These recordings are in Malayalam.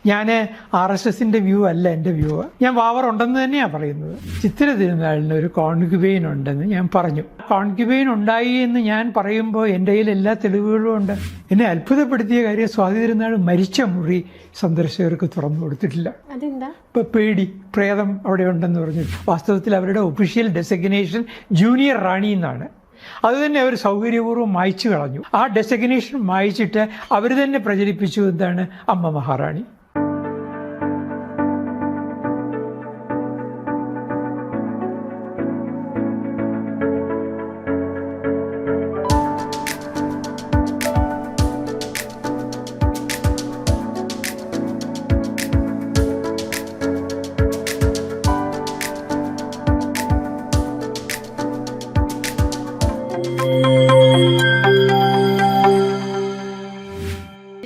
ഞാൻ RSSൻ്റെ വ്യൂ അല്ല എൻ്റെ വ്യൂ. ഞാൻ വാവർ ഉണ്ടെന്ന് തന്നെയാണ് പറയുന്നത്. ചിത്തിര തിരുനാളിന് ഒരു കോൺക്യുബൈൻ ഉണ്ടെന്ന് ഞാൻ പറഞ്ഞു. കോൺക്യുബൈൻ ഉണ്ടായി എന്ന് ഞാൻ പറയുമ്പോൾ എൻ്റെ കയ്യിൽ എല്ലാ തെളിവുകളും ഉണ്ട്. എന്നെ അത്ഭുതപ്പെടുത്തിയ കാര്യം സ്വാതി തിരുനാൾ മരിച്ച മുറി സന്ദർശകർക്ക് തുറന്നു കൊടുത്തിട്ടില്ല. ഇപ്പം പേടി, പ്രേതം അവിടെ ഉണ്ടെന്ന് പറഞ്ഞു. വാസ്തവത്തിൽ അവരുടെ ഒഫീഷ്യൽ ഡെസിഗ്നേഷൻ ജൂനിയർ റാണി എന്നാണ്. അതുതന്നെ അവർ സൗകര്യപൂർവ്വം മായ്ച്ചു കളഞ്ഞു. ആ ഡെസിഗ്നേഷൻ മായ്ച്ചിട്ട് അവർ തന്നെ പ്രചരിപ്പിച്ചു എന്താണ് അമ്മ മഹാറാണി.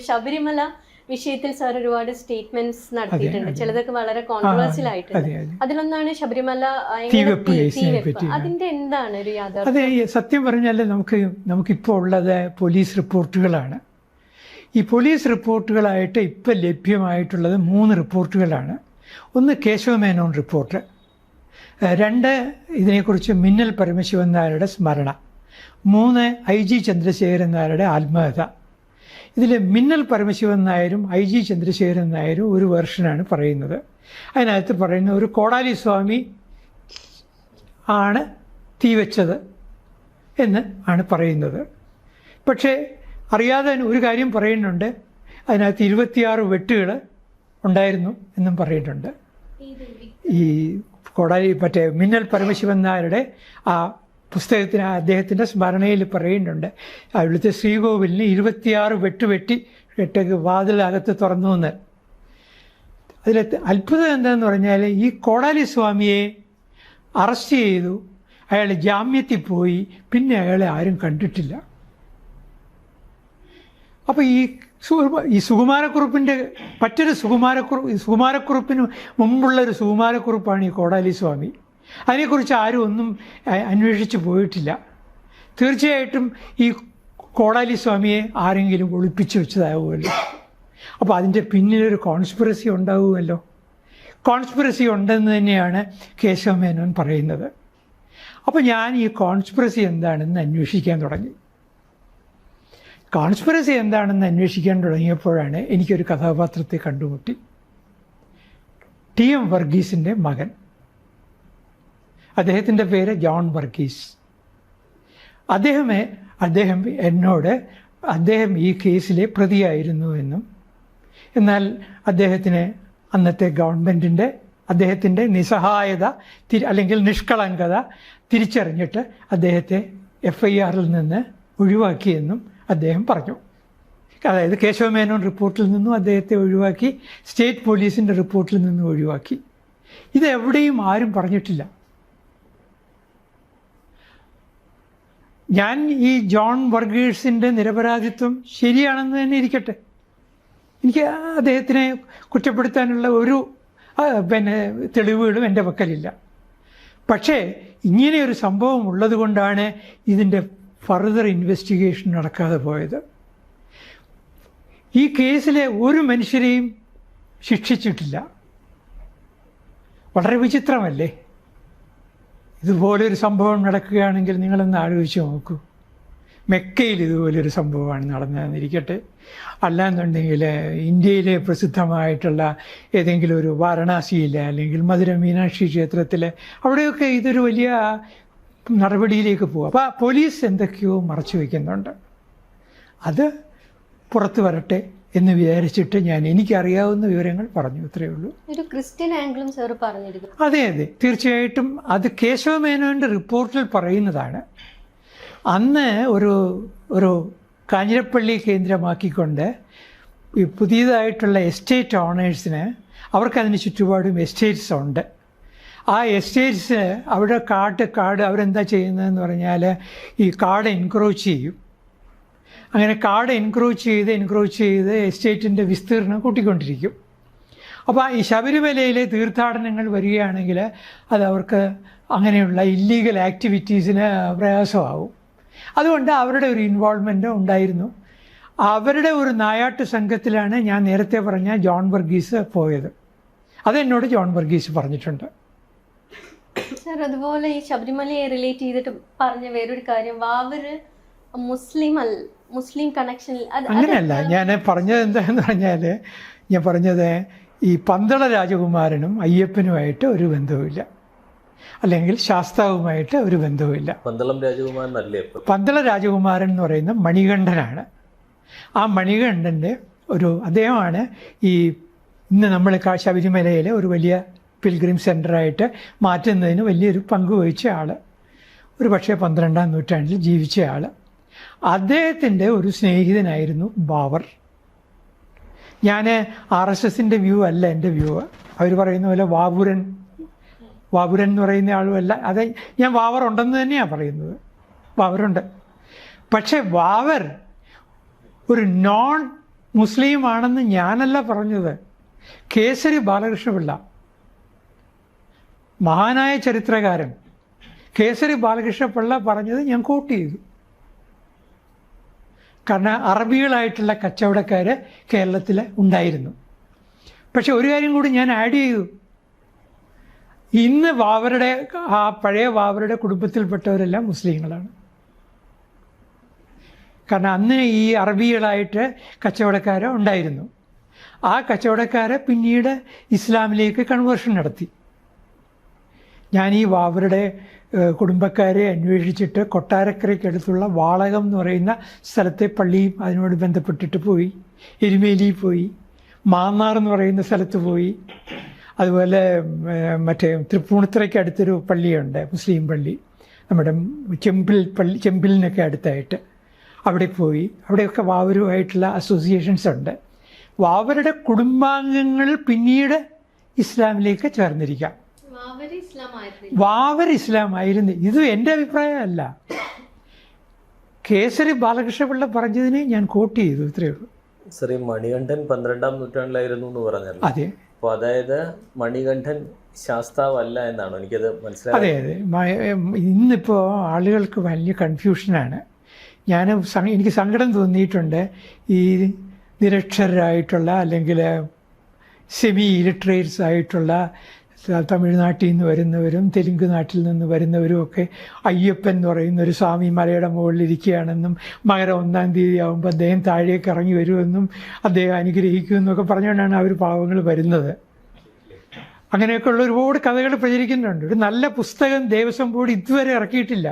ശബരിമല വിഷയത്തിൽ സാർ ഒരുപാട് സ്റ്റേറ്റ്മെന്റ്സ് നടത്തിയിട്ടുണ്ട്. ചിലതൊക്കെ വളരെ കോൺട്രവേഴ്സ്യൽ ആയിട്ടുണ്ട്. അതിലൊന്നാണ് ശബരിമല അതിന്റെ എന്താണ് ഒരു യാഥാർത്ഥ്യം? അതെ, സത്യം പറഞ്ഞാൽ നമുക്കിപ്പോൾ ഉള്ളത് പോലീസ് റിപ്പോർട്ടുകളാണ്. ഈ പോലീസ് റിപ്പോർട്ടുകളായിട്ട് ഇപ്പം ലഭ്യമായിട്ടുള്ളത് 3 റിപ്പോർട്ടുകളാണ്. ഒന്ന് കേശവമേനോൻ റിപ്പോർട്ട്, 2 ഇതിനെക്കുറിച്ച് മിന്നൽ പരമശിവൻ നായരുടെ സ്മരണ, 3 IG ചന്ദ്രശേഖരൻ നായരുടെ ആത്മകഥ. ഇതിൽ മിന്നൽ പരമശിവൻ നായരും IG ചന്ദ്രശേഖരൻ നായരും ഒരു വെർഷനാണ് പറയുന്നത്. അതിനകത്ത് പറയുന്ന ഒരു കോടാലി സ്വാമി ആണ് തീവച്ചത് എന്ന് ആണ് പറയുന്നത്. പക്ഷേ അറിയാതെ ഒരു കാര്യം പറയുന്നുണ്ട്, അതിനകത്ത് 26 വെട്ടുകൾ ഉണ്ടായിരുന്നു എന്നും പറയുന്നുണ്ട്. ഈ കോടാലി മിന്നൽ പരമശിവൻ നായരുടെ ആ പുസ്തകത്തിന് അദ്ദേഹത്തിൻ്റെ സ്മരണയിൽ പറയുന്നുണ്ട്, അവിടുത്തെ ശ്രീകോവിലിന് 26 വെട്ടി വാതിലകത്ത് തുറന്നു എന്ന്. അതിൽ അത്ഭുതം എന്താണെന്ന് പറഞ്ഞാൽ ഈ കോടാലി സ്വാമിയെ അറസ്റ്റ് ചെയ്തു, അയാൾ ജാമ്യത്തിൽ പോയി, പിന്നെ അയാളെ ആരും കണ്ടിട്ടില്ല. അപ്പോൾ ഈ സുകുമാരക്കുറുപ്പിൻ്റെ മറ്റൊരു സുകുമാരക്കുറുപ്പിന് മുമ്പുള്ളൊരു സുകുമാരക്കുറുപ്പാണ് ഈ കോടാലി സ്വാമി. അതിനെക്കുറിച്ച് ആരും ഒന്നും അന്വേഷിച്ച് പോയിട്ടില്ല. തീർച്ചയായിട്ടും ഈ കോടാലി സ്വാമിയെ ആരെങ്കിലും ഒളിപ്പിച്ചു വെച്ചതാവുമല്ലോ. അപ്പോൾ അതിൻ്റെ പിന്നിലൊരു കോൺസ്പിറസി ഉണ്ടാവുമല്ലോ. കോൺസ്പിറസി ഉണ്ടെന്ന് തന്നെയാണ് കേശവമേനോൻ പറയുന്നത്. അപ്പോൾ ഞാൻ ഈ കോൺസ്പിറസി എന്താണെന്ന് അന്വേഷിക്കാൻ തുടങ്ങി. കോൺസ്പിറസി എന്താണെന്ന് അന്വേഷിക്കാൻ തുടങ്ങിയപ്പോഴാണ് എനിക്കൊരു കഥാപാത്രത്തെ കണ്ടുമുട്ടി. TM വർഗീസിൻ്റെ മകൻ. അദ്ദേഹത്തിൻ്റെ പേര് ജോൺ വർഗീസ്. അദ്ദേഹം എന്നോട് അദ്ദേഹം ഈ കേസിലെ പ്രതിയായിരുന്നു എന്നും, എന്നാൽ അദ്ദേഹത്തിന് അന്നത്തെ ഗവൺമെൻറ്റിൻ്റെ അദ്ദേഹത്തിൻ്റെ നിസ്സഹായത അല്ലെങ്കിൽ നിഷ്കളങ്കത തിരിച്ചറിഞ്ഞിട്ട് അദ്ദേഹത്തെ FIRൽ നിന്ന് ഒഴിവാക്കിയെന്നും അദ്ദേഹം പറഞ്ഞു. അതായത് കേശവമേനോൻ റിപ്പോർട്ടിൽ നിന്നും അദ്ദേഹത്തെ ഒഴിവാക്കി, സ്റ്റേറ്റ് പോലീസിൻ്റെ റിപ്പോർട്ടിൽ നിന്നും ഒഴിവാക്കി. ഇതെവിടെയും ആരും പറഞ്ഞിട്ടില്ല. ഞാൻ ഈ ജോൺ വർഗീസിൻ്റെ നിരപരാധിത്വം ശരിയാണെന്ന് തന്നെ ഇരിക്കട്ടെ, എനിക്ക് അദ്ദേഹത്തിനെ കുറ്റപ്പെടുത്താനുള്ള ഒരു തെളിവുകളും എൻ്റെ പക്കലില്ല. പക്ഷേ ഇങ്ങനെയൊരു സംഭവം ഉള്ളത് കൊണ്ടാണ് ഇതിൻ്റെ ഫർദർ ഇൻവെസ്റ്റിഗേഷൻ നടക്കാതെ പോയത്. ഈ കേസിലെ ഒരു മനുഷ്യരെയും ശിക്ഷിച്ചിട്ടില്ല. വളരെ വിചിത്രമല്ലേ? ഇതുപോലൊരു സംഭവം നടക്കുകയാണെങ്കിൽ നിങ്ങളൊന്ന് ആലോചിച്ച് നോക്കൂ. മെക്കയിൽ ഇതുപോലൊരു സംഭവമാണ് നടന്നതെന്നിരിക്കട്ടെ, അല്ലാന്നുണ്ടെങ്കിൽ ഇന്ത്യയിലെ പ്രസിദ്ധമായിട്ടുള്ള ഏതെങ്കിലും ഒരു വാരണാസിയിലെ അല്ലെങ്കിൽ മധുര മീനാക്ഷി ക്ഷേത്രത്തിലെ അവിടെയൊക്കെ ഇതൊരു വലിയ നടപടിയിലേക്ക് പോകും. അപ്പോൾ പോലീസ് എന്തൊക്കെയോ മറച്ചു വയ്ക്കുന്നുണ്ട്. അത് പുറത്തു വരട്ടെ എന്ന് വിചാരിച്ചിട്ട് ഞാൻ എനിക്കറിയാവുന്ന വിവരങ്ങൾ പറഞ്ഞു, ഇത്രയേ ഉള്ളൂ. ഒരു ക്രിസ്ത്യൻ ആംഗിളും സാർ പറഞ്ഞിരുന്നു. അതെ, തീർച്ചയായിട്ടും അത് കേശവമേനോൻ്റെ റിപ്പോർട്ടിൽ പറയുന്നതാണ്. അന്ന് ഒരു കാഞ്ഞിരപ്പള്ളി കേന്ദ്രമാക്കിക്കൊണ്ട് ഈ പുതിയതായിട്ടുള്ള എസ്റ്റേറ്റ് ഓണേഴ്സിന് അവർക്കതിന് ചുറ്റുപാടും എസ്റ്റേറ്റ്സ് ഉണ്ട്. ആ എസ്റ്റേറ്റ്സ് അവിടെ കാട് അവരെന്താ ചെയ്യുന്നതെന്ന് പറഞ്ഞാൽ ഈ കാട് എൻക്രോച്ച് ചെയ്യും. അങ്ങനെ കാട് എൻക്രോച്ച് ചെയ്ത് എസ്റ്റേറ്റിൻ്റെ വിസ്തീർണം കൂട്ടിക്കൊണ്ടിരിക്കും. അപ്പോൾ ഈ ശബരിമലയിലെ തീർത്ഥാടനങ്ങൾ വരികയാണെങ്കിൽ അത് അവർക്ക് അങ്ങനെയുള്ള ഇല്ലീഗൽ ആക്ടിവിറ്റീസിന് പ്രയാസമാവും. അതുകൊണ്ട് അവരുടെ ഒരു ഇൻവോൾവ്മെൻറ്റ് ഉണ്ടായിരുന്നു. അവരുടെ ഒരു നായാട്ട് സംഘത്തിലാണ് ഞാൻ നേരത്തെ പറഞ്ഞ ജോൺ വർഗീസ് പോയത്. അതെന്നോട് ജോൺ വർഗീസ് പറഞ്ഞിട്ടുണ്ട്. സാർ അതുപോലെ ഈ ശബരിമലയെ റിലേറ്റ് ചെയ്തിട്ട് പറഞ്ഞ വേറൊരു കാര്യം, വാവര് മുസ്ലിം കണക്ഷൻ അങ്ങനെയല്ല. ഞാൻ പറഞ്ഞത് എന്താന്ന് പറഞ്ഞാൽ, ഞാൻ പറഞ്ഞത് ഈ പന്തള രാജകുമാരനും അയ്യപ്പനുമായിട്ട് ഒരു ബന്ധവുമില്ല, അല്ലെങ്കിൽ ശാസ്താവുമായിട്ട് ഒരു ബന്ധവുമില്ല. പന്തള രാജകുമാരൻ എന്ന് പറയുന്ന മണികണ്ഠനാണ്. ആ മണികണ്ഠൻ്റെ അദ്ദേഹമാണ് ഈ ഇന്ന് നമ്മൾ ശബരിമലയിലെ ഒരു വലിയ പിൽഗ്രിം സെൻ്ററായിട്ട് മാറ്റുന്നതിന് വലിയൊരു പങ്ക് വഹിച്ച ആൾ, ഒരു പക്ഷേ 12-ാം നൂറ്റാണ്ടിൽ ജീവിച്ച ആൾ. അദ്ദേഹത്തിൻ്റെ ഒരു സ്നേഹിതനായിരുന്നു ബാവർ. ഞാൻ RSSൻ്റെ വ്യൂ അല്ല എൻ്റെ വ്യൂ. അവർ പറയുന്ന പോലെ വാവുരൻ എന്ന് പറയുന്ന ആളുമല്ല. അത് ഞാൻ വാവർ ഉണ്ടെന്ന് തന്നെയാണ് പറയുന്നത്. വാവറുണ്ട്. പക്ഷേ വാവർ ഒരു നോൺ മുസ്ലിം ആണെന്ന് ഞാനല്ല പറഞ്ഞത്. കേസരി ബാലകൃഷ്ണപിള്ള, മഹാനായ ചരിത്രകാരൻ കേസരി ബാലകൃഷ്ണപിള്ള പറഞ്ഞത് ഞാൻ കോട്ട് ചെയ്തു. കാരണം അറബികളായിട്ടുള്ള കച്ചവടക്കാർ കേരളത്തിൽ ഉണ്ടായിരുന്നു. പക്ഷെ ഒരു കാര്യം കൂടി ഞാൻ ആഡ് ചെയ്തു. ഇന്ന് വാവരുടെ ആ പഴയ വാവരുടെ കുടുംബത്തിൽപ്പെട്ടവരെല്ലാം മുസ്ലിങ്ങളാണ്. കാരണം അന്ന് ഈ അറബികളായിട്ട് കച്ചവടക്കാർ ഉണ്ടായിരുന്നു. ആ കച്ചവടക്കാരെ പിന്നീട് ഇസ്ലാമിലേക്ക് കൺവേർഷൻ നടത്തി. ഞാൻ ഈ വാവരുടെ കുടുംബക്കാരെ അന്വേഷിച്ചിട്ട് കൊട്ടാരക്കരയ്ക്കടുത്തുള്ള വാളകം എന്ന് പറയുന്ന സ്ഥലത്തെ പള്ളിയും അതിനോട് ബന്ധപ്പെട്ടിട്ട് പോയി, എരുമേലി പോയി, മാന്നാർ എന്ന് പറയുന്ന സ്ഥലത്ത് പോയി, അതുപോലെ മറ്റേ തൃപ്പൂണിത്തുറയ്ക്ക് അടുത്തൊരു പള്ളിയുണ്ട്, മുസ്ലിം പള്ളി, നമ്മുടെ ചെമ്പിലിനൊക്കെ അടുത്തായിട്ട്, അവിടെ പോയി. അവിടെയൊക്കെ വാവരുമായിട്ടുള്ള അസോസിയേഷൻസ് ഉണ്ട്. വാവരുടെ കുടുംബാംഗങ്ങൾ പിന്നീട് ഇസ്ലാമിലേക്ക് ചേർന്നിരിക്കാം. വാവർ ഇസ്ലാമായിരുന്നു. ഇത് എൻ്റെ അഭിപ്രായമല്ല, കേസരി ബാലകൃഷ്ണപിള്ള പറഞ്ഞതിനെ ഞാൻ കോട്ട് ചെയ്തു. ഇത്രയേ ഉള്ളൂ. ശ്രീ മണികണ്ഠൻ 12-ാം നൂറ്റാണ്ടിലായിരുന്നു എന്ന് പറഞ്ഞല്ലോ. അതെ. അപ്പോൾ അതായത് മണികണ്ഠൻ ശാസ്താവല്ല എന്നാണ് എനിക്കത് മനസ്സിലായത്. അതെ അതെ. ഇന്നിപ്പോൾ ആളുകൾക്ക് വലിയ കൺഫ്യൂഷനാണ്. എനിക്ക് സങ്കടം തോന്നിയിട്ടുണ്ട്. ഈ നിരക്ഷരരായിട്ടുള്ള അല്ലെങ്കിൽ സെമി ഇലിറ്ററേറ്റ്സ് ആയിട്ടുള്ള തമിഴ്നാട്ടിൽ നിന്ന് വരുന്നവരും തെലുങ്ക് നാട്ടിൽ നിന്ന് വരുന്നവരും ഒക്കെ അയ്യപ്പൻ എന്ന് പറയുന്ന ഒരു സ്വാമി മലയുടെ മുകളിലിരിക്കുകയാണെന്നും മകരം 1-ാം തീയതി ആകുമ്പോൾ അദ്ദേഹം താഴേക്ക് ഇറങ്ങി വരുമെന്നും അദ്ദേഹം അനുഗ്രഹിക്കുമെന്നൊക്കെ പറഞ്ഞുകൊണ്ടാണ് അവർ പാവങ്ങൾ വരുന്നത്. അങ്ങനെയൊക്കെയുള്ള ഒരുപാട് കഥകൾ പ്രചരിക്കുന്നുണ്ട്. ഒരു നല്ല പുസ്തകം ദേവസ്വം ബോർഡ് ഇതുവരെ ഇറക്കിയിട്ടില്ല.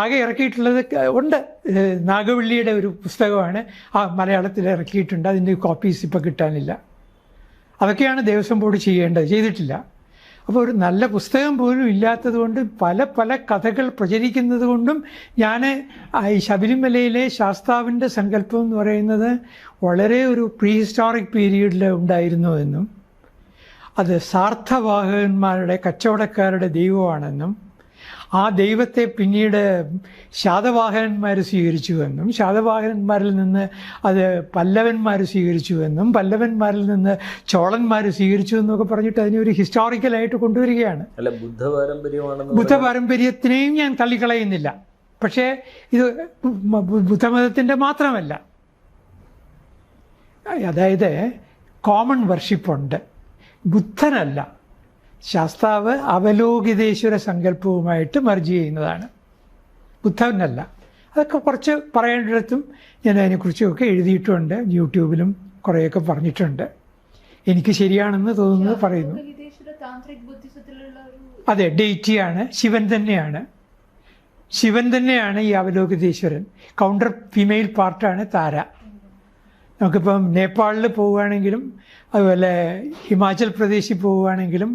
ആകെ ഇറക്കിയിട്ടുള്ളത് ഉണ്ട്, നാഗവള്ളിയുടെ ഒരു പുസ്തകമാണ് ആ മലയാളത്തിൽ ഇറക്കിയിട്ടുണ്ട്. അതിൻ്റെ കോപ്പീസ് ഇപ്പോൾ കിട്ടാനില്ല. അതൊക്കെയാണ് ദേവസ്വം ബോർഡ് ചെയ്തിട്ടില്ല. അപ്പോൾ ഒരു നല്ല പുസ്തകം പോലും ഇല്ലാത്തത് കൊണ്ട് പല കഥകൾ പ്രചരിക്കുന്നത് കൊണ്ടും ഞാൻ ഈ ശബരിമലയിലെ ശാസ്താവിൻ്റെ സങ്കല്പം എന്ന് പറയുന്നത് വളരെ ഒരു പ്രീ ഹിസ്റ്റോറിക് പീരീഡിൽ ഉണ്ടായിരുന്നു എന്നും അത് സാർത്ഥവാഹകന്മാരുടെ കച്ചവടക്കാരുടെ ദൈവമാണെന്നും ആ ദൈവത്തെ പിന്നീട് ശാതവാഹനന്മാർ സ്വീകരിച്ചുവെന്നും ശാതവാഹനന്മാരിൽ നിന്ന് അത് പല്ലവന്മാർ സ്വീകരിച്ചുവെന്നും പല്ലവന്മാരിൽ നിന്ന് ചോളന്മാർ സ്വീകരിച്ചു എന്നൊക്കെ പറഞ്ഞിട്ട് അതിനെ ഒരു ഹിസ്റ്റോറിക്കലായിട്ട് കൊണ്ടുവരികയാണ്. ബുദ്ധപാരമ്പര്യത്തിനെയും ഞാൻ തള്ളിക്കളയുന്നില്ല. പക്ഷേ ഇത് ബുദ്ധമതത്തിൻ്റെ മാത്രമല്ല. അതായത് കോമൺ വർഷിപ്പുണ്ട്. ബുദ്ധനല്ല, ശാസ്താവ് അവലോകിതേശ്വര സങ്കല്പവുമായിട്ട് മർജ് ചെയ്യുന്നതാണ്, ബുദ്ധനല്ല. അതൊക്കെ കുറച്ച് പറയേണ്ടിടത്തും ഞാൻ അതിനെക്കുറിച്ചൊക്കെ എഴുതിയിട്ടുണ്ട്, യൂട്യൂബിലും കുറേയൊക്കെ പറഞ്ഞിട്ടുണ്ട്. എനിക്ക് ശരിയാണെന്ന് തോന്നുന്നത് പറയുന്നു. അതെ, ഡെയ്റ്റിയാണ്, ശിവൻ തന്നെയാണ് ഈ അവലോകിതേശ്വരൻ. കൗണ്ടർ ഫീമെയിൽ പാർട്ടാണ് താര. നമുക്കിപ്പം നേപ്പാളിൽ പോവുകയാണെങ്കിലും അതുപോലെ ഹിമാചൽ പ്രദേശിൽ പോവുകയാണെങ്കിലും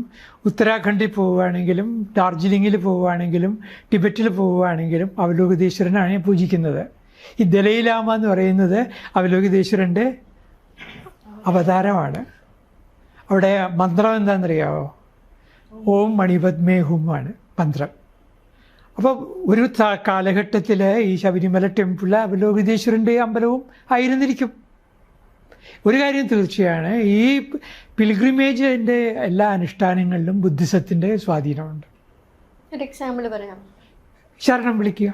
ഉത്തരാഖണ്ഡിൽ പോവുകയാണെങ്കിലും ഡാർജിലിങ്ങിൽ പോവുകയാണെങ്കിലും ടിബറ്റിൽ പോവുകയാണെങ്കിലും അവലോകിതേശ്വരനാണ് പൂജിക്കുന്നത്. ഈ ദലൈലാമ എന്ന് പറയുന്നത് അവലോകിതേശ്വരൻ്റെ അവതാരമാണ്. അവിടെ മന്ത്രം എന്താണെന്നറിയാമോ? ഓം മണിപദ്മേ ഹുമാണ് മന്ത്രം. അപ്പോൾ ഒരു കാലഘട്ടത്തിൽ ഈ ശബരിമല ടെമ്പിൾ അവലോകിതേശ്വരൻ്റെ അമ്പലവും ആയിരുന്നിരിക്കും. ഒരു കാര്യം തീർച്ചയാണ്, ഈ പിൽഗ്രിമേജിൻ്റെ എല്ലാ അനുഷ്ഠാനങ്ങളിലും ബുദ്ധിസത്തിൻ്റെ സ്വാധീനമുണ്ട്. ഒരു എക്സാമ്പിൾ പറയാം. ശരണം വിളിക്കുക,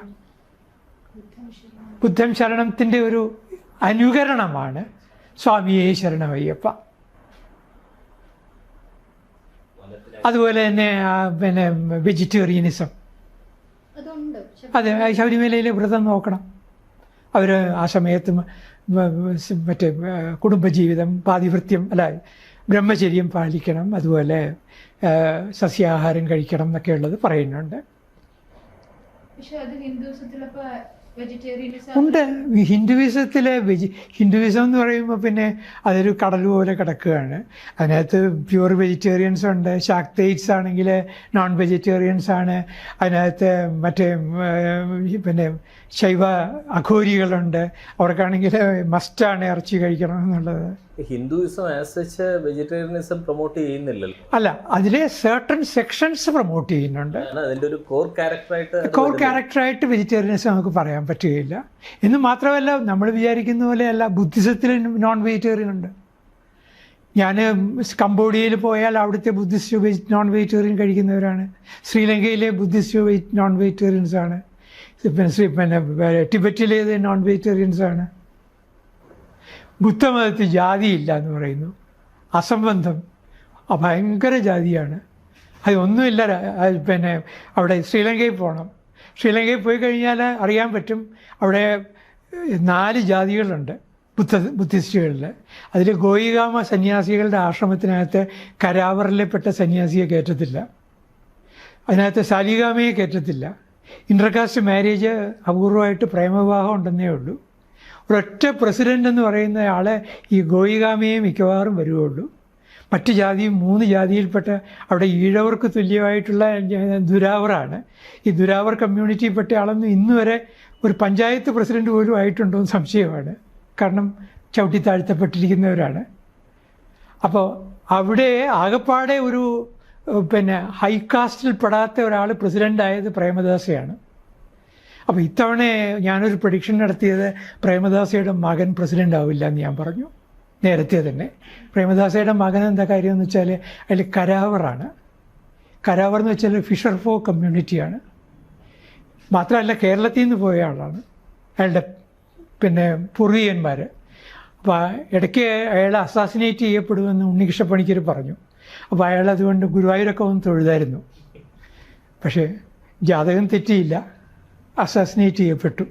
ബുദ്ധം ശരണത്തിൻ്റെ അനുകരണമാണ് സ്വാമിയേ ശരണമയ്യപ്പ. അതുപോലെ തന്നെ പിന്നെ വെജിറ്റേറിയനിസം, അതെ, ശബരിമലയിലെ വ്രതം നോക്കണം. അവർ ആ സമയത്ത് മറ്റേ കുടുംബജീവിതം, പാതിവൃത്യം അല്ല ബ്രഹ്മചര്യം പാലിക്കണം, അതുപോലെ സസ്യാഹാരം കഴിക്കണം എന്നൊക്കെ ഉള്ളത് പറയുന്നുണ്ട്. ഉണ്ട്. ഹിന്ദുവിസം എന്ന് പറയുമ്പോൾ പിന്നെ അതൊരു കടൽ പോലെ കിടക്കുകയാണ്. അതിനകത്ത് പ്യുവർ വെജിറ്റേറിയൻസ് ഉണ്ട്, ശാക്തേറ്റ്സ് ആണെങ്കിൽ നോൺ വെജിറ്റേറിയൻസ് ആണ്, അതിനകത്ത് മറ്റേ പിന്നെ ശൈവ അഘോരികളുണ്ട്, അവർക്കാണെങ്കിൽ മസ്റ്റാണ് ഇറച്ചി കഴിക്കണം എന്നുള്ളത്. Hinduism as such vegetarianism promote ചെയ്യുന്നില്ലല്ലോ. അല്ല, അതിലെ സർട്ടൺ സെക്ഷൻസ് പ്രൊമോട്ട് ചെയ്യുന്നുണ്ട്. അതിൻ്റെ ഒരു കോർ ക്യാരക്ടറായിട്ട് വെജിറ്റേറിയനിസം നമുക്ക് പറയാൻ പറ്റുകയില്ല. എന്ന് മാത്രമല്ല, നമ്മൾ വിചാരിക്കുന്ന പോലെയല്ല, ബുദ്ധിസത്തിൽ നോൺ വെജിറ്റേറിയൻ ഉണ്ട്. ഞാൻ കംബോഡിയയിൽ പോയാൽ അവിടുത്തെ ബുദ്ധിസ്റ്റ് നോൺ വെജിറ്റേറിയൻ കഴിക്കുന്നവരാണ്. ശ്രീലങ്കയിലെ ബുദ്ധിസ്റ്റ് നോൺ വെജിറ്റേറിയൻസ് ആണ്. പിന്നെ ടിബറ്റിലേത് നോൺ വെജിറ്റേറിയൻസ് ആണ്. ബുദ്ധമതത്തിൽ ജാതിയില്ല എന്ന് പറയുന്നു, അസംബന്ധം, ഭയങ്കര ജാതിയാണ്. അതൊന്നുമില്ല. പിന്നെ അവിടെ ശ്രീലങ്കയിൽ പോകണം. ശ്രീലങ്കയിൽ പോയി കഴിഞ്ഞാൽ അറിയാൻ പറ്റും, അവിടെ 4 ജാതികളുണ്ട് ബുദ്ധിസ്റ്റുകളിൽ. അതിൽ ഗോയിഗാമ സന്യാസികളുടെ ആശ്രമത്തിനകത്ത് കരാവറിലെപ്പെട്ട സന്യാസിയെ കയറ്റത്തില്ല, അതിനകത്ത് സാലിഗാമയെ കയറ്റത്തില്ല. ഇൻ്റർകാസ്റ്റ് മാരേജ് അപൂർവമായിട്ട് പ്രേമവിവാഹം ഉണ്ടെന്നേ ഉള്ളൂ. ഒരൊറ്റ പ്രസിഡൻ്റ് എന്ന് പറയുന്ന ആളെ ഈ ഗോയിഗാമയെ മിക്കവാറും വരുവുള്ളൂ. മറ്റ് ജാതിയും 3 ജാതിയിൽപ്പെട്ട അവിടെ ഈഴവർക്ക് തുല്യമായിട്ടുള്ള ദുരാവറാണ്. ഈ ദുരാവർ കമ്മ്യൂണിറ്റിയിൽപ്പെട്ട ആളൊന്നും ഇന്ന് വരെ ഒരു പഞ്ചായത്ത് പ്രസിഡന്റ് പോലും ആയിട്ടുണ്ടോ എന്ന് സംശയമാണ്. കാരണം ചവിട്ടി താഴ്ത്തപ്പെട്ടിരിക്കുന്നവരാണ്. അപ്പോൾ അവിടെ ആകപ്പാടെ ഒരു പിന്നെ ഹൈകാസ്റ്റിൽ പെടാത്ത ഒരാൾ പ്രസിഡൻ്റായത് പ്രേമദാസയാണ്. അപ്പോൾ ഇത്തവണ ഞാനൊരു പ്രഡിക്ഷൻ നടത്തിയത് പ്രേമദാസയുടെ മകൻ പ്രസിഡൻ്റ് ആവില്ല എന്ന് ഞാൻ പറഞ്ഞു നേരത്തെ തന്നെ. പ്രേമദാസയുടെ മകൻ എന്താ കാര്യം എന്ന് വെച്ചാൽ അതിൽ കരാവറാണ്. കരാവർ എന്ന് വെച്ചാൽ ഫിഷർ ഫോക്ക് കമ്മ്യൂണിറ്റിയാണ്. മാത്രമല്ല കേരളത്തിൽ നിന്ന് പോയ ആളാണ് അയാളുടെ പിന്നെ പൂർവികന്മാർ. അപ്പോൾ ഇടയ്ക്ക് അയാളെ അസാസിനേറ്റ് ചെയ്യപ്പെടുമെന്ന് ഉണ്ണികൃഷ്ണ പണിക്കർ പറഞ്ഞു. അപ്പോൾ അയാൾ അതുകൊണ്ട് ഗുരുവായൂരൊക്കെ ഒന്ന് തൊഴുതായിരുന്നു. പക്ഷേ ജാതകം തെറ്റിയില്ല, അസാസിനേറ്റ് ചെയ്യപ്പെട്ടു.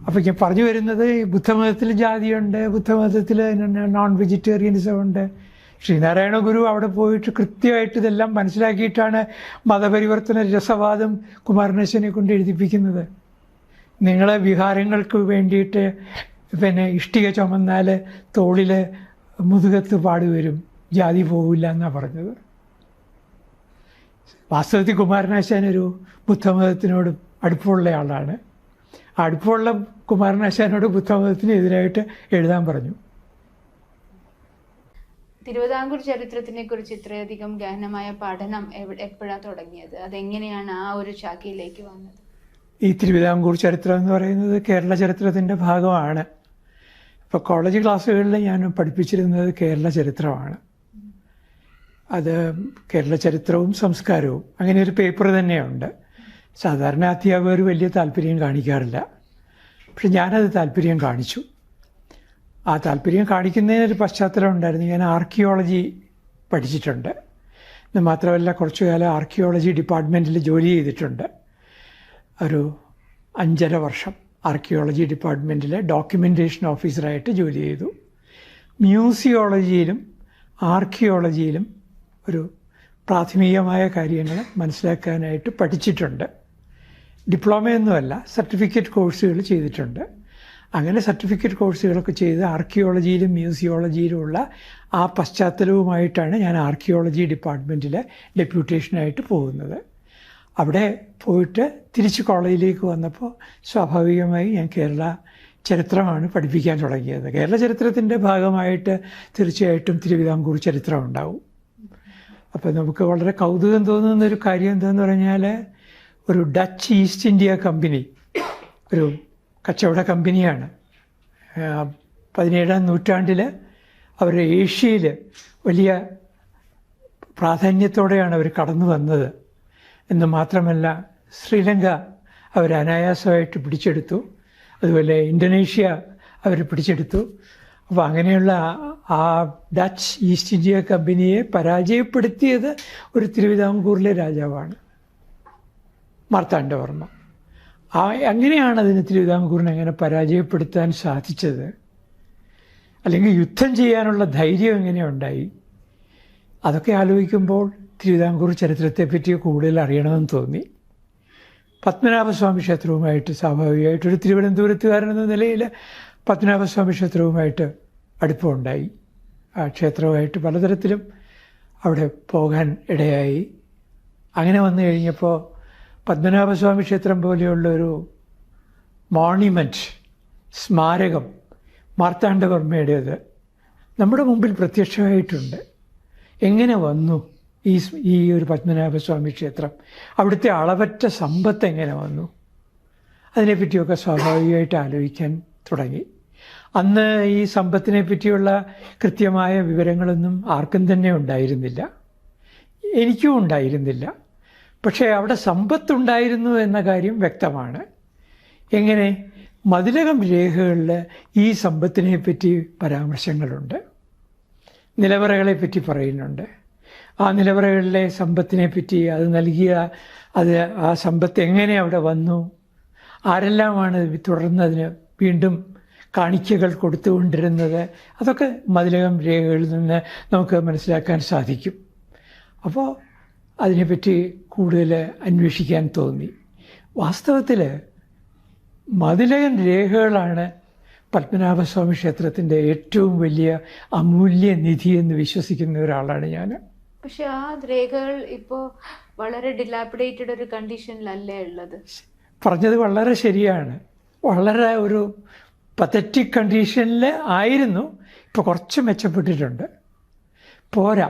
അപ്പോൾ ഞാൻ പറഞ്ഞു വരുന്നത്, ബുദ്ധമതത്തിൽ ജാതിയുണ്ട്, ബുദ്ധമതത്തിൽ നോൺ വെജിറ്റേറിയനിസം ഉണ്ട്. ശ്രീനാരായണ ഗുരു അവിടെ പോയിട്ട് കൃത്യമായിട്ട് ഇതെല്ലാം മനസ്സിലാക്കിയിട്ടാണ് മതപരിവർത്തന രസവാദം കുമാരനാശാനെ കൊണ്ട് എഴുതിപ്പിക്കുന്നത്. നിങ്ങളെ വിഹാരങ്ങൾക്ക് വേണ്ടിയിട്ട് പിന്നെ ഇഷ്ടിക ചുമന്നാൽ തോളിൽ മുതുകത്ത് പാടുവരും, ജാതി പോവില്ല എന്നാണ് പറഞ്ഞത്. വാസ്തവത്തിൽ കുമാരനാശാൻ ഒരു ബുദ്ധമതത്തിനോട് അടുപ്പമുള്ള ആളാണ്. അടുപ്പമുള്ള കുമാരനാശാനോട് ബുദ്ധമതത്തിന് എതിരായിട്ട് എഴുതാൻ പറഞ്ഞു. തിരുവിതാംകൂർ ചരിത്രത്തിനെ കുറിച്ച് ഇത്രയധികം ഗഹനമായ പഠനം എപ്പോഴാണ് തുടങ്ങിയത്? അതെങ്ങനെയാണ് ആ ഒരു ശാഖയിലേക്ക് വന്നത്? ഈ തിരുവിതാംകൂർ ചരിത്രം എന്ന് പറയുന്നത് കേരള ചരിത്രത്തിൻ്റെ ഭാഗമാണ്. ഇപ്പോൾ കോളേജ് ക്ലാസ്സുകളിൽ ഞാൻ പഠിപ്പിച്ചിരുന്നത് കേരള ചരിത്രമാണ്. അത് കേരള ചരിത്രവും സംസ്കാരവും അങ്ങനെ ഒരു പേപ്പർ തന്നെയുണ്ട്. സാധാരണ അധ്യാപകർ വലിയ താല്പര്യം കാണിക്കാറില്ല, പക്ഷെ ഞാനത് താല്പര്യം കാണിച്ചു. ആ താല്പര്യം കാണിക്കുന്നതിനൊരു പശ്ചാത്തലം ഉണ്ടായിരുന്നു. ഞാൻ ആർക്കിയോളജി പഠിച്ചിട്ടുണ്ട്. എന്ന് മാത്രമല്ല കുറച്ചു കാലം ആർക്കിയോളജി ഡിപ്പാർട്ട്മെൻറ്റിൽ ജോലി ചെയ്തിട്ടുണ്ട്. ഒരു 5.5 വർഷം ആർക്കിയോളജി ഡിപ്പാർട്ട്മെൻറ്റിൽ ഡോക്യുമെൻറ്റേഷൻ ഓഫീസറായിട്ട് ജോലി ചെയ്തു. മ്യൂസിയോളജിയിലും ആർക്കിയോളജിയിലും ഒരു പ്രാഥമികമായ കാര്യങ്ങൾ മനസ്സിലാക്കാനായിട്ട് പഠിച്ചിട്ടുണ്ട്. ഡിപ്ലോമയൊന്നുമല്ല, സർട്ടിഫിക്കറ്റ് കോഴ്സുകൾ ചെയ്തിട്ടുണ്ട്. അങ്ങനെ സർട്ടിഫിക്കറ്റ് കോഴ്സുകളൊക്കെ ചെയ്ത് ആർക്കിയോളജിയിലും മ്യൂസിയോളജിയിലുമുള്ള ആ പശ്ചാത്തലവുമായിട്ടാണ് ഞാൻ ആർക്കിയോളജി ഡിപ്പാർട്ട്മെൻറ്റിൽ ഡെപ്യൂട്ടേഷനായിട്ട് പോകുന്നത്. അവിടെ പോയിട്ട് തിരിച്ച് കോളേജിലേക്ക് വന്നപ്പോൾ സ്വാഭാവികമായി ഞാൻ കേരള ചരിത്രമാണ് പഠിപ്പിക്കാൻ തുടങ്ങിയത്. കേരള ചരിത്രത്തിൻ്റെ ഭാഗമായിട്ട് തീർച്ചയായിട്ടും തിരുവിതാംകൂർ ചരിത്രം ഉണ്ടാവും. അപ്പോൾ നമുക്ക് വളരെ കൗതുകം തോന്നുന്നൊരു കാര്യം എന്താണെന്ന് പറഞ്ഞാൽ, ഒരു ഡച്ച് ഈസ്റ്റ് ഇന്ത്യ കമ്പനി ഒരു കച്ചവട കമ്പനിയാണ്. 17-ാം നൂറ്റാണ്ടിൽ അവർ ഏഷ്യയിൽ വലിയ പ്രാധാന്യത്തോടെയാണ് അവർ കടന്നു വന്നത്. എന്ന് മാത്രമല്ല ശ്രീലങ്ക അവർ അനായാസമായിട്ട് പിടിച്ചെടുത്തു. അതുപോലെ ഇന്തോനേഷ്യ അവർ പിടിച്ചെടുത്തു. അപ്പോൾ അങ്ങനെയുള്ള ആ ഡച്ച് ഈസ്റ്റ് ഇന്ത്യ കമ്പനിയെ പരാജയപ്പെടുത്തിയത് ഒരു തിരുവിതാംകൂറിലെ രാജാവാണ്, മാർത്താണ്ഡവർമ്മ. അങ്ങനെയാണ് അതിന് തിരുവിതാംകൂറിനെ അങ്ങനെ പരാജയപ്പെടുത്താൻ സാധിച്ചത്, അല്ലെങ്കിൽ യുദ്ധം ചെയ്യാനുള്ള ധൈര്യം എങ്ങനെ ഉണ്ടായി? അതൊക്കെ ആലോചിക്കുമ്പോൾ തിരുവിതാംകൂർ ചരിത്രത്തെപ്പറ്റി കൂടുതൽ അറിയണമെന്ന് തോന്നി. പത്മനാഭസ്വാമി ക്ഷേത്രവുമായിട്ട് സ്വാഭാവികമായിട്ട് ഒരു തിരുവനന്തപുരത്തുകാരനെന്ന നിലയിൽ പത്മനാഭസ്വാമി ക്ഷേത്രവുമായിട്ട് അടുപ്പമുണ്ടായി. ആ ക്ഷേത്രവുമായിട്ട് പലതരത്തിലും അവിടെ പോകാൻ ഇടയായി. അങ്ങനെ വന്നു കഴിഞ്ഞപ്പോൾ പത്മനാഭസ്വാമി ക്ഷേത്രം പോലെയുള്ളൊരു മോണ്യുമെൻറ്റ്, സ്മാരകം മാർത്താണ്ഡവർമ്മയുടേത് നമ്മുടെ മുമ്പിൽ പ്രത്യക്ഷമായിട്ടുണ്ട്. എങ്ങനെ വന്നു ഈ ഒരു പത്മനാഭസ്വാമി ക്ഷേത്രം? അവിടുത്തെ അളവറ്റ സമ്പത്ത് എങ്ങനെ വന്നു? അതിനെപ്പറ്റിയൊക്കെ സ്വാഭാവികമായിട്ട് ആലോചിക്കാൻ തുടങ്ങി. അന്ന് ഈ സമ്പത്തിനെ പറ്റിയുള്ള കൃത്യമായ വിവരങ്ങളൊന്നും ആർക്കും തന്നെ ഉണ്ടായിരുന്നില്ല, എനിക്കും ഉണ്ടായിരുന്നില്ല. പക്ഷേ അവിടെ സമ്പത്തുണ്ടായിരുന്നു എന്ന കാര്യം വ്യക്തമാണ്. എങ്ങനെ? മതിലകം രേഖകളിൽ ഈ സമ്പത്തിനെ പറ്റി പരാമർശങ്ങളുണ്ട്, നിലവറകളെ പറ്റി പറയുന്നുണ്ട്. ആ നിലവറകളിലെ സമ്പത്തിനെ പറ്റി, അത് നൽകിയ ആ സമ്പത്ത് എങ്ങനെ അവിടെ വന്നു, ആരെല്ലാമാണ് തുടർന്ന് അതിന് വീണ്ടും കാണിക്കകൾ കൊടുത്തുകൊണ്ടിരുന്നത്, അതൊക്കെ മതിലകം രേഖകളിൽ നിന്ന് നമുക്ക് മനസ്സിലാക്കാൻ സാധിക്കും. അപ്പോൾ അതിനെപ്പറ്റി കൂടുതൽ അന്വേഷിക്കാൻ തോന്നി. വാസ്തവത്തിൽ മതിലകം രേഖകളാണ് പത്മനാഭസ്വാമി ക്ഷേത്രത്തിൻ്റെ ഏറ്റവും വലിയ അമൂല്യ നിധി എന്ന് വിശ്വസിക്കുന്ന ഒരാളാണ് ഞാൻ. പക്ഷെ ആ രേഖകൾ ഇപ്പോൾ വളരെ ഡിലാപ്പിഡേറ്റഡ് ഒരു കണ്ടീഷനിലല്ലേ ഉള്ളത്? പറഞ്ഞത് വളരെ ശരിയാണ്. വളരെ ഒരു പത്തറ്റിക് കണ്ടീഷനിൽ ആയിരുന്നു. ഇപ്പോൾ കുറച്ച് മെച്ചപ്പെട്ടിട്ടുണ്ട്. പോരാ,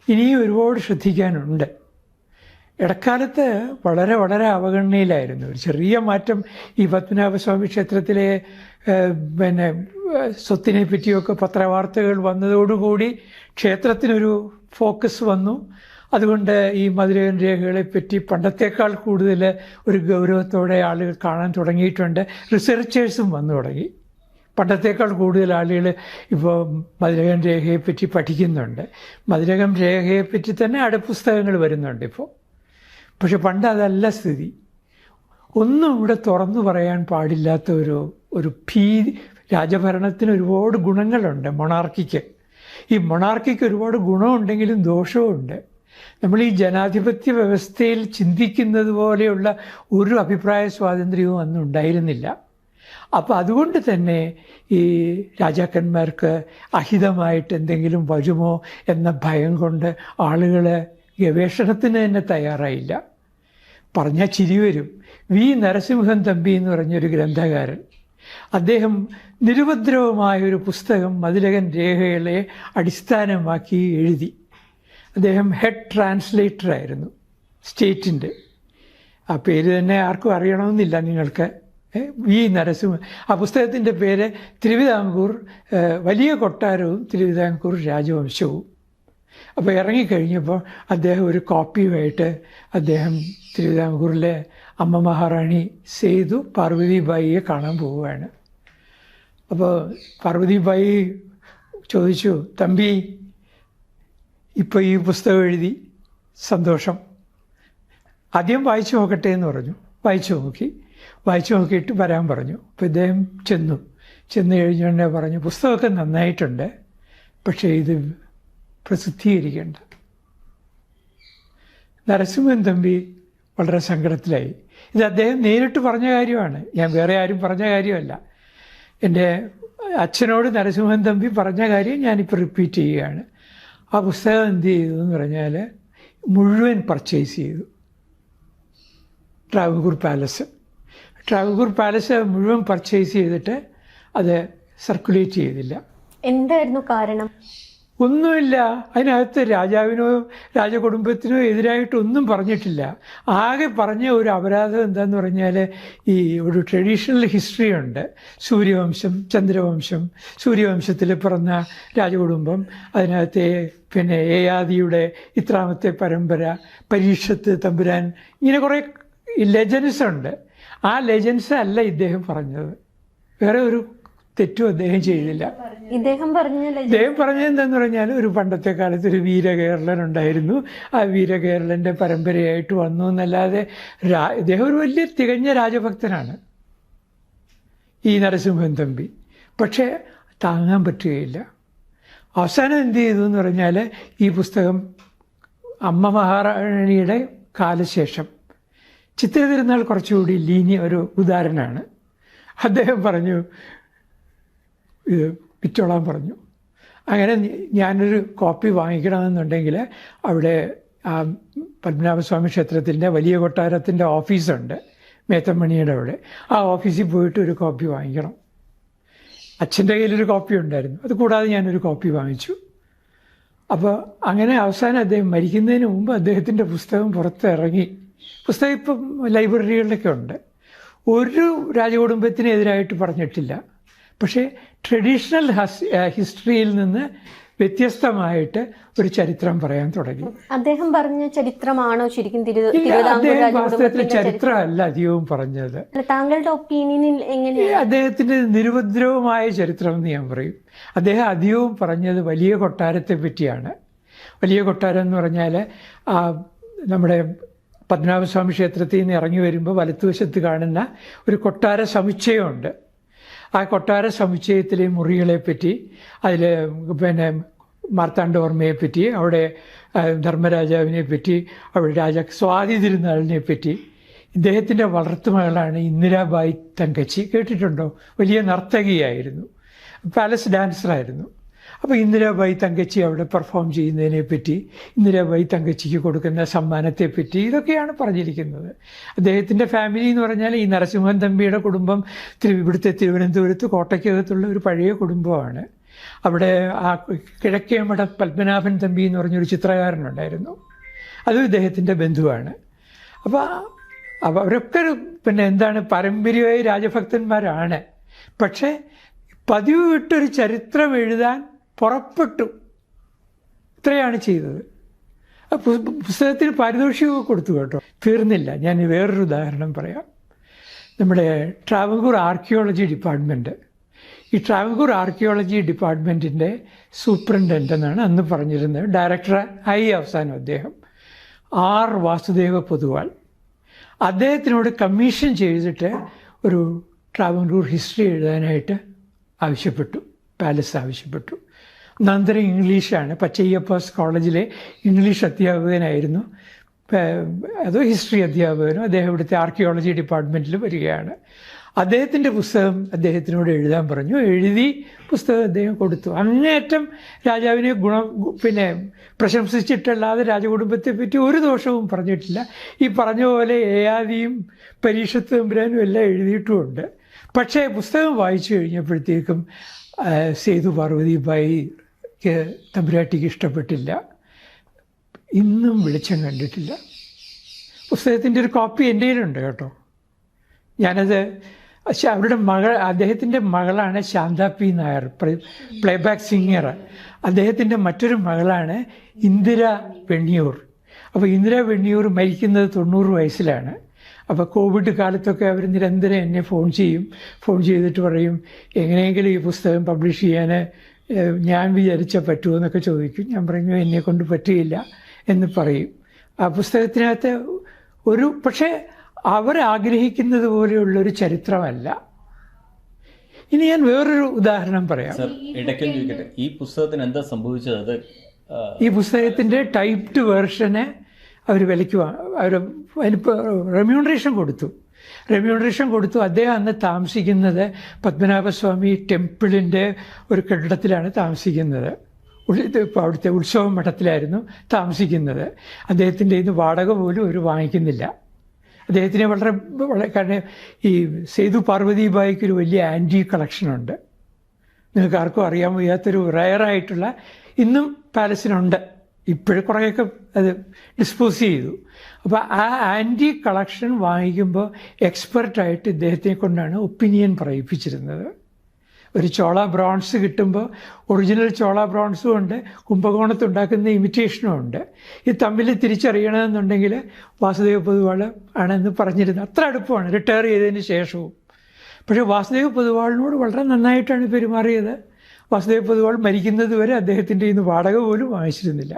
ഇനിയും ഒരുപാട് ശ്രദ്ധിക്കാനുണ്ട്. ഇടക്കാലത്ത് വളരെ വളരെ അവഗണനയിലായിരുന്നു. ഒരു ചെറിയ മാറ്റം ഈ പത്മനാഭസ്വാമി ക്ഷേത്രത്തിലെ സ്വത്തിനെ പറ്റിയൊക്കെ പത്രവാർത്തകൾ വന്നതോടുകൂടി ക്ഷേത്രത്തിനൊരു ഫോക്കസ് വന്നു. അതുകൊണ്ട് ഈ മതിലകം രേഖകളെപ്പറ്റി പണ്ടത്തേക്കാൾ കൂടുതൽ ഒരു ഗൗരവത്തോടെ ആളുകൾ കാണാൻ തുടങ്ങിയിട്ടുണ്ട്. റിസർച്ചേഴ്സും വന്നു തുടങ്ങി. പണ്ടത്തേക്കാൾ കൂടുതൽ ആളുകൾ ഇപ്പോൾ മതിലകം രേഖയെപ്പറ്റി പഠിക്കുന്നുണ്ട്. മതിലകം രേഖയെപ്പറ്റി തന്നെ പുസ്തകങ്ങൾ വരുന്നുണ്ട് ഇപ്പോൾ. പക്ഷെ പണ്ട് അതല്ല സ്ഥിതി. ഒന്നും ഇവിടെ തുറന്നു പറയാൻ പാടില്ലാത്ത ഒരു ഭീതി. രാജഭരണത്തിന് ഒരുപാട് ഗുണങ്ങളുണ്ട്, മൊണാർക്കിക്ക്. ഈ മൊണാർക്കിക്ക് ഒരുപാട് ഗുണമുണ്ടെങ്കിലും ദോഷവുമുണ്ട്. നമ്മൾ ഈ ജനാധിപത്യ വ്യവസ്ഥയിൽ ചിന്തിക്കുന്നത് പോലെയുള്ള ഒരു അഭിപ്രായ സ്വാതന്ത്ര്യവും അന്ന് ഉണ്ടായിരുന്നില്ല. അപ്പോൾ അതുകൊണ്ട് തന്നെ ഈ രാജാക്കന്മാർക്ക് അഹിതമായിട്ട് എന്തെങ്കിലും വരുമോ എന്ന ഭയം കൊണ്ട് ആളുകൾ ഗവേഷണത്തിന് തന്നെ തയ്യാറായില്ല. പറഞ്ഞാൽ ചിരി വരും. വി നരസിംഹൻ തമ്പി എന്ന് പറഞ്ഞൊരു ഗ്രന്ഥകാരൻ, അദ്ദേഹം നിരുപദ്രവമായൊരു പുസ്തകം മതിലകം രേഖകളെ അടിസ്ഥാനമാക്കി എഴുതി. അദ്ദേഹം ഹെഡ് ട്രാൻസ്ലേറ്ററായിരുന്നു സ്റ്റേറ്റിൻ്റെ. ആ പേര് തന്നെ ആർക്കും അറിയണമെന്നില്ല നിങ്ങൾക്ക്. വി നരസിംഹൻ. ആ പുസ്തകത്തിൻ്റെ പേര് തിരുവിതാംകൂർ വലിയ കൊട്ടാരവും തിരുവിതാംകൂർ രാജവംശവും. അപ്പോൾ ഇറങ്ങിക്കഴിഞ്ഞപ്പോൾ അദ്ദേഹം ഒരു കോപ്പിയുമായിട്ട് അദ്ദേഹം തിരുവിതാംകൂറിലെ അമ്മ മഹാറാണി സേതു പാർവതിബായിയെ കാണാൻ പോവുകയാണ്. അപ്പോൾ പാർവതിബായി ചോദിച്ചു, തമ്പി ഇപ്പോൾ ഈ പുസ്തകം എഴുതി, സന്തോഷം, ആദ്യം വായിച്ചു നോക്കട്ടെ എന്ന് പറഞ്ഞു. വായിച്ചു നോക്കിയിട്ട് വരാൻ പറഞ്ഞു. അപ്പോൾ ഇദ്ദേഹം ചെന്ന് കഴിഞ്ഞുകൊണ്ടേ പറഞ്ഞു, പുസ്തകമൊക്കെ നന്നായിട്ടുണ്ട്, പക്ഷേ ഇത് പ്രസിദ്ധീകരിക്കേണ്ട. നരസിംഹൻ തമ്പി വളരെ സങ്കടത്തിലായി. ഇത് അദ്ദേഹം നേരിട്ട് പറഞ്ഞ കാര്യമാണ്, ഞാൻ വേറെ ആരും പറഞ്ഞ കാര്യമല്ല. എൻ്റെ അച്ഛനോട് നരസിംഹൻ തമ്പി പറഞ്ഞ കാര്യം ഞാനിപ്പോൾ റിപ്പീറ്റ് ചെയ്യുകയാണ്. ആ പുസ്തകം എന്ത് ചെയ്തു എന്ന് പറഞ്ഞാൽ മുഴുവൻ പർച്ചേസ് ചെയ്തു. ട്രാവൻകൂർ പാലസ് മുഴുവൻ പർച്ചേസ് ചെയ്തിട്ട് അത് സർക്കുലേറ്റ് ചെയ്തില്ല. എന്തായിരുന്നു കാരണം? ഒന്നുമില്ല. അതിനകത്ത് രാജാവിനോ രാജകുടുംബത്തിനോ എതിരായിട്ടൊന്നും പറഞ്ഞിട്ടില്ല. ആകെ പറഞ്ഞ ഒരു അപരാധം എന്താന്ന് പറഞ്ഞാൽ, ഈ ഒരു ട്രഡീഷണൽ ഹിസ്റ്ററി ഉണ്ട്. സൂര്യവംശം, ചന്ദ്രവംശം, സൂര്യവംശത്തിൽ പിറന്ന രാജകുടുംബം, അതിനകത്തെ യയാതിയുടെ ഇത്രാമത്തെ പരമ്പര, പരീക്ഷത്ത് തമ്പുരാൻ, ഇങ്ങനെ കുറേ ലെജൻസ് ഉണ്ട്. ആ ലെജൻസ് അല്ല ഇദ്ദേഹം പറഞ്ഞത്. വേറെ ഒരു തെറ്റും അദ്ദേഹം ചെയ്തില്ല. ഇദ്ദേഹം പറഞ്ഞത് എന്താന്ന് പറഞ്ഞാൽ, ഒരു പണ്ടത്തെ കാലത്ത് ഒരു വീരകേരളൻ ഉണ്ടായിരുന്നു, ആ വീരകേരളൻ്റെ പരമ്പരയായിട്ട് വന്നു എന്നല്ലാതെ ഇദ്ദേഹം ഒരു വലിയ തികഞ്ഞ രാജഭക്തനാണ് ഈ നരസിംഹൻ തമ്പി. പക്ഷേ താങ്ങാൻ പറ്റുകയില്ല. അവസാനം എന്ത് ചെയ്തു എന്ന് പറഞ്ഞാൽ, ഈ പുസ്തകം അമ്മ മഹാറാണിയുടെ കാലശേഷം, ചിത്തിര തിരുനാൾ കുറച്ചുകൂടി ഒരു ഉദാഹരണമാണ്. അദ്ദേഹം പറഞ്ഞു ഇത് വിറ്റോളാൻ പറഞ്ഞു. അങ്ങനെ ഞാനൊരു കോപ്പി വാങ്ങിക്കണമെന്നുണ്ടെങ്കിൽ അവിടെ ആ പത്മനാഭസ്വാമി ക്ഷേത്രത്തിൻ്റെ വലിയ കൊട്ടാരത്തിൻ്റെ ഓഫീസുണ്ട്, മേത്തമ്മണിയുടെ അവിടെ. ആ ഓഫീസിൽ പോയിട്ട് ഒരു കോപ്പി വാങ്ങിക്കണം. അച്ഛൻ്റെ കയ്യിലൊരു കോപ്പി ഉണ്ടായിരുന്നു, അത് കൂടാതെ ഞാനൊരു കോപ്പി വാങ്ങിച്ചു. അപ്പോൾ അങ്ങനെ അവസാനം അദ്ദേഹം മരിക്കുന്നതിന് മുമ്പ് അദ്ദേഹത്തിൻ്റെ പുസ്തകം പുറത്തിറങ്ങി. പുസ്തകം ഇപ്പം ലൈബ്രറികളിലൊക്കെ ഉണ്ട്. ഒരു രാജകുടുംബത്തിനെതിരായിട്ട് പറഞ്ഞിട്ടില്ല. പക്ഷേ ട്രഡീഷണൽ ഹിസ്റ്ററിയിൽ നിന്ന് വ്യത്യസ്തമായിട്ട് ഒരു ചരിത്രം പറയാൻ തുടങ്ങി. അദ്ദേഹം പറഞ്ഞ ചരിത്രമാണോ ശരിക്കും? അദ്ദേഹം വാസ്തവത്തിൽ ചരിത്രമല്ല അധികവും പറഞ്ഞത്. താങ്കളുടെ ഒപ്പീനിയനിൽ എങ്ങനെയാണ്? അദ്ദേഹത്തിന്റെ നിരുപദ്രവമായ ചരിത്രം എന്ന് ഞാൻ പറയും. അദ്ദേഹം അധികവും പറഞ്ഞത് വലിയ കൊട്ടാരത്തെ പറ്റിയാണ്. വലിയ കൊട്ടാരം എന്ന് പറഞ്ഞാൽ നമ്മുടെ പത്മനാഭസ്വാമി ക്ഷേത്രത്തിൽ നിന്ന് ഇറങ്ങി വരുമ്പോൾ വലത്തുവശത്ത് കാണുന്ന ഒരു കൊട്ടാര സമുച്ചയമുണ്ട്. ആ കൊട്ടാര സമുച്ചയത്തിലെ മുറികളെപ്പറ്റി, അതിൽ പിന്നെ മാർത്താണ്ഡവർമ്മയെ പറ്റി, അവിടെ ധർമ്മരാജാവിനെ പറ്റി, അവിടെ സ്വാതി തിരുനാളിനെ പറ്റി. ഇദ്ദേഹത്തിൻ്റെ വളർത്തുമകളാണ് ഇന്ദിരാബായി തങ്കച്ചി. കേട്ടിട്ടുണ്ടോ? വലിയ നർത്തകിയായിരുന്നു, പാലസ് ഡാൻസറായിരുന്നു. അപ്പോൾ ഇന്ദിരാബായി തങ്കച്ചി അവിടെ പെർഫോം ചെയ്യുന്നതിനെ പറ്റി, ഇന്ദിരാബായി തങ്കച്ചിക്ക് കൊടുക്കുന്ന സമ്മാനത്തെപ്പറ്റി, ഇതൊക്കെയാണ് പറഞ്ഞിരിക്കുന്നത്. അദ്ദേഹത്തിൻ്റെ ഫാമിലി എന്ന് പറഞ്ഞാൽ ഈ നരസിംഹൻ തമ്പിയുടെ കുടുംബം ഇവിടുത്തെ തിരുവനന്തപുരത്ത് കോട്ടയ്ക്കകത്തുള്ള ഒരു പഴയ കുടുംബമാണ്. അവിടെ ആ കിഴക്കേമഠ പത്മനാഭൻ തമ്പി എന്ന് പറഞ്ഞൊരു ചിത്രകാരനുണ്ടായിരുന്നു, അതും ഇദ്ദേഹത്തിൻ്റെ ബന്ധുവാണ്. അപ്പോൾ അവരൊക്കെ പിന്നെ എന്താണ്, പാരമ്പര്യമായ രാജഭക്തന്മാരാണ്. പക്ഷേ പതിവ് വിട്ടൊരു ചരിത്രം എഴുതാൻ പുറപ്പെട്ടു. ഇത്രയാണ് ചെയ്തത്. പുസ്തകത്തിന് പാരിതോഷികമൊക്കെ കൊടുത്തു കേട്ടോ. തീർന്നില്ല. ഞാൻ വേറൊരു ഉദാഹരണം പറയാം. നമ്മുടെ ട്രാവൻകൂർ ആർക്കിയോളജി ഡിപ്പാർട്ട്മെൻറ്റ്, ഈ ട്രാവൻകൂർ ആർക്കിയോളജി ഡിപ്പാർട്ട്മെൻറ്റിൻ്റെ സൂപ്രണ്ടൻ്റ് എന്നാണ് അന്ന് പറഞ്ഞിരുന്നത്. ഡയറക്ടർ ആയി അവസാനം അദ്ദേഹം ആർ വാസുദേവ പൊതുവാൾ. അദ്ദേഹത്തിനോട് കമ്മീഷൻ ചെയ്തിട്ട് ഒരു ട്രാവൻകൂർ ഹിസ്റ്ററി എഴുതാനായിട്ട് ആവശ്യപ്പെട്ടു. പാലസ് ആവശ്യപ്പെട്ടു. നന്ദനം ഇംഗ്ലീഷാണ്. പച്ചയ്യപ്പാസ് കോളേജിലെ ഇംഗ്ലീഷ് അധ്യാപകനായിരുന്നു, അതോ ഹിസ്റ്ററി അധ്യാപകനോ. അദ്ദേഹം ഇവിടുത്തെ ആർക്കിയോളജി ഡിപ്പാർട്ട്മെൻറ്റിൽ വരികയാണ്. അദ്ദേഹത്തിൻ്റെ പുസ്തകം അദ്ദേഹത്തിനോട് എഴുതാൻ പറഞ്ഞു. എഴുതി പുസ്തകം അദ്ദേഹം കൊടുത്തു. അങ്ങേയറ്റം രാജാവിനെ പിന്നെ പ്രശംസിച്ചിട്ടല്ലാതെ രാജകുടുംബത്തെ പറ്റി ഒരു ദോഷവും പറഞ്ഞിട്ടില്ല. ഈ പറഞ്ഞ പോലെ ഏയാദിയും പരീക്ഷത്ത് തമ്പുരാനും എല്ലാം എഴുതിയിട്ടുമുണ്ട്. പക്ഷേ പുസ്തകം വായിച്ചു കഴിഞ്ഞപ്പോഴത്തേക്കും സേതു പാർവതിബായിക്ക് തമ്പുരാട്ടിക്ക് ഇഷ്ടപ്പെട്ടില്ല. ഇന്നും വെളിച്ചം കണ്ടിട്ടില്ല. പുസ്തകത്തിൻ്റെ ഒരു കോപ്പി എൻ്റെ കയ്യിലുണ്ട് കേട്ടോ. ഞാനത് അവരുടെ അദ്ദേഹത്തിൻ്റെ മകളാണ് Shantha P Nair, playback singer. അദ്ദേഹത്തിൻ്റെ മറ്റൊരു മകളാണ് ഇന്ദിര വെണ്ണിയൂർ. അപ്പോൾ ഇന്ദിര വെണ്ണിയൂർ മരിക്കുന്നത് 90 വയസ്സിലാണ്. അപ്പോൾ കോവിഡ് കാലത്തൊക്കെ അവർ നിരന്തരം എന്നെ ഫോൺ ചെയ്തിട്ട് പറയും, എങ്ങനെയെങ്കിലും ഈ പുസ്തകം പബ്ലിഷ് ചെയ്യാൻ ഞാൻ വിചാരിച്ചാൽ പറ്റുമോ എന്നൊക്കെ ചോദിക്കും. ഞാൻ പറഞ്ഞു എന്നെക്കൊണ്ട് പറ്റുകയില്ല എന്ന് പറയും. ആ പുസ്തകത്തിനകത്ത് പക്ഷേ അവരാഗ്രഹിക്കുന്നത് പോലെയുള്ളൊരു ചരിത്രമല്ല. ഇനി ഞാൻ വേറൊരു ഉദാഹരണം പറയാം. ഈ പുസ്തകത്തിന് എന്താ സംഭവിച്ചത്? ഈ പുസ്തകത്തിൻ്റെ ടൈപ്ഡ് വേർഷന് അവർ വിലയ്ക്ക് അവർ അതിനിപ്പോൾ റെമ്യൂണറേഷൻ കൊടുത്തു. അദ്ദേഹം അന്ന് താമസിക്കുന്നത് പത്മനാഭസ്വാമി ടെമ്പിളിൻ്റെ ഒരു കെട്ടിടത്തിലാണ് താമസിക്കുന്നത്. ഇപ്പോൾ അവിടുത്തെ ഉത്സവ മഠത്തിലായിരുന്നു താമസിക്കുന്നത്. അദ്ദേഹത്തിൻ്റെ ഇന്ന് വാടക പോലും അവർ വാങ്ങിക്കുന്നില്ല. അദ്ദേഹത്തിന് വളരെ കാരണം ഈ സേതു പാർവതിബായിക്കൊരു വലിയ ആൻറ്റി കളക്ഷനുണ്ട്. നിങ്ങൾക്ക് ആർക്കും അറിയാൻ വയ്യാത്തൊരു റയറായിട്ടുള്ള ഇന്നും പാലസിനുണ്ട്. ഇപ്പോഴും കുറേയൊക്കെ അത് ഡിസ്പോസ് ചെയ്തു. അപ്പോൾ ആ ആൻറ്റി കളക്ഷൻ വാങ്ങിക്കുമ്പോൾ എക്സ്പെർട്ടായിട്ട് ഇദ്ദേഹത്തെ കൊണ്ടാണ് ഒപ്പീനിയൻ പറയിപ്പിച്ചിരുന്നത്. ഒരു ചോള ബ്രോൺസ് കിട്ടുമ്പോൾ ഒറിജിനൽ ചോള ബ്രോൺസും ഉണ്ട്, കുംഭകോണത്തുണ്ടാക്കുന്ന ഇമിറ്റേഷനും ഉണ്ട്. ഇത് തമ്മിൽ തിരിച്ചറിയണമെന്നുണ്ടെങ്കിൽ വാസുദേവ പൊതുവാൾ ആണെന്ന് പറഞ്ഞിരുന്നത്. അത്ര അടുപ്പമാണ് റിട്ടയർ ചെയ്തതിന് ശേഷവും. പക്ഷേ വാസുദേവ പൊതുവാളിനോട് വളരെ നന്നായിട്ടാണ് പെരുമാറിയത്. വാസുദേവ പൊതുവാൾ മരിക്കുന്നത് വരെ അദ്ദേഹത്തിൻ്റെ ഇന്ന് വാടക പോലും വാങ്ങിച്ചിരുന്നില്ല.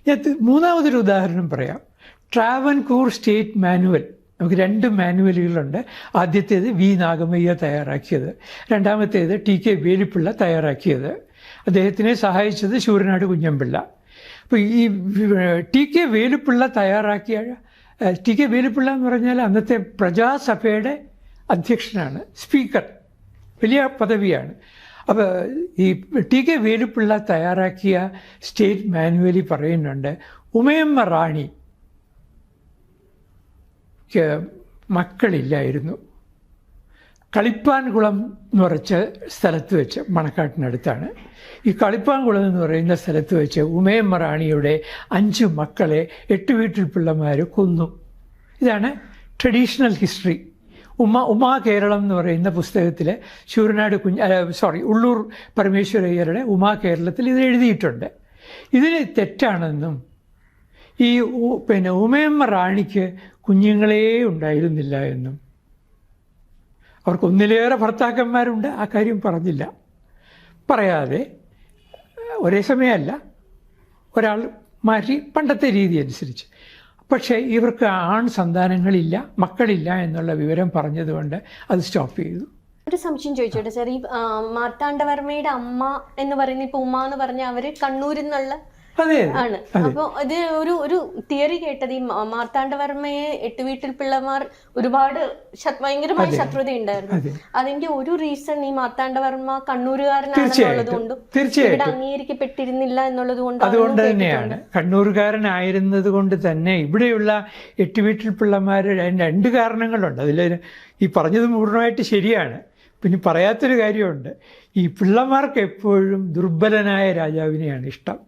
ഞാൻ മൂന്നാമതൊരു ഉദാഹരണം പറയാം. ട്രാവൻകൂർ സ്റ്റേറ്റ് മാനുവൽ, നമുക്ക് 2 മാനുവലുകളുണ്ട്. ആദ്യത്തേത് വി നാഗമയ്യ തയ്യാറാക്കിയത്, രണ്ടാമത്തേത് TK വേലിപ്പിള്ള തയ്യാറാക്കിയത്. അദ്ദേഹത്തിനെ സഹായിച്ചത് ശൂരനാട് കുഞ്ഞമ്പിള്ള. അപ്പോൾ ഈ TK വേലിപ്പിള്ള തയ്യാറാക്കിയ TK വേലിപ്പിള്ള എന്ന് പറഞ്ഞാൽ അന്നത്തെ പ്രജാസഭയുടെ അധ്യക്ഷനാണ്, സ്പീക്കർ, വലിയ പദവിയാണ്. അപ്പോൾ ഈ TK വേലിപ്പിള്ള തയ്യാറാക്കിയ സ്റ്റേറ്റ് മാനുവലിൽ പറയുന്നുണ്ട്, ഉമയമ്മ റാണി മക്കളില്ലായിരുന്നു. കളിപ്പാൻകുളം എന്ന് പറഞ്ഞ സ്ഥലത്ത് വെച്ച്, മണക്കാട്ടിനടുത്താണ്, ഈ കളിപ്പാൻകുളം എന്ന് പറയുന്ന സ്ഥലത്ത് വെച്ച് ഉമയമ്മ റാണിയുടെ 5 മക്കളെ 8 വീട്ടിൽ പിള്ളമാർ കൊന്നു. ഇതാണ് ട്രഡീഷണൽ ഹിസ്റ്ററി. ഉമാ കേരളം എന്ന് പറയുന്ന പുസ്തകത്തിൽ ശൂരനാട് ഉള്ളൂർ പരമേശ്വരയ്യരുടെ ഉമാ കേരളത്തിൽ ഇത് എഴുതിയിട്ടുണ്ട്. ഇതിന് തെറ്റാണെന്നും ഈ ഉമയമ്മ റാണിക്ക് കുഞ്ഞുങ്ങളേ ഉണ്ടായിരുന്നില്ല എന്നും, അവർക്ക് 1-ലേറെ ഭർത്താക്കന്മാരുണ്ട്, ആ കാര്യം പറഞ്ഞില്ല. പറയാതെ ഒരേ സമയമല്ല, ഒരാൾ മാറ്റി പണ്ടത്തെ രീതി അനുസരിച്ച്. പക്ഷേ ഇവർക്ക് സന്താനങ്ങളില്ല, മക്കളില്ല എന്നുള്ള വിവരം പറഞ്ഞതുകൊണ്ട് അത് സ്റ്റോപ്പ് ചെയ്തു. ഒരു സംശയം ചോദിച്ചോട്ടെ സാർ, ഈ മാർത്താണ്ഡവർമ്മയുടെ അമ്മ എന്ന് പറയുന്ന ഇപ്പൊ ഉമ്മ എന്ന് പറഞ്ഞ അവര് കണ്ണൂരിൽ നിന്നുള്ള ആണ്. അപ്പൊ ഇത് ഒരു തിയറി കേട്ടത്, ഈ മാർത്താണ്ഡവർമ്മയെ 8 വീട്ടിൽ പിള്ളമാർ ഒരുപാട് ഭയങ്കരമായ ശത്രുത ഉണ്ടായിരുന്നു. അതിന്റെ ഒരു റീസൺ ഈ മാർത്താണ്ഡവർമ്മ കണ്ണൂരുകാരനാണെന്നുള്ളത് കൊണ്ടും ഇവിടെ അംഗീകരിക്കപ്പെട്ടിരുന്നില്ല എന്നുള്ളത് കൊണ്ടും. അതുകൊണ്ട് തന്നെയാണ്, കണ്ണൂരുകാരനായിരുന്നത് കൊണ്ട് തന്നെ ഇവിടെയുള്ള 8 വീട്ടിൽ പിള്ളമാർ 2 കാരണങ്ങളുണ്ട്. അതിൽ ഈ പറഞ്ഞത് പൂർണ്ണമായിട്ട് ശരിയാണ്. പിന്നെ പറയാത്തൊരു കാര്യമുണ്ട്, ഈ പിള്ളമാർക്ക് എപ്പോഴും ദുർബലനായ രാജാവിനെയാണ് ഇഷ്ടം.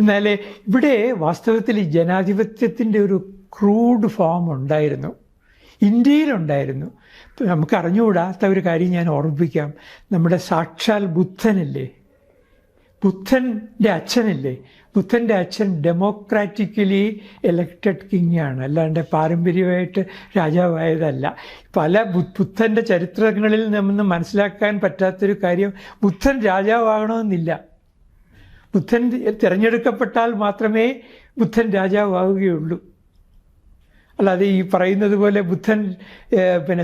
എന്നാൽ ഇവിടെ വാസ്തവത്തിൽ ഈ ജനാധിപത്യത്തിൻ്റെ ഒരു ക്രൂഡ് ഫോം ഉണ്ടായിരുന്നു, ഇന്ത്യയിലുണ്ടായിരുന്നു. നമുക്ക് അറിഞ്ഞുകൂടാത്ത ഒരു കാര്യം ഞാൻ ഓർമ്മിപ്പിക്കാം. നമ്മുടെ സാക്ഷാൽ ബുദ്ധനില്ലേ, ബുദ്ധൻ്റെ അച്ഛനില്ലേ, ബുദ്ധൻ്റെ അച്ഛൻ ഡെമോക്രാറ്റിക്കലി എലക്റ്റഡ് കിങ് ആണ്, അല്ലാണ്ട് പാരമ്പര്യമായിട്ട് രാജാവായതല്ല. പല ബുദ്ധൻ്റെ ചരിത്രങ്ങളിൽ നിന്ന് മനസ്സിലാക്കാൻ പറ്റാത്തൊരു കാര്യം, ബുദ്ധൻ രാജാവാകണമെന്നില്ല. ബുദ്ധൻ തിരഞ്ഞെടുക്കപ്പെട്ടാൽ മാത്രമേ ബുദ്ധൻ രാജാവാവുകയുള്ളൂ. അല്ലാതെ ഈ പറയുന്നത് പോലെ ബുദ്ധൻ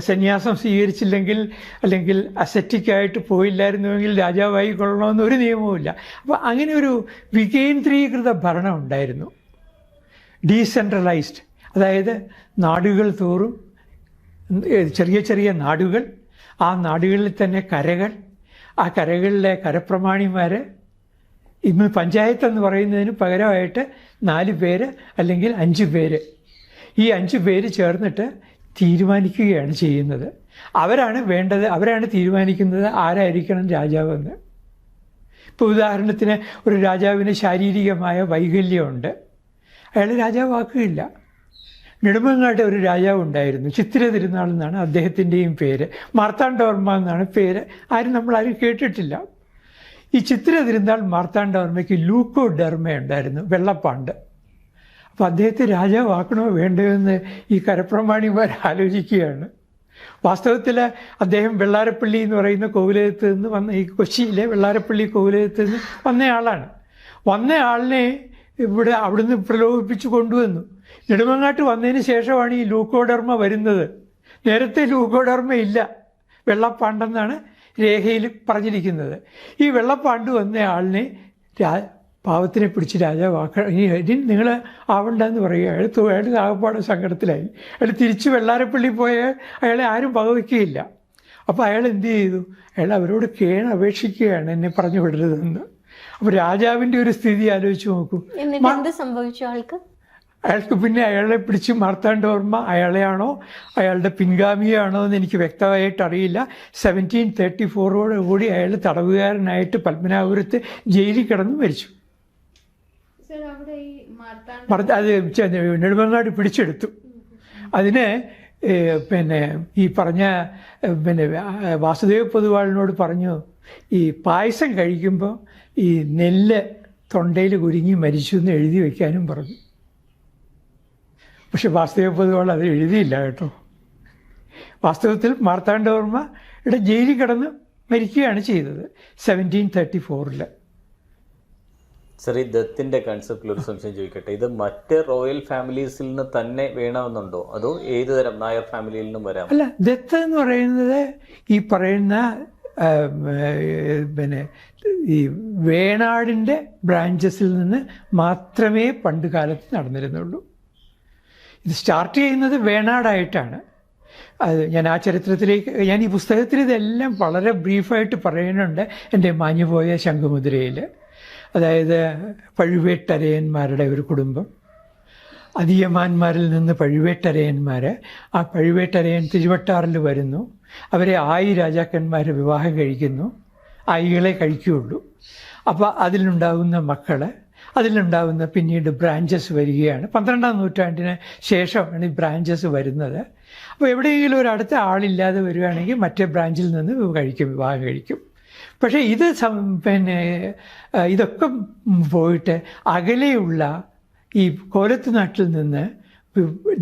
സന്യാസം സ്വീകരിച്ചില്ലെങ്കിൽ അല്ലെങ്കിൽ അസറ്റിക്കായിട്ട് പോയില്ലായിരുന്നുവെങ്കിൽ രാജാവായി കൊള്ളണമെന്ന് ഒരു നിയമവുമില്ല. അപ്പോൾ അങ്ങനെ ഒരു വികേന്ദ്രീകൃത ഭരണം ഉണ്ടായിരുന്നു, ഡീസെൻട്രലൈസ്ഡ്. അതായത് നാടുകൾ തോറും ചെറിയ ചെറിയ നാടുകൾ, ആ നാടുകളിൽ തന്നെ കരകൾ, ആ കരകളിലെ കരപ്രമാണിമാർ. ഇന്ന് പഞ്ചായത്ത് എന്ന് പറയുന്നതിന് പകരമായിട്ട് 4 പേര് അല്ലെങ്കിൽ 5 പേര്, ഈ 5 പേര് ചേർന്നിട്ട് തീരുമാനിക്കുകയാണ് ചെയ്യുന്നത്. അവരാണ് വേണ്ടത്, അവരാണ് തീരുമാനിക്കുന്നത് ആരായിരിക്കണം രാജാവെന്ന്. ഇപ്പോൾ ഉദാഹരണത്തിന് ഒരു രാജാവിന് ശാരീരികമായ വൈകല്യമുണ്ട്, അയാൾ രാജാവാക്കുകയില്ല. നെടുമങ്ങാട്ട് ഒരു രാജാവ് ഉണ്ടായിരുന്നു, ചിത്തിര തിരുനാൾ എന്നാണ് അദ്ദേഹത്തിൻ്റെയും പേര്, മാർത്താണ്ഡവർമ്മ എന്നാണ് പേര്. നമ്മളാരും കേട്ടിട്ടില്ല. ഈ ചിത്തിര തിരുനാൾ മാർത്താണ്ഡവർമ്മയ്ക്ക് ലൂക്കോഡെർമ ഉണ്ടായിരുന്നു, വെള്ളപ്പാണ്ട്. അപ്പോൾ അദ്ദേഹത്തെ രാജാവാക്കണോ വേണ്ടയോ എന്ന് ഈ കരപ്രമാണിമാർ ആലോചിക്കുകയാണ്. വാസ്തവത്തിൽ അദ്ദേഹം വെള്ളാരപ്പള്ളി എന്ന് പറയുന്ന കോവിലകത്ത് നിന്ന് വന്ന, ഈ കൊച്ചിയിലെ വെള്ളാരപ്പള്ളി കോവിലകത്ത് നിന്ന് വന്നയാളാണ്. വന്നയാളിനെ അവിടുന്ന് പ്രലോഭിപ്പിച്ച് കൊണ്ടുവന്നു. നെടുമങ്ങാട്ട് വന്നതിന് ശേഷമാണ് ഈ ലൂക്കോഡെർമ വരുന്നത്. നേരത്തെ ലൂക്കോഡെർമ ഇല്ല, വെള്ളപ്പാണ്ടെന്നാണ് രേഖയിൽ പറഞ്ഞിരിക്കുന്നത്. ഈ വെള്ളപ്പാണ്ട് വന്ന ആളിനെ പാവത്തിനെ പിടിച്ച് രാജാവാക്കണം, ഇനി നിങ്ങൾ ആവണ്ടെന്ന് പറയുക. അയാൾ ആകപ്പാട് സങ്കടത്തിലായി. അയാൾ തിരിച്ച് വെള്ളാരപ്പള്ളി പോയാൽ അയാളെ ആരും പകവയ്ക്കുകയില്ല. അപ്പോൾ അയാൾ എന്ത് ചെയ്തു, അയാൾ അവരോട് അപേക്ഷിക്കുകയാണ് എന്നെ പറഞ്ഞു വിടരുതെന്ന്. അപ്പോൾ രാജാവിൻ്റെ ഒരു സ്ഥിതി ആലോചിച്ച് നോക്കൂ. എന്ത് സംഭവിച്ചു അയാൾക്ക് പിന്നെ അയാളെ പിടിച്ച് മാർത്താണ്ഡവർമ്മ അയാളെയാണോ അയാളുടെ പിൻഗാമിയാണോ എന്ന് എനിക്ക് വ്യക്തമായിട്ട് അറിയില്ല. 1734 അയാൾ തടവുകാരനായിട്ട് പത്മനാഭപുരത്ത് ജയിലിൽ കിടന്ന് മരിച്ചു. അത് നെടുമങ്ങാട് പിടിച്ചെടുത്തു. അതിന് ഈ പറഞ്ഞ വാസുദേവ പൊതുവാളിനോട് പറഞ്ഞു, ഈ പായസം കഴിക്കുമ്പോൾ ഈ നെല്ല് തൊണ്ടയിൽ കുരുങ്ങി മരിച്ചു എന്ന് എഴുതി വയ്ക്കാനും പറഞ്ഞു. പക്ഷെ വാസുദേവ പൊതുവാൾ അത് എഴുതിയില്ല കേട്ടോ. വാസ്തവത്തിൽ മാർത്താണ്ഡവർമ്മയുടെ ജയിലിൽ കിടന്ന് മരിക്കുകയാണ് ചെയ്തത് 1734. സർ, ഈ ദത്തിന്റെ കൺസെപ്റ്റിൽ ഒരു സംശയം ചോദിക്കട്ടെ. ഇത് മറ്റ് റോയൽ ഫാമിലീസിൽ നിന്ന് തന്നെ വേണമെന്നുണ്ടോ, അതോ ഏത് തരം നായർ ഫാമിലിയിൽ നിന്നും വരാം? അല്ല, ദത്ത് എന്ന് പറയുന്നത് ഈ പറയുന്ന പിന്നെ ഈ വേണാടിൻ്റെ ബ്രാഞ്ചസിൽ നിന്ന് മാത്രമേ പണ്ട് കാലത്ത് നടന്നിരുന്നുള്ളൂ. ഇത് സ്റ്റാർട്ട് ചെയ്യുന്നത് വേണാടായിട്ടാണ്. അത് ഞാൻ ആ ചരിത്രത്തിലേക്ക്, ഞാൻ ഈ പുസ്തകത്തിൽ ഇതെല്ലാം വളരെ ബ്രീഫായിട്ട് പറയുന്നുണ്ട് എൻ്റെ മാഞ്ഞുപോയ ശംഖുമുദ്രയിൽ. അതായത് പഴുവേട്ടരയന്മാരുടെ ഒരു കുടുംബം, അധിയമാന്മാരിൽ നിന്ന് പഴുവേട്ടരയന്മാർ, ആ പഴുവേട്ടരയൻ തിരുവട്ടാറിൽ വരുന്നു, അവരെ 1000 രാജാക്കന്മാർ വിവാഹം കഴിക്കുന്നു, 1000 കഴിക്കുകയുള്ളൂ. അപ്പോൾ അതിലുണ്ടാകുന്ന മക്കൾ, അതിലുണ്ടാകുന്ന പിന്നീട് ബ്രാഞ്ചസ് വരികയാണ്. 12ാം നൂറ്റാണ്ടിന് ശേഷമാണ് ഈ ബ്രാഞ്ചസ് വരുന്നത്. അപ്പോൾ എവിടെയെങ്കിലും ഒരു അടുത്ത ആളില്ലാതെ വരികയാണെങ്കിൽ മറ്റേ ബ്രാഞ്ചിൽ നിന്ന് വിവാഹം കഴിക്കും. പക്ഷേ ഇത് പിന്നെ ഇതൊക്കെ പോയിട്ട് അകലെയുള്ള ഈ കോലത്ത് നാട്ടിൽ നിന്ന്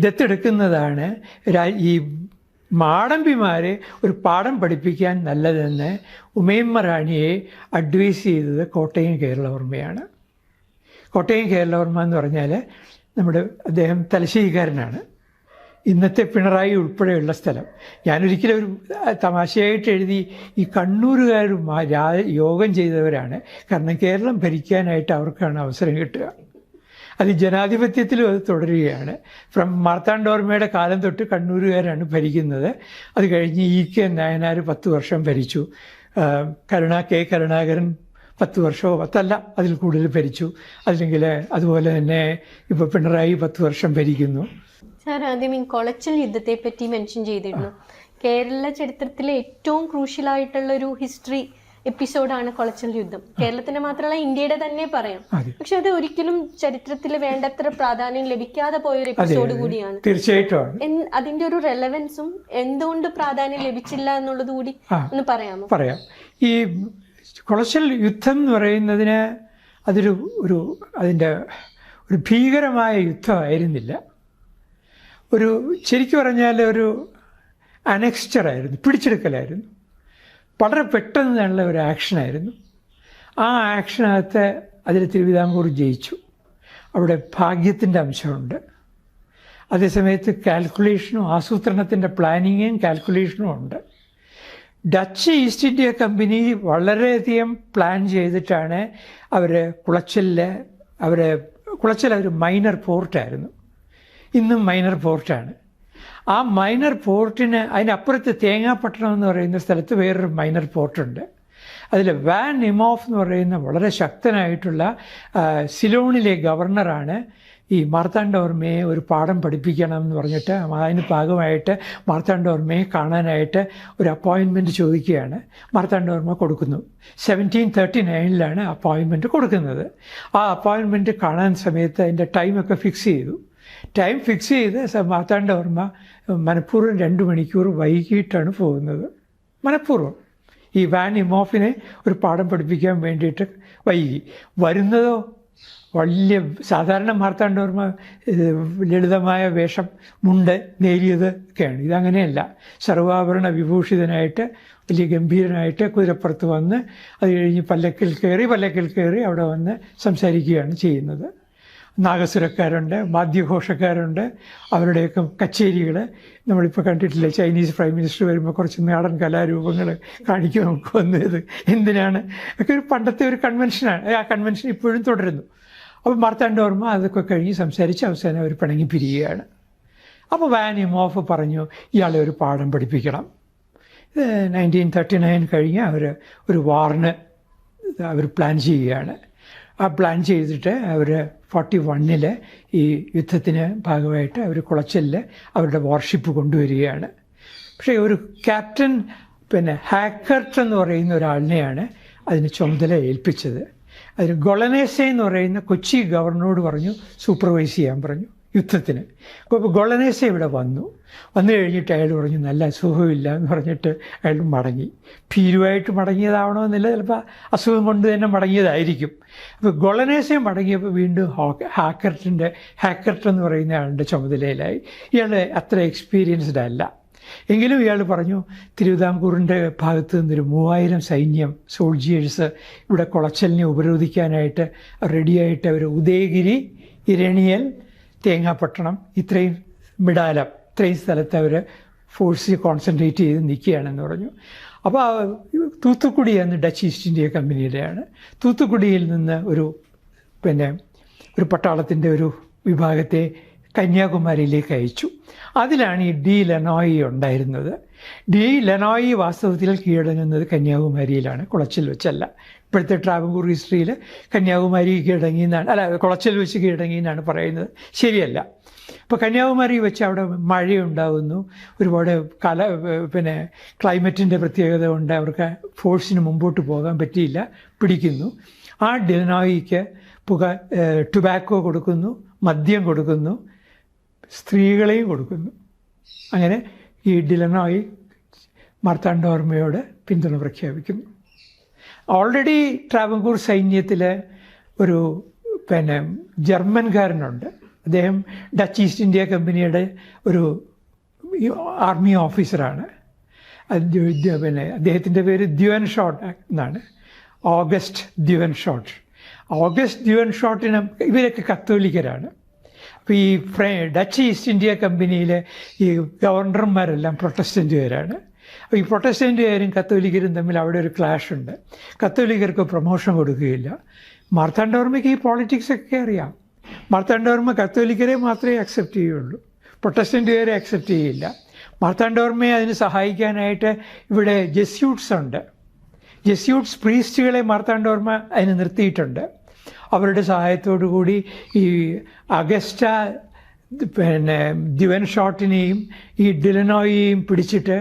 ദത്തെടുക്കുന്നതാണ് ഈ മാടമ്പിമാരെ ഒരു പാഠം പഠിപ്പിക്കാൻ നല്ലതെന്ന് ഉമയമ്മ റാണിയെ അഡ്വൈസ് ചെയ്തത് കോട്ടയം കേരളവർമ്മയാണ്. കോട്ടയം കേരളവർമ്മ എന്ന് പറഞ്ഞാൽ അദ്ദേഹം തലശ്ശേരിക്കാരനാണ്. ഇന്നത്തെ പിണറായി ഉൾപ്പെടെയുള്ള സ്ഥലം. ഞാനൊരിക്കലും ഒരു തമാശയായിട്ട് എഴുതി, ഈ കണ്ണൂരുകാരും യോഗം ചെയ്തവരാണ്. കാരണം കേരളം ഭരിക്കാനായിട്ട് അവർക്കാണ് അവസരം കിട്ടുക. അത് ജനാധിപത്യത്തിലും അത് തുടരുകയാണ്. മാർത്താണ്ഡവർമ്മയുടെ കാലം തൊട്ട് കണ്ണൂരുകാരാണ് ഭരിക്കുന്നത്. അത് കഴിഞ്ഞ് EK നായനാർ 10 വർഷം ഭരിച്ചു. കെ കരുണാകരൻ 10 വർഷമോ 10 അതിൽ കൂടുതൽ ഭരിച്ചു. അല്ലെങ്കിൽ അതുപോലെ തന്നെ ഇപ്പോൾ പിണറായി 10 വർഷം ഭരിക്കുന്നു. സാർ, ആദ്യം ഈ കൊളച്ചൽ യുദ്ധത്തെ പറ്റി മെൻഷൻ ചെയ്തിരുന്നു. കേരള ചരിത്രത്തിലെ ഏറ്റവും ക്രൂഷ്യലായിട്ടുള്ള ഒരു ഹിസ്റ്ററി എപ്പിസോഡാണ് കൊളച്ചൽ യുദ്ധം. കേരളത്തിന്റെ മാത്രമല്ല, ഇന്ത്യയുടെ തന്നെ പറയാം. പക്ഷെ അത് ഒരിക്കലും ചരിത്രത്തിൽ വേണ്ടത്ര പ്രാധാന്യം ലഭിക്കാതെ പോയൊരു എപ്പിസോഡ് കൂടിയാണ്. തീർച്ചയായിട്ടും അതിന്റെ ഒരു റെലവൻസും എന്തുകൊണ്ട് പ്രാധാന്യം ലഭിച്ചില്ല എന്നുള്ളത് കൂടി ഒന്ന് പറയാമോ? പറയാം. ഈ കൊളച്ചൽ യുദ്ധം എന്ന് പറയുന്നതിന് അതിൻ്റെ ഒരു ഭീകരമായ യുദ്ധമായിരുന്നില്ല. ശരിക്കും പറഞ്ഞാൽ ഒരു അനെക്സ്റ്ററായിരുന്നു, പിടിച്ചെടുക്കലായിരുന്നു. വളരെ പെട്ടെന്നുള്ള ഒരു ആക്ഷനായിരുന്നു. ആ ആക്ഷനകത്ത് അതിൽ തിരുവിതാംകൂർ ജയിച്ചു. അവിടെ ഭാഗ്യത്തിൻ്റെ അംശമുണ്ട്. അതേസമയത്ത് കാൽക്കുലേഷനും ആസൂത്രണത്തിൻ്റെ പ്ലാനിങ്ങും കാൽക്കുലേഷനും ഉണ്ട്. ഡച്ച് ഈസ്റ്റ് ഇന്ത്യ കമ്പനി വളരെയധികം പ്ലാൻ ചെയ്തിട്ടാണ് കുളച്ചൽ ഒരു മൈനർ പോർട്ടായിരുന്നു. ഇന്നും മൈനർ പോർട്ടാണ്. ആ മൈനർ പോർട്ടിന് അതിനപ്പുറത്ത് തേങ്ങാപ്പട്ടണം എന്ന് പറയുന്ന സ്ഥലത്ത് വേറൊരു മൈനർ പോർട്ടുണ്ട്. അതിൽ വാൻ നിമോഫ് എന്ന് പറയുന്ന വളരെ ശക്തനായിട്ടുള്ള സിലോണിലെ ഗവർണറാണ് ഈ മാർത്താണ്ഡവർമ്മയെ ഒരു പാഠം പഠിപ്പിക്കണം എന്ന് പറഞ്ഞിട്ട് അതിന് ഭാഗമായിട്ട് മാർത്താണ്ഡവർമ്മയെ കാണാനായിട്ട് ഒരു അപ്പോയിൻമെൻറ്റ് ചോദിക്കുകയാണ്. മാർത്താണ്ഡവർമ്മ കൊടുക്കുന്നു. 1739 അപ്പോയിൻമെൻറ്റ് കൊടുക്കുന്നത്. ആ അപ്പോയിൻമെൻറ്റ് കാണാൻ സമയത്ത് അതിൻ്റെ ടൈമൊക്കെ ഫിക്സ് ചെയ്തു. ടൈം ഫിക്സ് ചെയ്ത് മാർത്താണ്ഡവർമ്മ മനഃപൂർവ്വം 2 മണിക്കൂർ വൈകിട്ടാണ് പോകുന്നത്. മനഃപൂർവ്വം ഈ വാൻ ഇമോഫിനെ ഒരു പാഠം പഠിപ്പിക്കാൻ വേണ്ടിയിട്ട് വൈകി. വരുന്നതോ സാധാരണ മാർത്താണ്ഡവർമ്മ ലളിതമായ വേഷം, മുണ്ട്, നേരിയത് ഒക്കെയാണ്. ഇതങ്ങനെയല്ല. സർവാഭരണ വിഭൂഷിതനായിട്ട് വലിയ ഗംഭീരനായിട്ട് കുതിരപ്പുറത്ത് വന്ന് അത് കഴിഞ്ഞ് പല്ലക്കിൽ കയറി അവിടെ വന്ന് സംസാരിക്കുകയാണ് ചെയ്യുന്നത്. നാഗസുരക്കാരുണ്ട്, വാദ്യഘോഷക്കാരുണ്ട്, അവരുടെയൊക്കെ കച്ചേരികൾ നമ്മളിപ്പോൾ കണ്ടിട്ടില്ലേ. ചൈനീസ് പ്രൈം മിനിസ്റ്റർ വരുമ്പോൾ കുറച്ച് നാടൻ കലാരൂപങ്ങൾ കാണിക്കും നമുക്ക് വന്നത്. എന്തിനാണ് ഒക്കെ ഒരു പണ്ടത്തെ ഒരു കൺവെൻഷനാണ്. ആ കൺവെൻഷൻ ഇപ്പോഴും തുടരുന്നു. അപ്പോൾ മാർത്താണ്ഡവർമ്മ അതൊക്കെ കഴിഞ്ഞ് സംസാരിച്ച് അവസാനം അവർ പിണങ്ങി പിരിയുകയാണ്. അപ്പോൾ വാൻ ഇമോഫ് പറഞ്ഞു ഇയാളെ ഒരു പാഠം പഠിപ്പിക്കണം. 1939 കഴിഞ്ഞ് ഒരു വാറിന് അവർ പ്ലാൻ ചെയ്യുകയാണ്. ആ പ്ലാൻ ചെയ്തിട്ട് അവർ 41 ഈ യുദ്ധത്തിന് ഭാഗമായിട്ട് അവർ കുളച്ചലിൽ അവരുടെ വാർഷിപ്പ് കൊണ്ടുവരികയാണ്. പക്ഷേ ഒരു ക്യാപ്റ്റൻ ഹാക്കർട്ട് എന്ന് പറയുന്ന ഒരാളിനെയാണ് അതിന് ചുമതല ഏൽപ്പിച്ചത്. അതിന് ഗൊളനേസെ എന്ന് പറയുന്ന കൊച്ചി ഗവർണറോട് പറഞ്ഞു സൂപ്പർവൈസ് ചെയ്യാൻ പറഞ്ഞു യുദ്ധത്തിന്. അപ്പോൾ ഗൊളനേസെ ഇവിടെ വന്നു കഴിഞ്ഞിട്ട് അയാൾ പറഞ്ഞു നല്ല അസുഖമില്ല എന്ന് പറഞ്ഞിട്ട് അയാൾ മടങ്ങി. ഭീരുവായിട്ട് മടങ്ങിയതാവണമെന്നില്ല, ചിലപ്പോൾ അസുഖം കൊണ്ട് തന്നെ മടങ്ങിയതായിരിക്കും. അപ്പോൾ ഗൊളനേസെ മടങ്ങിയപ്പോൾ വീണ്ടും ഹാക്കർട്ട് എന്ന് പറയുന്ന ആളുടെ ചുമതലയിലായി. ഇയാൾ അത്ര എക്സ്പീരിയൻസ്ഡ് അല്ല. എങ്കിലും ഇയാൾ പറഞ്ഞു തിരുവിതാംകൂറിൻ്റെ ഭാഗത്ത് നിന്നൊരു 3000 സൈന്യം സോൾജിയേഴ്സ് ഇവിടെ കുളച്ചലിനെ ഉപരോധിക്കാനായിട്ട് റെഡിയായിട്ട് അവർ ഉദയഗിരി, ഇരണിയൽ, തേങ്ങാപ്പട്ടണം, ഇത്രയും മിടാലം, ഇത്രയും സ്ഥലത്ത് അവർ ഫോഴ്സ് കോൺസെൻട്രേറ്റ് ചെയ്ത് നിൽക്കുകയാണെന്ന് പറഞ്ഞു. അപ്പോൾ തൂത്തുക്കുടി എന്ന് ഡച്ച് ഈസ്റ്റ് ഇന്ത്യ കമ്പനിയുടെയാണ്. തൂത്തുക്കുടിയിൽ നിന്ന് ഒരു പട്ടാളത്തിൻ്റെ ഒരു വിഭാഗത്തെ കന്യാകുമാരിയിലേക്ക് അയച്ചു. അതിലാണ് ഈ ഡി ലെനോയി ഉണ്ടായിരുന്നത്. ഡി ലെനോയി വാസ്തവത്തിൽ കീഴടങ്ങുന്നത് കന്യാകുമാരിയിലാണ്, കുളച്ചിൽ വെച്ചല്ല. ഇപ്പോഴത്തെ ട്രാവൻകൂർ ഹിസ്റ്ററിയിൽ കന്യാകുമാരി കീഴടങ്ങിയെന്നാണ്, അല്ല കുളച്ചിൽ വെച്ച് കീഴടങ്ങിയെന്നാണ് പറയുന്നത്. ശരിയല്ല. ഇപ്പോൾ കന്യാകുമാരി വെച്ച് അവിടെ മഴയുണ്ടാകുന്നു, ഒരുപാട് ക്ലൈമറ്റിൻ്റെ പ്രത്യേകത കൊണ്ട് അവർക്ക് ഫോഴ്സിന് മുമ്പോട്ട് പോകാൻ പറ്റിയില്ല, പിടിക്കുന്നു. ആ ഡിലനോയിക്ക് ടുബാക്കോ കൊടുക്കുന്നു, മദ്യം കൊടുക്കുന്നു, സ്ത്രീകളെയും കൊടുക്കുന്നു. അങ്ങനെ ഈ ഡിലനോയി മാർത്താണ്ഡവർമ്മയോട് പിന്തുണ പ്രഖ്യാപിക്കുന്നു. ഓൾറെഡി ട്രാവൻകൂർ സൈന്യത്തിൽ ഒരു ജർമ്മൻകാരനുണ്ട്. അദ്ദേഹം ഡച്ച് ഈസ്റ്റ് ഇന്ത്യ കമ്പനിയുടെ ഒരു ആർമി ഓഫീസറാണ്. അദ്ദേഹത്തിൻ്റെ പേര് ദ്യുവൻ ഷോട്ട് എന്നാണ്, ഓഗസ്റ്റ് ദ്യുവൻ ഷോട്ട്. ഓഗസ്റ്റ് ദ്യുവൻ ഷോട്ടിന് ഇവരൊക്കെ കത്തോലിക്കരാണ്. അപ്പോൾ ഈ ഡച്ച് ഈസ്റ്റ് ഇന്ത്യ കമ്പനിയിലെ ഈ ഗവർണർമാരെല്ലാം പ്രൊട്ടസ്റ്റൻറ്റുകാരാണ്. അപ്പോൾ ഈ പ്രൊട്ടസ്റ്റൻറ്റുകാരും കത്തോലിക്കരും തമ്മിൽ അവിടെ ഒരു ക്ലാഷ് ഉണ്ട്. കത്തോലിക്കർക്ക് പ്രൊമോഷൻ കൊടുക്കുകയില്ല. മാർത്താണ്ഡവർമ്മയ്ക്ക് ഈ പോളിറ്റിക്സൊക്കെ അറിയാം. മാർത്താണ്ഡവർമ്മ കത്തോലിക്കരെ മാത്രമേ അക്സെപ്റ്റ് ചെയ്യുള്ളൂ, പ്രൊട്ടസ്റ്റൻറ്റുകാരെ അക്സെപ്റ്റ് ചെയ്യില്ല. മാർത്താണ്ഡവർമ്മയെ അതിന് സഹായിക്കാനായിട്ട് ഇവിടെ ജെസ്യൂട്ട്സ് ഉണ്ട്. ജെസ്യൂട്ട്സ് പ്രീസ്റ്റുകളെ മാർത്താണ്ഡവർമ്മ അതിന് നിർത്തിയിട്ടുണ്ട്. അവരുടെ സഹായത്തോടു കൂടി ഈ അഗസ്റ്റ ദ്യുവൻ ഷോട്ടിനെയും ഈ ഡിലനോയിയെയും പിടിച്ചിട്ട്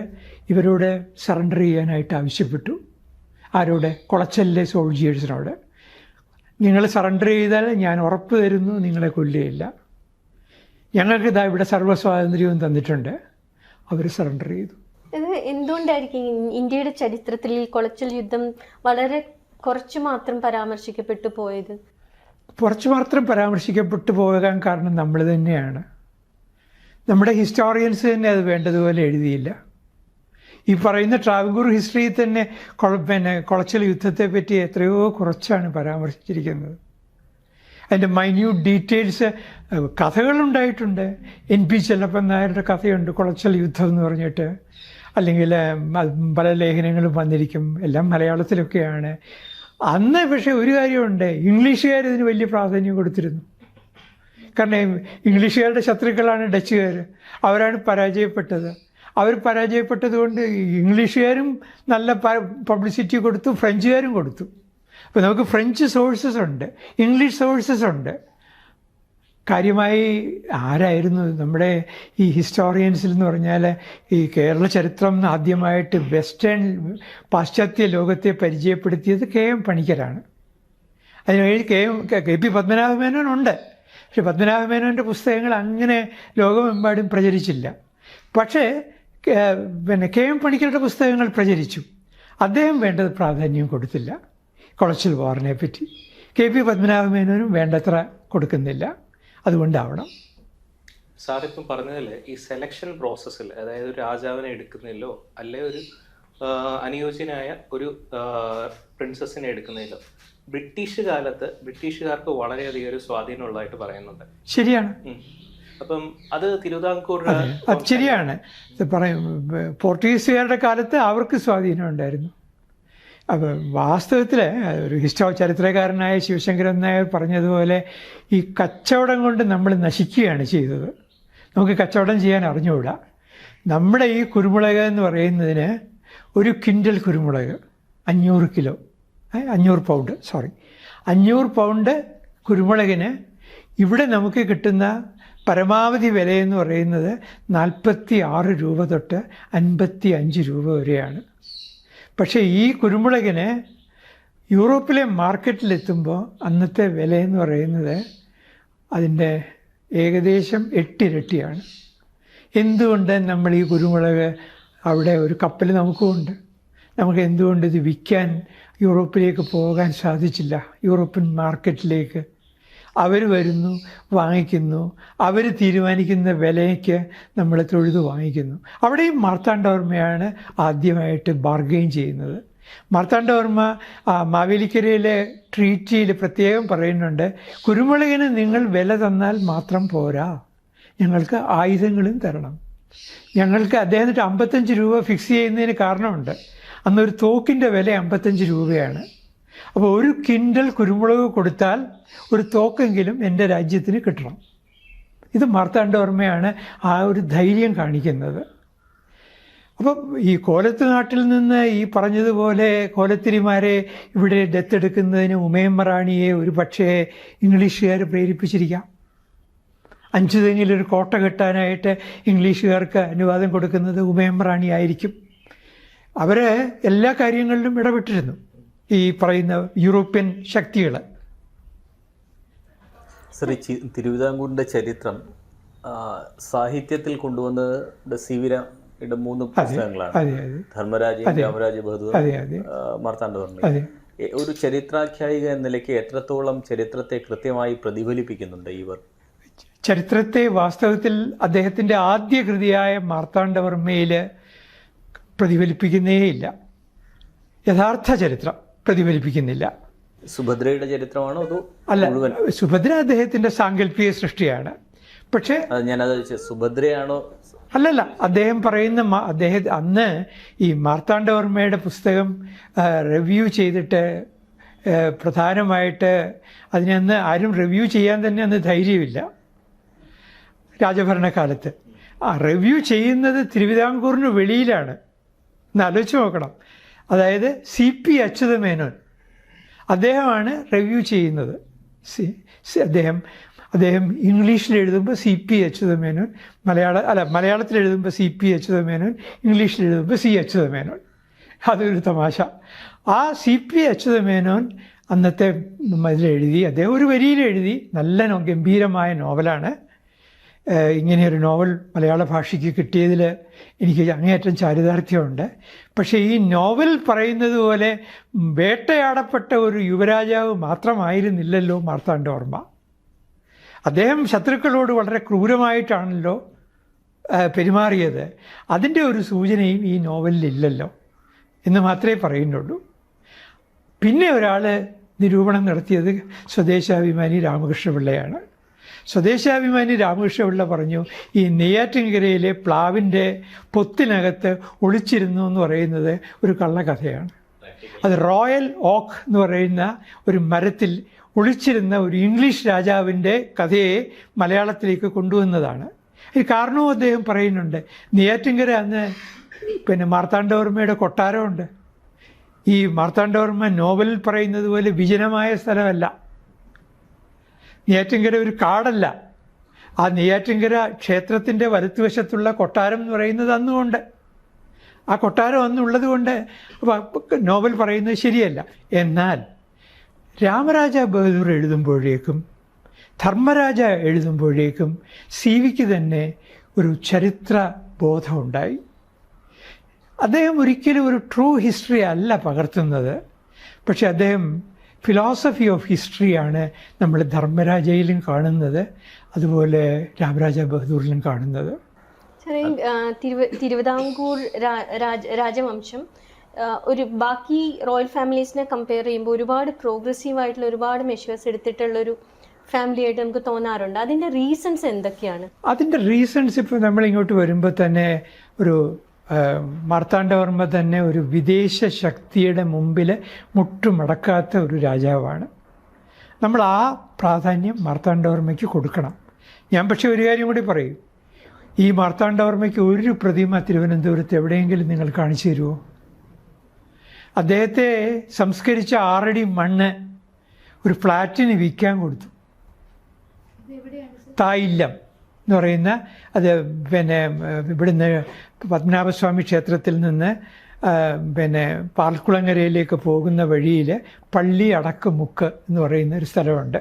ഇവരോട് സറണ്ടർ ചെയ്യാനായിട്ട് ആവശ്യപ്പെട്ടു. ആരോട്? കുളച്ചലിലെ സോൾജിയേഴ്സിനോട്. നിങ്ങൾ സറണ്ടർ ചെയ്താൽ ഞാൻ ഉറപ്പ് തരുന്നു നിങ്ങളെ കൊല്ലുകയില്ല, ഞങ്ങൾക്ക് ഇതാ ഇവിടെ സർവ്വസ്വാതന്ത്ര്യവും തന്നിട്ടുണ്ട്. അവർ സറണ്ടർ ചെയ്തു. ഇത് എന്തുകൊണ്ടായിരിക്കും ഇന്ത്യയുടെ ചരിത്രത്തിൽ കുളച്ചൽ യുദ്ധം വളരെ കുറച്ച് മാത്രം പരാമർശിക്കപ്പെട്ടു പോയത്? കുറച്ച് മാത്രം പരാമർശിക്കപ്പെട്ടു പോകാൻ കാരണം നമ്മൾ തന്നെയാണ്. നമ്മുടെ ഹിസ്റ്റോറിയൻസ് തന്നെ അത് വേണ്ടതുപോലെ എഴുതിയില്ല. ഈ പറയുന്ന ട്രാവൻകൂർ ഹിസ്റ്ററിയിൽ തന്നെ കുളച്ചൽ യുദ്ധത്തെ പറ്റി എത്രയോ കുറച്ചാണ് പരാമർശിച്ചിരിക്കുന്നത്. അതിൻ്റെ മൈന്യൂട്ട് ഡീറ്റെയിൽസ് കഥകളുണ്ടായിട്ടുണ്ട്. NP ചെല്ലപ്പൻ നായരുടെ കഥയുണ്ട് കുളച്ചൽ യുദ്ധം എന്ന് പറഞ്ഞിട്ട്, അല്ലെങ്കിൽ പല ലേഖനങ്ങളും വന്നിരിക്കും, എല്ലാം മലയാളത്തിലൊക്കെയാണ്. അന്ന് പക്ഷേ ഒരു കാര്യമുണ്ട്, ഇംഗ്ലീഷുകാർ ഇതിന് വലിയ പ്രാധാന്യം കൊടുത്തിരുന്നു. കാരണം ഇംഗ്ലീഷുകാരുടെ ശത്രുക്കളാണ് ഡച്ചുകാർ. അവരാണ് പരാജയപ്പെട്ടത്. അവർ പരാജയപ്പെട്ടത് കൊണ്ട് ഇംഗ്ലീഷുകാരും നല്ല പബ്ലിസിറ്റി കൊടുത്തു, ഫ്രഞ്ചുകാരും കൊടുത്തു. അപ്പോൾ നമുക്ക് ഫ്രഞ്ച് സോഴ്സസ് ഉണ്ട്, ഇംഗ്ലീഷ് സോഴ്സസ് ഉണ്ട്. കാര്യമായി ആരായിരുന്നു നമ്മുടെ ഈ ഹിസ്റ്റോറിയൻസിൽ എന്ന് പറഞ്ഞാൽ ഈ കേരള ചരിത്രം ആദ്യമായിട്ട് വെസ്റ്റേൺ പാശ്ചാത്യ ലോകത്തെ പരിചയപ്പെടുത്തിയത് KM പണിക്കരാണ്. അതിനുവേണ്ടി KP പത്മനാഭമേനോനുണ്ട്. പക്ഷെ പത്മനാഭമേനോൻ്റെ പുസ്തകങ്ങൾ അങ്ങനെ ലോകമെമ്പാടും പ്രചരിച്ചില്ല. പക്ഷേ KM പണിക്കരുടെ പുസ്തകങ്ങൾ പ്രചരിച്ചു. അദ്ദേഹം വേണ്ടത് പ്രാധാന്യം കൊടുത്തില്ല കുളച്ചൽ വാറിനെ പറ്റി. KP പത്മനാഭമേനോനും വേണ്ടത്ര കൊടുക്കുന്നില്ല. അതുകൊണ്ടാവണം. സാറിപ്പം പറഞ്ഞതിൽ ഈ സെലക്ഷൻ പ്രോസസ്സിൽ, അതായത് ഒരു രാജാവിനെ എടുക്കുന്നതിലോ അല്ലെ ഒരു അനുയോജ്യനായ ഒരു പ്രിൻസസിനെ എടുക്കുന്നതിലോ ബ്രിട്ടീഷ് കാലത്ത് ബ്രിട്ടീഷുകാർക്ക് വളരെയധികം ഒരു സ്വാധീനമുള്ളതായിട്ട് പറയുന്നുണ്ട്. ശരിയാണ്. അപ്പം അത് തിരുവിതാംകൂർ അത് ശരിയാണ്. പറയും പോർട്ടുഗീസുകാരുടെ കാലത്ത് അവർക്ക് സ്വാധീനം ഉണ്ടായിരുന്നു. അപ്പോൾ വാസ്തവത്തിൽ ഒരു ചരിത്രകാരനായ ശിവശങ്കരൻ നായർ പറഞ്ഞതുപോലെ ഈ കച്ചവടം കൊണ്ട് നമ്മൾ നശിക്കുകയാണ് ചെയ്തത്. നമുക്ക് കച്ചവടം ചെയ്യാൻ അറിഞ്ഞുകൂടാ. നമ്മുടെ ഈ കുരുമുളക് എന്ന് പറയുന്നതിന് ഒരു ക്വിൻ്റൽ കുരുമുളക് 500 കിലോ 500 പൗണ്ട് കുരുമുളകിന് ഇവിടെ നമുക്ക് കിട്ടുന്ന പരമാവധി വിലയെന്ന് പറയുന്നത് 46 രൂപ തൊട്ട് 55 രൂപ വരെയാണ്. പക്ഷേ ഈ കുരുമുളകിന് യൂറോപ്പിലെ മാർക്കറ്റിലെത്തുമ്പോൾ അന്നത്തെ വിലയെന്ന് പറയുന്നത് അതിൻ്റെ ഏകദേശം 8 ഇരട്ടിയാണ്. എന്തുകൊണ്ട് നമ്മൾ ഈ കുരുമുളക് അവിടെ ഒരു കപ്പൽ നമുക്കുമുണ്ട്, നമുക്ക് എന്തുകൊണ്ട് ഇത് വിൽക്കാൻ യൂറോപ്പിലേക്ക് പോകാൻ സാധിച്ചില്ല, യൂറോപ്യൻ മാർക്കറ്റിലേക്ക്? അവർ വരുന്നു, വാങ്ങിക്കുന്നു, അവർ തീരുമാനിക്കുന്ന വിലയ്ക്ക് നമ്മൾ തൊഴുതു വാങ്ങിക്കുന്നു. അവിടെയും മാർത്താണ്ഡവർമ്മയാണ് ആദ്യമായിട്ട് ബാർഗെയിൻ ചെയ്യുന്നത്. മാർത്താണ്ഡവർമ്മ മാവേലിക്കരയിലെ ട്രീറ്റിയിൽ പ്രത്യേകം പറയുന്നുണ്ട്, കുരുമുളകിന് നിങ്ങൾ വില തന്നാൽ മാത്രം പോരാ, ഞങ്ങൾക്ക് ആയുധങ്ങളും തരണം. ഞങ്ങൾക്ക് അദ്ദേഹത്തിന് 55 രൂപ ഫിക്സ് ചെയ്യുന്നതിന് കാരണമുണ്ട്. അന്നൊരു തോക്കിൻ്റെ വില 55 രൂപയാണ്. അപ്പോൾ 1 ക്വിൻ്റൽ കുരുമുളക് കൊടുത്താൽ ഒരു തോക്കെങ്കിലും എൻ്റെ രാജ്യത്തിന് കിട്ടണം. ഇത് മാർത്താണ്ഡവർമ്മയാണ് ആ ഒരു ധൈര്യം കാണിക്കുന്നത്. അപ്പം ഈ കോലത്ത് നാട്ടിൽ നിന്ന് ഈ പറഞ്ഞതുപോലെ കോലത്തിരിമാരെ ഇവിടെ ദത്തെടുക്കുന്നതിന് ഉമയമ്മ റാണിയെ ഒരു പക്ഷേ ഇംഗ്ലീഷുകാർ പ്രേരിപ്പിച്ചിരിക്കാം. 5 തെങ്ങിലൊരു കോട്ട കെട്ടാനായിട്ട് ഇംഗ്ലീഷുകാർക്ക് അനുവാദം കൊടുക്കുന്നത് ഉമയമ്മ റാണി ആയിരിക്കും. അവർ എല്ലാ കാര്യങ്ങളിലും ഇടപെട്ടിരുന്നു, ഈ പറയുന്ന യൂറോപ്യൻ ശക്തികൾ. ശ്രീ തിരുവിതാംകൂറിൻ്റെ ചരിത്രം സാഹിത്യത്തിൽ കൊണ്ടുവന്നത് CV രാമയുടെ 3 പുസ്തകങ്ങളാണ്. ധർമ്മരാജയും രാമരാജ ബഹദൂർ, മാർത്താണ്ഡവർമ്മ. ഒരു ചരിത്രാഖ്യായിക എന്ന നിലയ്ക്ക് എത്രത്തോളം ചരിത്രത്തെ കൃത്യമായി പ്രതിഫലിപ്പിക്കുന്നുണ്ട് ഇവർ? ചരിത്രത്തെ വാസ്തവത്തിൽ അദ്ദേഹത്തിൻ്റെ ആദ്യ കൃതിയായ മാർത്താണ്ഡവർമ്മയിൽ പ്രതിഫലിപ്പിക്കുന്നേയില്ല. യഥാർത്ഥ ചരിത്രം പ്രതിഫലിപ്പിക്കുന്നില്ല. സുഭദ്രയുടെ ചരിത്രമാണോ അതോ? അല്ല, സുഭദ്ര അദ്ദേഹത്തിൻ്റെ സാങ്കല്പിക സൃഷ്ടിയാണ്. പക്ഷേ ഞാനത് സുഭദ്രയാണോ? അല്ലല്ല, അദ്ദേഹം പറയുന്ന അന്ന് ഈ മാർത്താണ്ഡവർമ്മയുടെ പുസ്തകം റിവ്യൂ ചെയ്തിട്ട് പ്രധാനമായിട്ട് അതിനന്ന് ആരും റിവ്യൂ ചെയ്യാൻ തന്നെ അന്ന് ധൈര്യമില്ല രാജഭരണകാലത്ത്. റിവ്യൂ ചെയ്യുന്നത് തിരുവിതാംകൂറിന് വെളിയിലാണ്. എന്ന് ആലോചിച്ച് നോക്കണം. അതായത് CP അച്യുതമേനോൻ അദ്ദേഹമാണ് റിവ്യൂ ചെയ്യുന്നത്. അദ്ദേഹം ഇംഗ്ലീഷിൽ എഴുതുമ്പോൾ CP അച്യുതമേനോൻ, മലയാളത്തിൽ എഴുതുമ്പോൾ CP അച്യുതമേനോൻ, ഇംഗ്ലീഷിൽ എഴുതുമ്പോൾ C അച്യുതമേനോൻ. അതൊരു തമാശ. ആ CP അച്യുതമേനോൻ അന്നത്തെ ഇതിലെഴുതി, അദ്ദേഹം ഒരു വരിയിലെഴുതി. നല്ല ഗംഭീരമായ നോവലാണ്. ഇങ്ങനെയൊരു നോവൽ മലയാള ഭാഷയ്ക്ക് കിട്ടിയതിൽ എനിക്ക് അങ്ങേയറ്റം ചാരിതാർത്ഥ്യമുണ്ട്. പക്ഷേ ഈ നോവൽ പറയുന്നത് പോലെ വേട്ടയാടപ്പെട്ട ഒരു യുവരാജാവ് മാത്രമായിരുന്നില്ലല്ലോ മാർത്താണ്ഡവർമ്മ. അദ്ദേഹം ശത്രുക്കളോട് വളരെ ക്രൂരമായിട്ടാണല്ലോ പെരുമാറിയത്. അതിൻ്റെ ഒരു സൂചനയും ഈ നോവലിലില്ലല്ലോ എന്ന് മാത്രമേ പറയുന്നുള്ളൂ. പിന്നെ ഒരാൾ നിരൂപണം നടത്തിയത് സ്വദേശാഭിമാനി രാമകൃഷ്ണപിള്ളയാണ്. സ്വദേശാഭിമാനി രാമകൃഷ്ണപിള്ള പറഞ്ഞു, ഈ നെയ്യാറ്റിൻകരയിലെ പ്ലാവിൻ്റെ പൊത്തിനകത്ത് ഒളിച്ചിരുന്നു എന്ന് പറയുന്നത് ഒരു കള്ളക്കഥയാണ്. അത് റോയൽ ഓക്ക് എന്ന് പറയുന്ന ഒരു മരത്തിൽ ഒളിച്ചിരുന്ന ഒരു ഇംഗ്ലീഷ് രാജാവിൻ്റെ കഥയെ മലയാളത്തിലേക്ക് കൊണ്ടുവന്നതാണ്. ഈ കാരണവും അദ്ദേഹം പറയുന്നുണ്ട്. നെയ്യാറ്റിൻകര അന്ന് മാർത്താണ്ഡവർമ്മയുടെ കൊട്ടാരമുണ്ട്. ഈ മാർത്താണ്ഡവർമ്മ നോവലിൽ പറയുന്നത് പോലെ വിജനമായ സ്ഥലമല്ല. നെയ്യാറ്റിൻകര ഒരു കാടല്ല. ആ നെയ്യാറ്റിൻകര ക്ഷേത്രത്തിൻ്റെ വലത്തുവശത്തുള്ള കൊട്ടാരം എന്ന് പറയുന്നത് അന്നുകൊണ്ട്, ആ കൊട്ടാരം അന്നുള്ളത് കൊണ്ട് നോവൽ പറയുന്നത് ശരിയല്ല. എന്നാൽ രാമരാജ ബഹദൂർ എഴുതുമ്പോഴേക്കും ധർമ്മരാജ എഴുതുമ്പോഴേക്കും CVക്ക് തന്നെ ഒരു ചരിത്ര ബോധമുണ്ടായി. അദ്ദേഹം ഒരിക്കലും ഒരു ട്രൂ ഹിസ്റ്ററി അല്ല പകർത്തുന്നത്. പക്ഷെ അദ്ദേഹം ഫിലോസഫി ഓഫ് ഹിസ്റ്ററിയാണ് നമ്മൾ ധർമ്മരാജയിലും കാണുന്നത്, അതുപോലെ രാമരാജ ബഹദൂറിലും കാണുന്നത്. തിരുവിതാംകൂർ രാജവംശം ഒരു ബാക്കി റോയൽ ഫാമിലീസിനെ കമ്പയർ ചെയ്യുമ്പോൾ ഒരുപാട് പ്രോഗ്രസീവ് ആയിട്ടുള്ള ഒരുപാട് മെഷേഴ്സ് എടുത്തിട്ടുള്ളൊരു ഫാമിലി ആയിട്ട് നമുക്ക് തോന്നാറുണ്ട്. അതിൻ്റെ റീസൺസ് എന്തൊക്കെയാണ്? അതിൻ്റെ റീസൺസ് ഇപ്പോൾ നമ്മൾ ഇങ്ങോട്ട് വരുമ്പോൾ തന്നെ ഒരു മാർത്താണ്ഡവർമ്മ തന്നെ ഒരു വിദേശ ശക്തിയുടെ മുമ്പിൽ മുട്ടുമടക്കാത്ത ഒരു രാജാവാണ്. നമ്മൾ ആ പ്രാധാന്യം മാർത്താണ്ഡവർമ്മയ്ക്ക് കൊടുക്കണം. ഞാൻ പക്ഷേ ഒരു കാര്യം കൂടി പറയും. ഈ മാർത്താണ്ഡവർമ്മയ്ക്ക് ഒരു പ്രതിമ തിരുവനന്തപുരത്ത് എവിടെയെങ്കിലും നിങ്ങൾ കാണിച്ചു തരുമോ? അദ്ദേഹത്തെ സംസ്കരിച്ച 6 അടി മണ്ണ് ഒരു ഫ്ലാറ്റിന് വിൽക്കാൻ കൊടുത്തു. തായില്ലം എന്ന് പറയുന്ന അത് ഇവിടുന്ന് പത്മനാഭസ്വാമി ക്ഷേത്രത്തിൽ നിന്ന് പാൽക്കുളങ്ങരയിലേക്ക് പോകുന്ന വഴിയിൽ പള്ളി അടക്കമുക്ക് എന്ന് പറയുന്ന ഒരു സ്ഥലമുണ്ട്.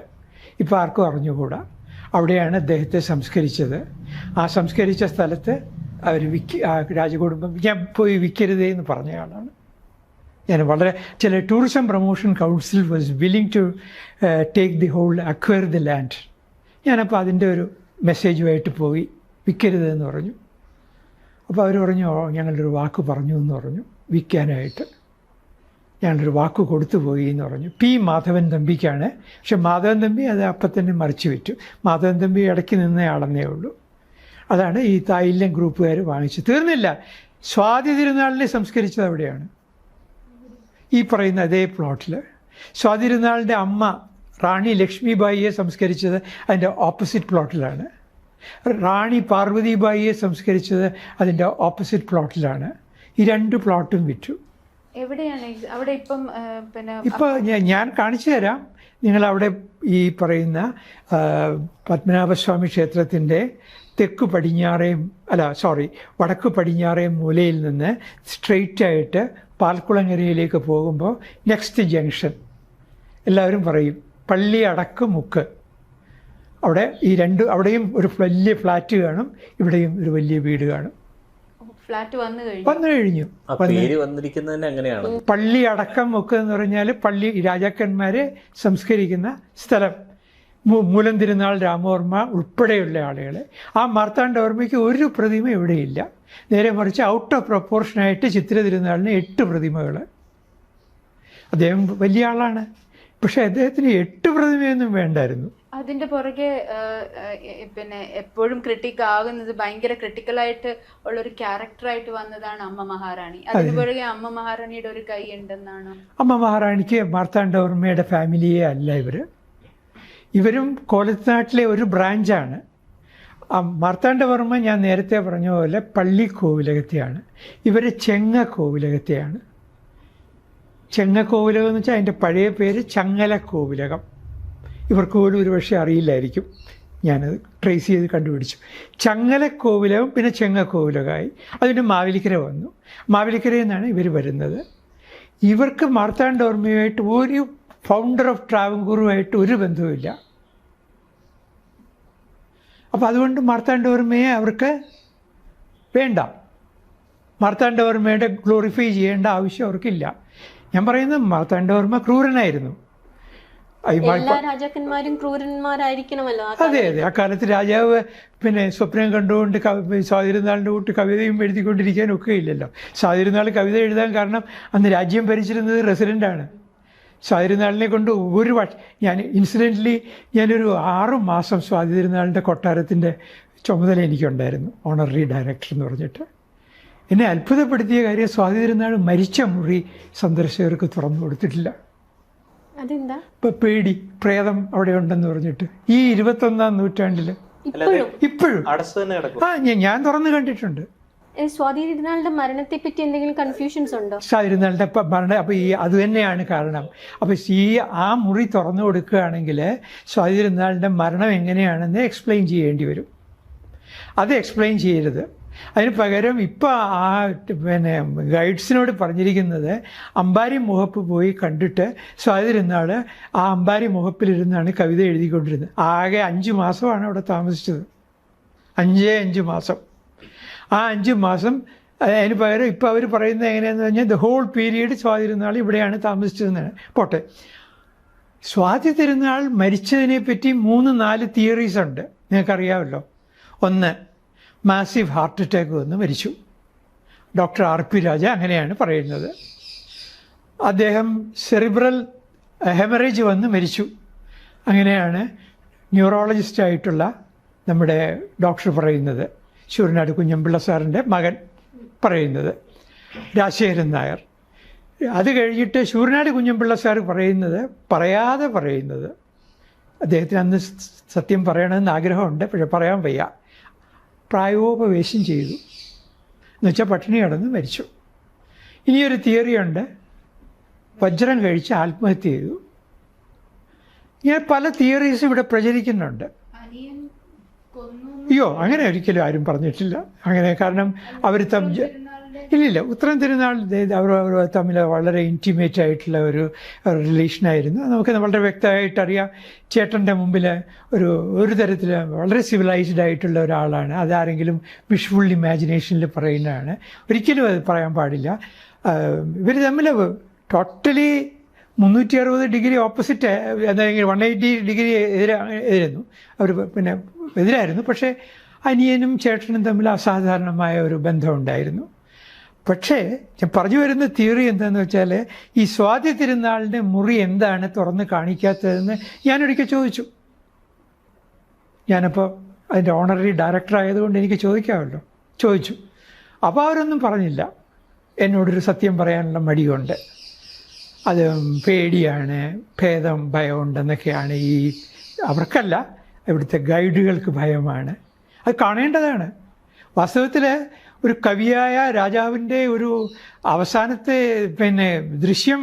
ഇപ്പോൾ ആർക്കും അറിഞ്ഞുകൂടാ. അവിടെയാണ് അദ്ദേഹത്തെ സംസ്കരിച്ചത്. ആ സംസ്കരിച്ച സ്ഥലത്ത് അവർ രാജകുടുംബം ഞാൻ പോയി വിൽക്കരുതേ എന്ന് പറഞ്ഞ ആളാണ്. ഞാൻ വളരെ ചില tourism promotion council was willing to take the whole acquire the land. ഞാനപ്പോൾ അതിൻ്റെ ഒരു മെസ്സേജുമായിട്ട് പോയി, വിൽക്കരുതെന്ന് പറഞ്ഞു. അപ്പോൾ അവർ പറഞ്ഞു ഞങ്ങളൊരു വാക്ക് പറഞ്ഞു എന്ന് പറഞ്ഞു വിൽക്കാനായിട്ട്. ഞാനൊരു വാക്ക് കൊടുത്തു പോയി എന്ന് പറഞ്ഞു. പി മാധവൻ തമ്പിക്കാണ്. പക്ഷെ മാധവൻ തമ്പി അത് അപ്പം തന്നെ മറിച്ച് വിറ്റു. മാധവൻ തമ്പി ഇടയ്ക്ക് നിന്നയാളെന്നേ ഉള്ളൂ. അതാണ് ഈ തായില്യം ഗ്രൂപ്പുകാർ വാങ്ങിച്ചു. തീർന്നില്ല, സ്വാതി തിരുനാളിനെ സംസ്കരിച്ചത് അവിടെയാണ്, ഈ പറയുന്ന അതേ പ്ലോട്ടിൽ. സ്വാതി തിരുനാളിൻ്റെ അമ്മ റാണി ലക്ഷ്മിബായിയെ സംസ്കരിച്ചത് അതിൻ്റെ ഓപ്പോസിറ്റ് പ്ലോട്ടിലാണ്. റാണി പാർവതിബായിയെ സംസ്കരിച്ചത് അതിൻ്റെ ഓപ്പോസിറ്റ് പ്ലോട്ടിലാണ്. ഈ 2 പ്ലോട്ടും വിറ്റു. എവിടെയാണ് അവിടെ ഇപ്പം? പിന്നെ ഇപ്പോൾ ഞാൻ കാണിച്ചു തരാം. നിങ്ങളവിടെ ഈ പറയുന്ന പത്മനാഭസ്വാമി ക്ഷേത്രത്തിൻ്റെ വടക്ക് പടിഞ്ഞാറേ മൂലയിൽ നിന്ന് സ്ട്രെയിറ്റായിട്ട് പാൽക്കുളങ്ങരയിലേക്ക് പോകുമ്പോൾ നെക്സ്റ്റ് ജംഗ്ഷൻ എല്ലാവരും പറയും പള്ളി അടക്ക് മുക്ക്. അവിടെ ഈ അവിടെയും ഒരു വലിയ ഫ്ലാറ്റ് കാണും, ഇവിടെയും ഒരു വലിയ വീട് കാണും. ഫ്ലാറ്റ് വന്നു കഴിഞ്ഞു. അങ്ങനെയാണ്. പള്ളി അടക്കം മുക്ക് എന്ന് പറഞ്ഞാൽ പള്ളി രാജാക്കന്മാരെ സംസ്കരിക്കുന്ന സ്ഥലം. മൂലം തിരുനാൾ രാമവർമ്മ ഉൾപ്പെടെയുള്ള ആളുകൾ. ആ മാർത്താണ്ഡവർമ്മയ്ക്ക് ഒരു പ്രതിമ ഇവിടെയില്ല. നേരെ മറിച്ച് ഔട്ട് ഓഫ് പ്രൊപ്പോർഷനായിട്ട് ചിത്തിര തിരുനാളിന് 8 പ്രതിമകൾ. അദ്ദേഹം വലിയ ആളാണ്, പക്ഷെ അദ്ദേഹത്തിന് 8 പ്രതിമയൊന്നും വേണ്ടായിരുന്നു. അതിന്റെ പുറകെ പിന്നെ എപ്പോഴും ക്രിട്ടിക് ആകുന്നത്, ഭയങ്കര ക്രിട്ടിക്കലായിട്ട് ഉള്ളൊരു ക്യാരക്ടറായിട്ട് വന്നതാണ് അമ്മ മഹാറാണി. അതിന് പുറകെ അമ്മ മഹാറാണിയുടെ ഒരു കൈ ഉണ്ടെന്നാണ്. അമ്മ മഹാറാണിക്ക് മാർത്താണ്ഡവർമ്മയുടെ ഫാമിലിയെ അല്ല ഇവരും കോലത്തുനാട്ടിലെ ഒരു ബ്രാഞ്ചാണ്. മാർത്താണ്ഡവർമ്മ ഞാൻ നേരത്തെ പറഞ്ഞ പോലെ പള്ളി കോവിലകത്തെയാണ്, ഇവർ ചെങ്ങ കോവിലകത്തെയാണ്. ചെങ്ങ കോവിലകം എന്ന് വെച്ചാൽ അതിൻ്റെ പഴയ പേര് ചങ്ങല കോവിലകം. ഇവർക്ക് പോലും ഒരു പക്ഷേ അറിയില്ലായിരിക്കും, ഞാനത് ട്രേസ് ചെയ്ത് കണ്ടുപിടിച്ചു. ചങ്ങല കോവിലകം പിന്നെ ചെങ്ങ കോവിലകമായി. അതിന് മാവേലിക്കര വന്നു. മാവേലിക്കരയിൽ നിന്നാണ് ഇവർ വരുന്നത്. ഇവർക്ക് മാർത്താണ്ഡവർമ്മയുമായിട്ട് ഒരു ഫൗണ്ടർ ഓഫ് ട്രാവൻകൂറുമായിട്ട് ഒരു ബന്ധവുമില്ല. അപ്പോൾ അതുകൊണ്ട് മാർത്താണ്ഡവർമ്മയെ അവർക്ക് വേണ്ട, മാർത്താണ്ഡവർമ്മയുടെ ഗ്ലോറിഫൈ ചെയ്യേണ്ട ആവശ്യം അവർക്കില്ല. ഞാൻ പറയുന്നത് മാർത്താണ്ഡവർമ്മ ക്രൂരനായിരുന്നു. എല്ലാ രാജാക്കന്മാരും ക്രൂരന്മാരായിരിക്കണമല്ലോ. അതെ, ആ കാലത്ത് രാജാവ് പിന്നെ സ്വപ്നം കണ്ടുകൊണ്ട് സ്വാതിരുന്നാളിൻ്റെ കൂട്ട് കവിതയും എഴുതിക്കൊണ്ടിരിക്കാനൊക്കെ ഇല്ലല്ലോ. സ്വാതിരുന്നാൾ കവിത എഴുതാൻ കാരണം അന്ന് രാജ്യം ഭരിച്ചിരുന്നത് റെസിഡൻ്റാണ്. സ്വാതിരുന്നാളിനെ കൊണ്ട് ഞാൻ ഞാനൊരു 6 മാസം സ്വാതിരുന്നാളിൻ്റെ കൊട്ടാരത്തിൻ്റെ ചുമതല എനിക്കുണ്ടായിരുന്നു, ഓണററി ഡയറക്ടർ എന്ന് പറഞ്ഞിട്ട്. എന്നെ അത്ഭുതപ്പെടുത്തിയ കാര്യം, സ്വാതിരുന്നാൾ മരിച്ച മുറി സന്ദർശകർക്ക് തുറന്നു കൊടുത്തിട്ടില്ല. അതെന്താ? ഇപ്പം പേടി, പ്രേതം അവിടെ ഉണ്ടെന്ന് പറഞ്ഞിട്ട്. ഈ 21-ാം നൂറ്റാണ്ടിൽ ഇപ്പോഴും ഞാൻ തുറന്നു കണ്ടിട്ടുണ്ട്. സ്വാതി തിരുനാളിന്റെ മരണത്തെ പറ്റി എന്തെങ്കിലും കൺഫ്യൂഷൻസ് ഉണ്ടോ? സ്വാതിരുന്നാളിൻ്റെ മരണം, അപ്പോൾ അത് തന്നെയാണ് കാരണം. അപ്പോൾ ആ മുറി തുറന്നു കൊടുക്കുകയാണെങ്കിൽ സ്വാതിരുന്നാളിൻ്റെ മരണം എങ്ങനെയാണെന്ന് എക്സ്പ്ലെയിൻ ചെയ്യേണ്ടി വരും. അത് എക്സ്പ്ലെയിൻ ചെയ്യരുത്. അതിന് പകരം ഇപ്പോൾ പിന്നെ ഗൈഡ്സിനോട് പറഞ്ഞിരിക്കുന്നത് അമ്പാരി മുഹപ്പ് പോയി കണ്ടിട്ട് സ്വാതിരുന്നാൾ ആ അമ്പാരി മുഹപ്പിലിരുന്നാണ് കവിത എഴുതിക്കൊണ്ടിരുന്നത്. ആകെ 5 മാസമാണ് അവിടെ താമസിച്ചത്. 5 മാസം. ആ 5 മാസം അതിന് പകരം ഇപ്പോൾ അവർ പറയുന്നത് എങ്ങനെയാണെന്ന് പറഞ്ഞാൽ ദ ഹോൾ പീരീഡ് സ്വാതിരുന്നാൾ ഇവിടെയാണ് താമസിച്ചതെന്നാണ്. പോട്ടെ, സ്വാതി തിരുനാൾ മരിച്ചതിനെ പറ്റി 3-4 തിയറീസ് ഉണ്ട്, നിങ്ങൾക്കറിയാമല്ലോ. ഒന്ന്, മാസീവ് ഹാർട്ട് അറ്റാക്ക് വന്ന് മരിച്ചു. ഡോക്ടർ RP രാജ അങ്ങനെയാണ് പറയുന്നത്. അദ്ദേഹം സെറിബ്രൽ ഹെമറേജ് വന്ന് മരിച്ചു. അങ്ങനെയാണ് ന്യൂറോളജിസ്റ്റായിട്ടുള്ള നമ്മുടെ ഡോക്ടർ പറയുന്നത്, ശൂരനാട് കുഞ്ഞമ്പിള്ള സാറിൻ്റെ മകൻ പറയുന്നത്, രാജശേഖരൻ നായർ. അത് കഴിഞ്ഞിട്ട് ശൂരനാട് കുഞ്ഞമ്പിള്ള സാർ പറയാതെ പറയുന്നത്, അദ്ദേഹത്തിന് അന്ന് സത്യം പറയണമെന്ന് ആഗ്രഹമുണ്ട്, പക്ഷെ പറയാൻ വയ്യ, പ്രായോപവേശം ചെയ്തു എന്നുവെച്ചാൽ പട്ടിണി കിടന്ന് മരിച്ചു. ഇനിയൊരു തിയറിയുണ്ട്, വജ്രം കഴിച്ച് ആത്മഹത്യ ചെയ്തു. ഇങ്ങനെ പല തിയറീസ് ഇവിടെ പ്രചരിക്കുന്നുണ്ട്. അയ്യോ, അങ്ങനെ ഒരിക്കലും ആരും പറഞ്ഞിട്ടില്ല അങ്ങനെ. കാരണം അവർ ഇല്ലില്ല, ഉത്രം തിരുനാൾ അവർ തമ്മിൽ വളരെ ഇൻറ്റിമേറ്റ് ആയിട്ടുള്ള ഒരു റിലേഷനായിരുന്നു. നമുക്ക് വളരെ വ്യക്തമായിട്ട് അറിയാം. ചേട്ടൻ്റെ മുമ്പിൽ ഒരു തരത്തിൽ വളരെ സിവിലൈസ്ഡ് ആയിട്ടുള്ള ഒരാളാണ്. അതാരെങ്കിലും വിഷ്ഫുൾ ഇമാജിനേഷനിൽ പറയുന്നതാണ്, ഒരിക്കലും അത് പറയാൻ പാടില്ല. ഇവർ തമ്മിൽ ടോട്ടലി 360 ഡിഗ്രി ഓപ്പോസിറ്റ്, അതായത് 180 ഡിഗ്രി എതിരായിരുന്നു അവർ, പിന്നെ എതിരായിരുന്നു. പക്ഷേ അനിയനും ചേട്ടനും തമ്മിൽ അസാധാരണമായ ഒരു ബന്ധമുണ്ടായിരുന്നു. പക്ഷേ ഞാൻ പറഞ്ഞു വരുന്ന തിയറി എന്താണെന്ന് വെച്ചാൽ, ഈ സ്വാതി തിരുനാളിൻ്റെ മുറി എന്താണ് തുറന്ന് കാണിക്കാത്തതെന്ന് ഞാനൊരിക്കൽ ചോദിച്ചു. ഞാനപ്പോൾ അതിൻ്റെ ഓണററി ഡയറക്ടർ ആയതുകൊണ്ട് എനിക്ക് ചോദിക്കാമല്ലോ, ചോദിച്ചു. അപ്പോൾ അവരൊന്നും പറഞ്ഞില്ല. എന്നോടൊരു സത്യം പറയാനുള്ള മടിയുണ്ട്, അത് പേടിയാണ്, ഭയം ഉണ്ടെന്നൊക്കെയാണ്. അവർക്കല്ല, ഇവിടുത്തെ ഗൈഡുകൾക്ക് ഭയമാണ്. അത് കാണേണ്ടതാണ്. വാസ്തവത്തിൽ ഒരു കവിയായ രാജാവിൻ്റെ ഒരു അവസാനത്തെ ദൃശ്യം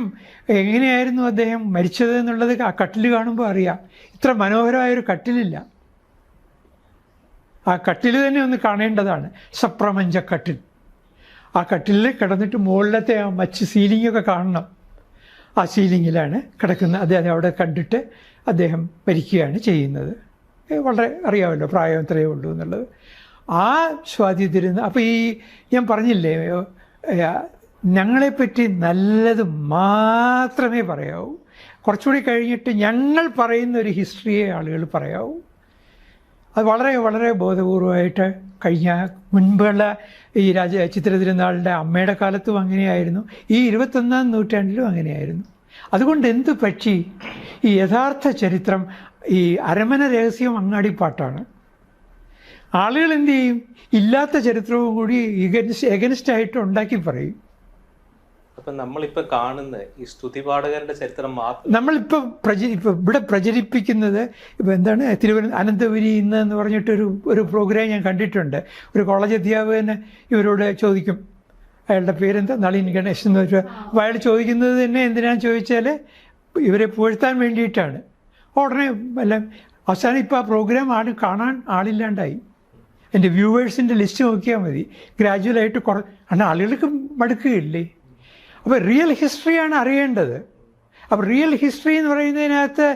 എങ്ങനെയായിരുന്നു അദ്ദേഹം മരിച്ചത് എന്നുള്ളത് ആ കട്ടിൽ കാണുമ്പോൾ അറിയാം. ഇത്ര മനോഹരമായൊരു കട്ടിലില്ല. ആ കട്ടിൽ തന്നെ ഒന്ന് കാണേണ്ടതാണ്, സപ്രമഞ്ച കട്ടിൽ. ആ കട്ടിലിൽ കിടന്നിട്ട് മുകളിലത്തെ ആ മച്ച് സീലിങ്ങൊക്കെ കാണണം. ആ സീലിങ്ങിലാണ് കിടക്കുന്നത്. അദ്ദേഹം അവിടെ കണ്ടിട്ട് അദ്ദേഹം മരിക്കുകയാണ് ചെയ്യുന്നത്. വളരെ അറിയാമല്ലോ, പ്രായം എത്രയേ ഉള്ളൂ എന്നുള്ളത്. ആ സ്വാതി തിരുനാൾ, അപ്പോൾ ഞാൻ പറഞ്ഞില്ലേ, ഞങ്ങളെപ്പറ്റി നല്ലത് മാത്രമേ പറയാവൂ. കുറച്ചുകൂടി കഴിഞ്ഞിട്ട് ഞങ്ങൾ പറയുന്ന ഒരു ഹിസ്റ്ററിയെ ആളുകൾ പറയാവൂ. അത് വളരെ വളരെ ബോധപൂർവമായിട്ട് കഴിഞ്ഞ മുൻപുള്ള ഈ ചിത്ര തിരുനാളിൻ്റെ അമ്മയുടെ കാലത്തും അങ്ങനെയായിരുന്നു, ഈ 21-ാം നൂറ്റാണ്ടിലും അങ്ങനെയായിരുന്നു. അതുകൊണ്ട് എന്ത് പറ്റി? ഈ യഥാർത്ഥ ചരിത്രം, ഈ അരമന രഹസ്യം അങ്ങാടിപ്പാട്ടാണ്. ആളുകൾ എന്ത് ചെയ്യും? ഇല്ലാത്ത ചരിത്രവും കൂടി എഗനിസ്റ്റായിട്ട് ഉണ്ടാക്കി പറയും. അപ്പം നമ്മളിപ്പോൾ കാണുന്ന ഈ സ്തുതിപാഠകരുടെ ചരിത്രം മാത്രം നമ്മളിപ്പോൾ ഇവിടെ പ്രചരിപ്പിക്കുന്നത് ഇപ്പോൾ എന്താണ്, അനന്തപുരി ഇന്ന് എന്ന് പറഞ്ഞിട്ടൊരു പ്രോഗ്രാം ഞാൻ കണ്ടിട്ടുണ്ട്. ഒരു കോളേജ് അധ്യാപകന് ഇവരോട് ചോദിക്കും, അയാളുടെ പേരെന്താ, നളിൻ ഗണേശ് എന്ന് വെച്ചാൽ. അപ്പോൾ അയാൾ ചോദിക്കുന്നത് തന്നെ എന്തിനാണെന്ന് ചോദിച്ചാൽ ഇവരെ പുകഴ്ത്താൻ വേണ്ടിയിട്ടാണ്. ഉടനെ അവസാനം ഇപ്പോൾ ആ പ്രോഗ്രാം കാണാൻ ആളില്ലാണ്ടായി. എൻ്റെ വ്യൂവേഴ്സിൻ്റെ ലിസ്റ്റ് നോക്കിയാൽ മതി. ഗ്രാജുവലായിട്ട് കാരണം ആളുകൾക്ക് മടുക്കുകയില്ലേ. അപ്പോൾ റിയൽ ഹിസ്റ്ററിയാണ് അറിയേണ്ടത്. അപ്പോൾ റിയൽ ഹിസ്റ്ററി എന്ന് പറയുന്നതിനകത്ത്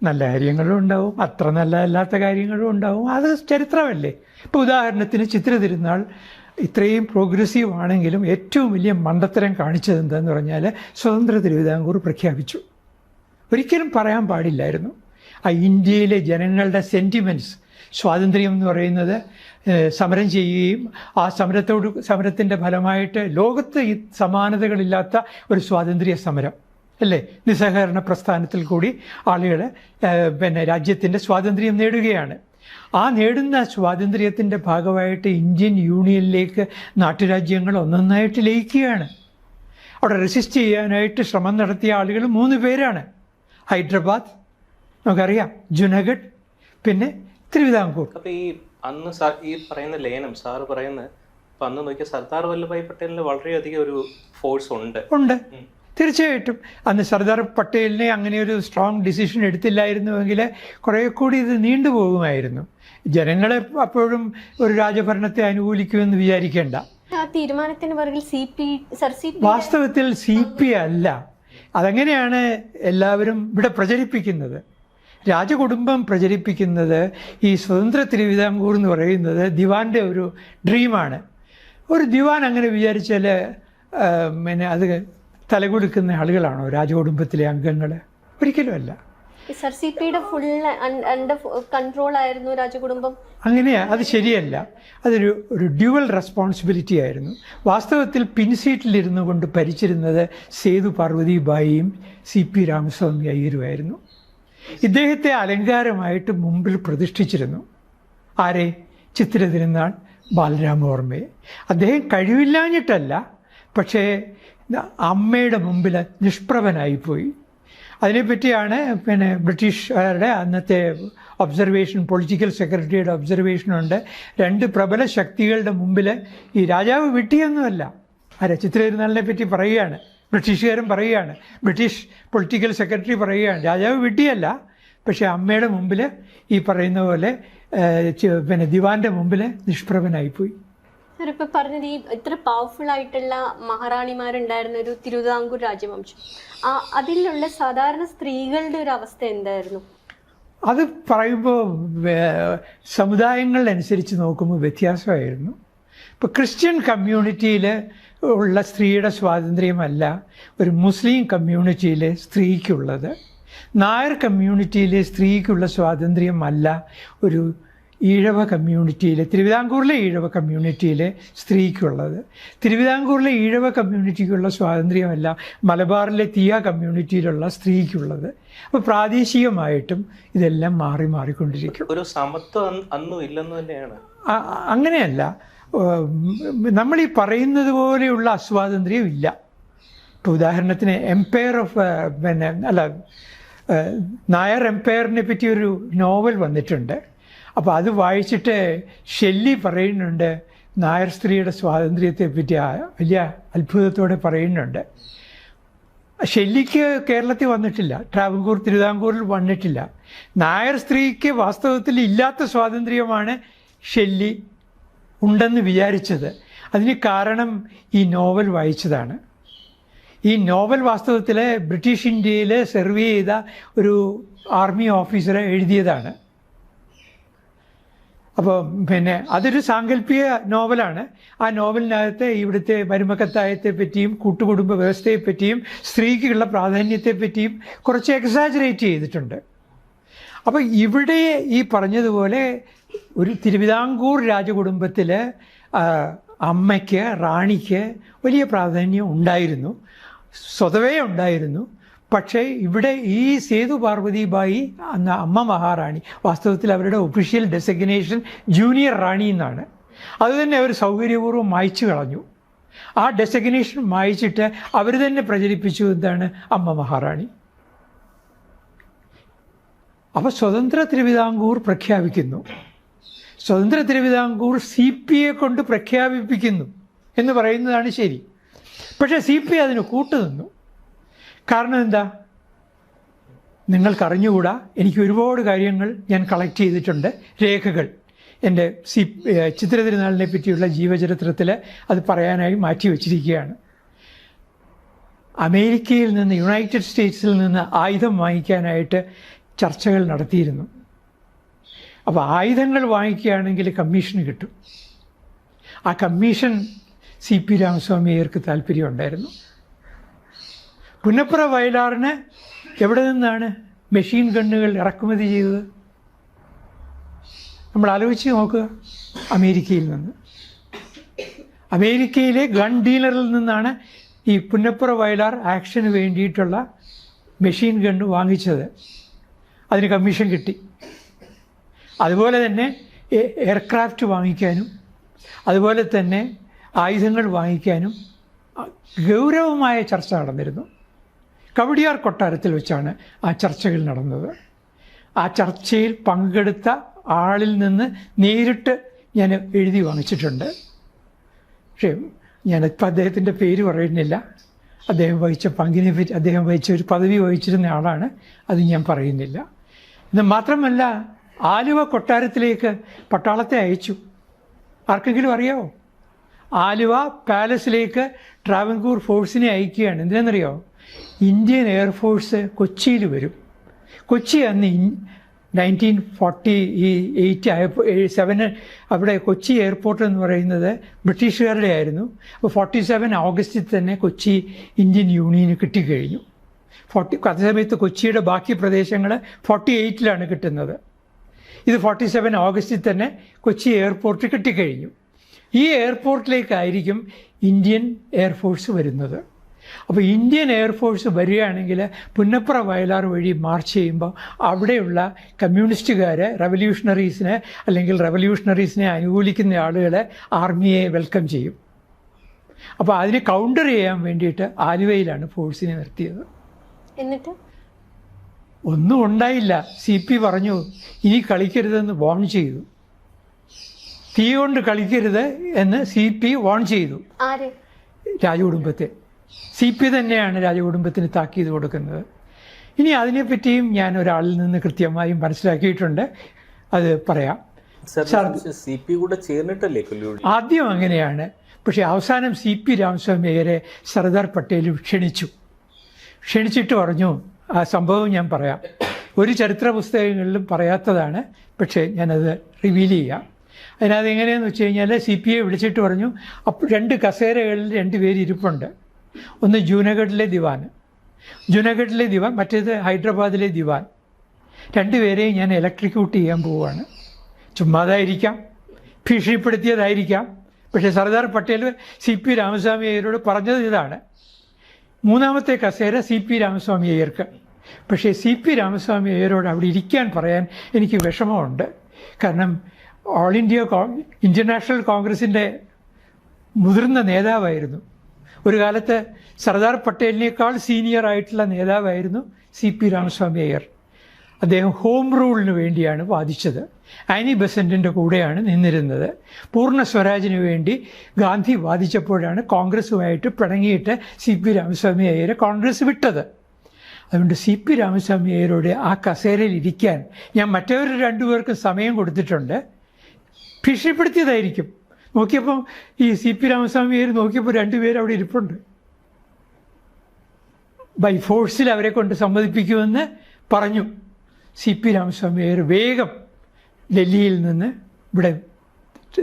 നല്ല കാര്യങ്ങളും ഉണ്ടാവും, അത്ര നല്ലതല്ലാത്ത കാര്യങ്ങളും ഉണ്ടാവും. അത് ചരിത്രമല്ലേ. ഇപ്പോൾ ഉദാഹരണത്തിന് ചിത്ര തിരുനാൾ ഇത്രയും പ്രോഗ്രസീവ് ആണെങ്കിലും ഏറ്റവും വലിയ മണ്ടത്തരം കാണിച്ചത് എന്താണെന്ന് പറഞ്ഞാൽ, സ്വതന്ത്ര തിരുവിതാംകൂർ പ്രഖ്യാപിച്ചു. ഒരിക്കലും പറയാൻ പാടില്ലായിരുന്നു. ആ ഇന്ത്യയിലെ ജനങ്ങളുടെ സെൻറ്റിമെൻറ്റ്സ്, സ്വാതന്ത്ര്യം എന്ന് പറയുന്നത് സമരം ചെയ്യുകയും ആ സമരത്തിൻ്റെ ഫലമായിട്ട് ലോകത്ത് ഈ സമാനതകളില്ലാത്ത ഒരു സ്വാതന്ത്ര്യ സമരം അല്ലേ, നിസ്സഹകരണ പ്രസ്ഥാനത്തിൽ കൂടി ആളുകൾ രാജ്യത്തിൻ്റെ സ്വാതന്ത്ര്യം നേടുകയാണ്. ആ നേടുന്ന സ്വാതന്ത്ര്യത്തിൻ്റെ ഭാഗമായിട്ട് ഇന്ത്യൻ യൂണിയനിലേക്ക് നാട്ടുരാജ്യങ്ങൾ ഒന്നൊന്നായിട്ട് ലയിക്കുകയാണ്. അവിടെ റെസിസ്റ്റ് ചെയ്യാനായിട്ട് ശ്രമം നടത്തിയ ആളുകൾ 3 പേരാണ്. ഹൈദരാബാദ് നമുക്കറിയാം, ജുനഗഡ്, പിന്നെ തിരുവിതാംകൂർ. അപ്പോൾ അന്ന് ഈ പറയുന്ന ലയനം സാറ് പറയുന്നത്, അപ്പം അന്ന് നോക്കിയാൽ സർദാർ വല്ലഭായ് പട്ടേലിന് വളരെയധികം ഒരു ഫോഴ്സ് ഉണ്ട്. തീർച്ചയായിട്ടും. അന്ന് സർദാർ പട്ടേലിനെ അങ്ങനെ ഒരു സ്ട്രോങ് ഡിസിഷൻ എടുത്തില്ലായിരുന്നുവെങ്കിൽ കുറേ കൂടി ഇത് നീണ്ടുപോകുമായിരുന്നു. ജനങ്ങളെ അപ്പോഴും ഒരു രാജഭരണത്തെ അനുകൂലിക്കുമെന്ന് വിചാരിക്കേണ്ട. ആ തീരുമാനത്തിന് പുറകിൽ വാസ്തവത്തിൽ CP അല്ല. അതെങ്ങനെയാണ് എല്ലാവരും ഇവിടെ പ്രചരിപ്പിക്കുന്നത്? രാജകുടുംബം പ്രചരിപ്പിക്കുന്നത് ഈ സ്വതന്ത്ര തിരുവിതാംകൂർ എന്ന് പറയുന്നത് ദിവാൻ്റെ ഒരു ഡ്രീമാണ്. ഒരു ദിവാൻ അങ്ങനെ വിചാരിച്ചാൽ അത് തലകുലുക്കുന്ന ആളുകളാണോ രാജകുടുംബത്തിലെ അംഗങ്ങൾ? ഒരിക്കലും അല്ല. ഫുൾ അണ്ടർ കൺട്രോൾ ആയിരുന്നു രാജകുടുംബം. അങ്ങനെയാ, അത് ശരിയല്ല. അതൊരു ഡ്യുവൽ റെസ്പോൺസിബിലിറ്റി ആയിരുന്നു. വാസ്തവത്തിൽ പിൻസീറ്റിലിരുന്നു കൊണ്ട് ഭരിച്ചിരുന്നത് സേതു പാർവതിബായിയും CP രാമസ്വാമി അയ്യരുമായിരുന്നു. ഇദ്ദേഹത്തെ അലങ്കാരമായിട്ട് മുമ്പിൽ പ്രതിഷ്ഠിച്ചിരുന്നു. ആരെ? ചിത്ര തിരുനാൾ ബാലരാമവർമ്മയെ. അദ്ദേഹം കഴിവില്ലാഞ്ഞിട്ടല്ല, പക്ഷേ അമ്മയുടെ മുമ്പിൽ നിഷ്പ്രഭനായിപ്പോയി. അതിനെപ്പറ്റിയാണ് ബ്രിട്ടീഷുകാരുടെ അന്നത്തെ ഒബ്സർവേഷൻ, പൊളിറ്റിക്കൽ സെക്രട്ടറിയുടെ ഒബ്സർവേഷനുണ്ട്. 2 പ്രബല ശക്തികളുടെ മുമ്പിൽ ഈ രാജാവ് വിട്ടിയൊന്നുമല്ല. ചിത്ര തിരുനാളിനെ പറ്റി പറയുകയാണ്, ബ്രിട്ടീഷുകാരും പറയുകയാണ്, ബ്രിട്ടീഷ് പൊളിറ്റിക്കൽ സെക്രട്ടറി പറയുകയാണ്, രാജാവ് വിട്ടിയല്ല, പക്ഷേ അമ്മയുടെ മുമ്പിൽ ഈ പറയുന്ന പോലെ ദിവാൻ്റെ മുമ്പിൽ നിഷ്പ്രഭനായിപ്പോയി. ഇപ്പൊ പറഞ്ഞത് ഈ ഇത്ര പവർഫുൾ ആയിട്ടുള്ള മഹാറാണിമാരുണ്ടായിരുന്ന ഒരു തിരുവിതാംകൂർ രാജവംശം, അതിലുള്ള സാധാരണ സ്ത്രീകളുടെ ഒരു അവസ്ഥ എന്തായിരുന്നു? അത് പറയുമ്പോൾ സമുദായങ്ങളനുസരിച്ച് നോക്കുമ്പോൾ വ്യത്യാസമായിരുന്നു. ഇപ്പോൾ ക്രിസ്ത്യൻ കമ്മ്യൂണിറ്റിയിൽ ഉള്ള സ്ത്രീയുടെ സ്വാതന്ത്ര്യമല്ല ഒരു മുസ്ലിം കമ്മ്യൂണിറ്റിയിലെ സ്ത്രീക്കുള്ളത്. നായർ കമ്മ്യൂണിറ്റിയിലെ സ്ത്രീക്കുള്ള സ്വാതന്ത്ര്യമല്ല ഒരു ഈഴവ കമ്മ്യൂണിറ്റിയിലെ, തിരുവിതാംകൂറിലെ ഈഴവ കമ്മ്യൂണിറ്റിയിലെ സ്ത്രീക്കുള്ളത്. തിരുവിതാംകൂറിലെ ഈഴവ കമ്മ്യൂണിറ്റിക്കുള്ള സ്വാതന്ത്ര്യമല്ല മലബാറിലെ തീയ കമ്മ്യൂണിറ്റിയിലുള്ള സ്ത്രീക്കുള്ളത്. അപ്പോൾ പ്രാദേശികമായിട്ടും ഇതെല്ലാം മാറിക്കൊണ്ടിരിക്കും. ഒരു സമത്വം അന്നും ഇല്ലെന്ന് തന്നെയാണ്. അങ്ങനെയല്ല, നമ്മൾ ഈ പറയുന്നത് പോലെയുള്ള അസ്വാതന്ത്ര്യം ഇല്ല. ഇപ്പോൾ ഉദാഹരണത്തിന് എംപയർ ഓഫ് നായർ എംപയറിനെ പറ്റി ഒരു നോവൽ വന്നിട്ടുണ്ട്. അപ്പോൾ അത് വായിച്ചിട്ട് ഷെല്ലി പറയുന്നുണ്ട്, നായർ സ്ത്രീയുടെ സ്വാതന്ത്ര്യത്തെ പറ്റി വലിയ അത്ഭുതത്തോടെ പറയുന്നുണ്ട്. ഷെല്ലിക്ക് കേരളത്തിൽ വന്നിട്ടില്ല, ട്രാവൻകൂർ തിരുവിതാംകൂറിൽ വന്നിട്ടില്ല. നായർ സ്ത്രീക്ക് വാസ്തവത്തിൽ ഇല്ലാത്ത സ്വാതന്ത്ര്യമാണ് ഷെല്ലി ഉണ്ടെന്ന് വിചാരിച്ചത്. അതിന് കാരണം ഈ നോവൽ വായിച്ചതാണ്. ഈ നോവൽ വാസ്തവത്തിൽ ബ്രിട്ടീഷ് ഇന്ത്യയിൽ സെർവ് ചെയ്ത ഒരു ആർമി ഓഫീസർ എഴുതിയതാണ്. അപ്പോൾ അതൊരു സാങ്കല്പിക നോവലാണ്. ആ നോവലിനകത്ത് ഇവിടുത്തെ മരുമക്കത്തായത്തെ പറ്റിയും കൂട്ടുകുടുംബ വ്യവസ്ഥയെ പറ്റിയും സ്ത്രീക്കുള്ള പ്രാധാന്യത്തെ പറ്റിയും കുറച്ച് എക്സാജറേറ്റ് ചെയ്തിട്ടുണ്ട്. അപ്പോൾ ഇവിടെ ഈ പറഞ്ഞതുപോലെ ഒരു തിരുവിതാംകൂർ രാജകുടുംബത്തിൽ അമ്മയ്ക്ക്, റാണിക്ക് വലിയ പ്രാധാന്യം ഉണ്ടായിരുന്നു, സ്വതവേ ഉണ്ടായിരുന്നു. പക്ഷേ ഇവിടെ ഈ സേതു പാർവതിബായി എന്ന അമ്മ മഹാറാണി, വാസ്തവത്തിൽ അവരുടെ ഒഫീഷ്യൽ ഡെസിഗ്നേഷൻ ജൂനിയർ റാണി എന്നാണ്. അതുതന്നെ അവർ സൗകര്യപൂർവ്വം മായ്ച്ചു കളഞ്ഞു. ആ ഡെസിഗ്നേഷൻ മായ്ച്ചിട്ട് അവർ തന്നെ പ്രചരിപ്പിച്ചു എന്താണ് അമ്മ മഹാറാണി. അപ്പോൾ സ്വതന്ത്ര തിരുവിതാംകൂർ പ്രഖ്യാപിക്കുന്നു. സ്വതന്ത്ര തിരുവിതാംകൂർ CP കൊണ്ട് പ്രഖ്യാപിപ്പിക്കുന്നു എന്ന് പറയുന്നതാണ് ശരി. പക്ഷേ CP അതിന് കൂട്ടുനിന്നു. കാരണം എന്താ? നിങ്ങൾക്കറിഞ്ഞുകൂടാ, എനിക്ക് ഒരുപാട് കാര്യങ്ങൾ ഞാൻ കളക്ട് ചെയ്തിട്ടുണ്ട്, രേഖകൾ. എൻ്റെ ചിത്ര തിരുനാളിനെ പറ്റിയുള്ള ജീവചരിത്രത്തിൽ അത് പറയാനായി മാറ്റി വച്ചിരിക്കുകയാണ്. അമേരിക്കയിൽ നിന്ന്, യുണൈറ്റഡ് സ്റ്റേറ്റ്സിൽ നിന്ന് ആയുധം വാങ്ങിക്കാനായിട്ട് ചർച്ചകൾ നടത്തിയിരുന്നു. അപ്പോൾ ആയുധങ്ങൾ വാങ്ങിക്കുകയാണെങ്കിൽ കമ്മീഷന് കിട്ടും. ആ കമ്മീഷൻ CP രാമസ്വാമി അയ്യർക്ക് താല്പര്യമുണ്ടായിരുന്നു. പുന്നപ്ര വയലാറിന് എവിടെ നിന്നാണ് മെഷീൻ ഗണ്ണുകൾ ഇറക്കുമതി ചെയ്തത്? നമ്മൾ ആലോചിച്ച് നോക്കുക. അമേരിക്കയിൽ നിന്ന്. അമേരിക്കയിലെ ഗൺ ഡീലറിൽ നിന്നാണ് ഈ പുന്നപ്ര വയലാർ ആക്ഷന് വേണ്ടിയിട്ടുള്ള മെഷീൻ ഗണ്ണ് വാങ്ങിച്ചത്. അതിന് കമ്മീഷൻ കിട്ടി. അതുപോലെ തന്നെ എയർക്രാഫ്റ്റ് വാങ്ങിക്കാനും അതുപോലെ തന്നെ ആയുധങ്ങൾ വാങ്ങിക്കാനും ഗൗരവമായ ചർച്ച നടന്നിരുന്നു. കവടിയാർ കൊട്ടാരത്തിൽ വെച്ചാണ് ആ ചർച്ചകൾ നടന്നത്. ആ ചർച്ചയിൽ പങ്കെടുത്ത ആളിൽ നിന്ന് നേരിട്ട് ഞാൻ എഴുതി വാങ്ങിച്ചിട്ടുണ്ട്. പക്ഷേ ഞാനിപ്പോൾ അദ്ദേഹത്തിൻ്റെ പേര് പറയുന്നില്ല. അദ്ദേഹം വഹിച്ച പങ്കിനെ പറ്റി, അദ്ദേഹം വഹിച്ച ഒരു പദവി വഹിച്ചിരുന്ന ആളാണ്, അത് ഞാൻ പറയുന്നില്ല. എന്ന് മാത്രമല്ല, ആലുവ കൊട്ടാരത്തിലേക്ക് പട്ടാളത്തെ അയച്ചു. ആർക്കെങ്കിലും അറിയാമോ? ആലുവ പാലസിലേക്ക് ട്രാവൻകൂർ ഫോഴ്സിനെ അയക്കുകയാണ്. എന്തിനാണെന്നറിയോ? ഇന്ത്യൻ എയർഫോഴ്സ് കൊച്ചിയിൽ വരും. കൊച്ചി അന്ന് 1947 അവിടെ കൊച്ചി എയർപോർട്ട് എന്ന് പറയുന്നത് ബ്രിട്ടീഷുകാരുടെ ആയിരുന്നു. അപ്പോൾ 47 ഓഗസ്റ്റിൽ തന്നെ കൊച്ചി ഇന്ത്യൻ യൂണിയന് കിട്ടിക്കഴിഞ്ഞു. അതേസമയത്ത് കൊച്ചിയുടെ ബാക്കി പ്രദേശങ്ങൾ 48 കിട്ടുന്നത്. ഇത് 47 ഓഗസ്റ്റിൽ തന്നെ കൊച്ചി എയർപോർട്ട് കിട്ടിക്കഴിഞ്ഞു. ഈ എയർപോർട്ടിലേക്കായിരിക്കും ഇന്ത്യൻ എയർഫോഴ്സ് വരുന്നത്. അപ്പോൾ ഇന്ത്യൻ എയർഫോഴ്സ് വരികയാണെങ്കിൽ പുന്നപ്ര വയലാർ വഴി മാർച്ച് ചെയ്യുമ്പോൾ അവിടെയുള്ള കമ്മ്യൂണിസ്റ്റുകാരെ, റവല്യൂഷണറീസിനെ അല്ലെങ്കിൽ റവല്യൂഷണറീസിനെ അനുകൂലിക്കുന്ന ആളുകളെ ആർമിയെ വെൽക്കം ചെയ്യും. അപ്പോൾ അതിനെ കൗണ്ടർ ചെയ്യാൻ വേണ്ടിയിട്ട് ആലുവയിലാണ് ഫോഴ്സിനെ നിർത്തിയത്. എന്നിട്ട് ഒന്നും ഉണ്ടായില്ല. CP പറഞ്ഞു ഇനി കളിക്കരുതെന്ന് വാൺ ചെയ്തു. തീ കൊണ്ട് കളിക്കരുത് എന്ന് CP വാൺ ചെയ്തു. രാജകുടുംബത്തെ. CP തന്നെയാണ് രാജകുടുംബത്തിന് താക്കീത് കൊടുക്കുന്നത്. ഇനി അതിനെപ്പറ്റിയും ഞാൻ ഒരാളിൽ നിന്ന് കൃത്യമായും മനസ്സിലാക്കിയിട്ടുണ്ട്, അത് പറയാം. CP കൂടെ ചേർന്നിട്ടല്ലേ ആദ്യം അങ്ങനെയാണ്. പക്ഷേ അവസാനം CP രാമസ്വാമി അയ്യരെ സർദാർ പട്ടേൽ ക്ഷണിച്ചിട്ട് പറഞ്ഞു, ആ സംഭവം ഞാൻ പറയാം. ഒരു ചരിത്ര പുസ്തകങ്ങളിലും പറയാത്തതാണ്, പക്ഷേ ഞാനത് റിവീൽ ചെയ്യാം. അതിനകത്ത് എങ്ങനെയാണെന്ന് വെച്ച് കഴിഞ്ഞാൽ CPI വിളിച്ചിട്ട് പറഞ്ഞു, അപ്പോൾ 2 കസേരകളിൽ 2 പേര് ഇരിപ്പുണ്ട്. ഒന്ന് ജൂനഗഡിലെ ദിവാൻ, മറ്റേത് ഹൈദരാബാദിലെ ദിവാൻ. 2 പേരെയും ഞാൻ ഇലക്ട്രിക്യൂട്ട് ചെയ്യാൻ പോവുകയാണ്. ചുമ്മാതായിരിക്കാം, ഭീഷണിപ്പെടുത്തിയതായിരിക്കാം. പക്ഷേ സർദാർ പട്ടേൽ CP രാമസ്വാമി അയ്യരോട് പറഞ്ഞത് ഇതാണ്: 3ാമത്തെ കസേര CP രാമസ്വാമി അയ്യർക്ക്. പക്ഷേ CP രാമസ്വാമി അയ്യരോട് അവിടെ ഇരിക്കാൻ പറയാൻ എനിക്ക് വിഷമമുണ്ട്. കാരണം ഇന്ത്യൻ നാഷണൽ കോൺഗ്രസിൻ്റെ മുതിർന്ന നേതാവായിരുന്നു. ഒരു കാലത്ത് സർദാർ പട്ടേലിനേക്കാൾ സീനിയർ ആയിട്ടുള്ള നേതാവായിരുന്നു CP രാമസ്വാമി അയ്യർ. അദ്ദേഹം ഹോം റൂളിന് വേണ്ടിയാണ് വാദിച്ചത്. ആനി ബെസൻറ്റിൻ്റെ കൂടെയാണ് നിന്നിരുന്നത്. പൂർണ്ണ സ്വരാജിന് വേണ്ടി ഗാന്ധി വാദിച്ചപ്പോഴാണ് കോൺഗ്രസുമായിട്ട് പിണങ്ങിയിട്ട് CP രാമസ്വാമി അയ്യരെ കോൺഗ്രസ് വിട്ടത്. അതുകൊണ്ട് CP രാമസ്വാമി അയ്യരോട് ആ കസേരയിൽ ഇരിക്കാൻ ഞാൻ മറ്റവർ 2 പേർക്കും സമയം കൊടുത്തിട്ടുണ്ട്. ഭീഷണിപ്പെടുത്തിയതായിരിക്കും. നോക്കിയപ്പോൾ ഈ CP രാമസ്വാമി അയ്യർ നോക്കിയപ്പോൾ 2 പേര് അവിടെ ഇരിപ്പുണ്ട്. ബൈ ഫോഴ്സിൽ അവരെ കൊണ്ട് സമ്മതിപ്പിക്കുമെന്ന് പറഞ്ഞു. CP രാമസ്വാമി അയ്യർ വേഗം ഡൽഹിയിൽ നിന്ന് ഇവിടെ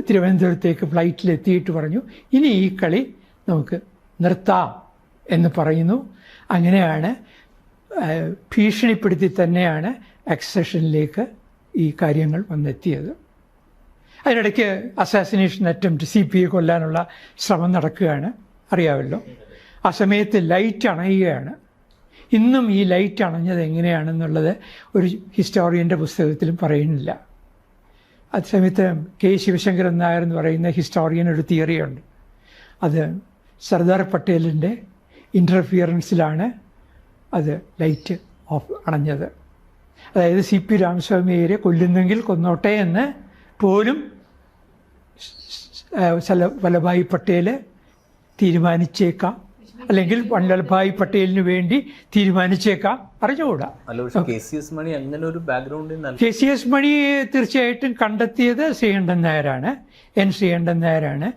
തിരുവനന്തപുരത്തേക്ക് ഫ്ലൈറ്റിലെത്തിയിട്ട് പറഞ്ഞു, ഇനി ഈ കളി നമുക്ക് നിർത്താം എന്ന് പറയുന്നു. അങ്ങനെയാണ് ഭീഷണിപ്പെടുത്തി തന്നെയാണ് അക്സഷനിലേക്ക് ഈ കാര്യങ്ങൾ വന്നെത്തിയത്. അതിനിടയ്ക്ക് അസാസിനേഷൻ അറ്റംപ്റ്റ്, CPയെ കൊല്ലാനുള്ള ശ്രമം നടക്കുകയാണ്, അറിയാമല്ലോ. ആ സമയത്ത് ലൈറ്റ് അണയുകയാണ്. ഇന്നും ഈ ലൈറ്റ് അണഞ്ഞത് എങ്ങനെയാണെന്നുള്ളത് ഒരു ഹിസ്റ്റോറിയൻ്റെ പുസ്തകത്തിലും പറയുന്നില്ല. അതേസമയത്ത് K. ശിവശങ്കരൻ നായർ എന്ന് പറയുന്ന ഹിസ്റ്റോറിയൻ ഒരു തിയറിയുണ്ട്. അത് സർദാർ പട്ടേലിൻ്റെ ഇൻ്റർഫിയറൻസിലാണ് അത് ലൈറ്റ് അണഞ്ഞത്. അതായത് CP രാമസ്വാമി അയ്യരെ കൊല്ലുന്നെങ്കിൽ കൊന്നോട്ടെ എന്ന് പോലും വല്ലഭായ് പട്ടേൽ തീരുമാനിച്ചേക്കാം, അല്ലെങ്കിൽ വല്ലഭായ് പട്ടേലിന് വേണ്ടി തീരുമാനിച്ചേക്കാം, അറിഞ്ഞുകൂടാ. KCS മണി അങ്ങനെ ഒരു ബാക്ക്ഗ്രൗണ്ടിൽ KCS മണി തീർച്ചയായിട്ടും കണ്ടെത്തിയത് ശ്രീകണ്ഠൻ നായരാണ്, N. ശ്രീകണ്ഠൻ നായരാണ്.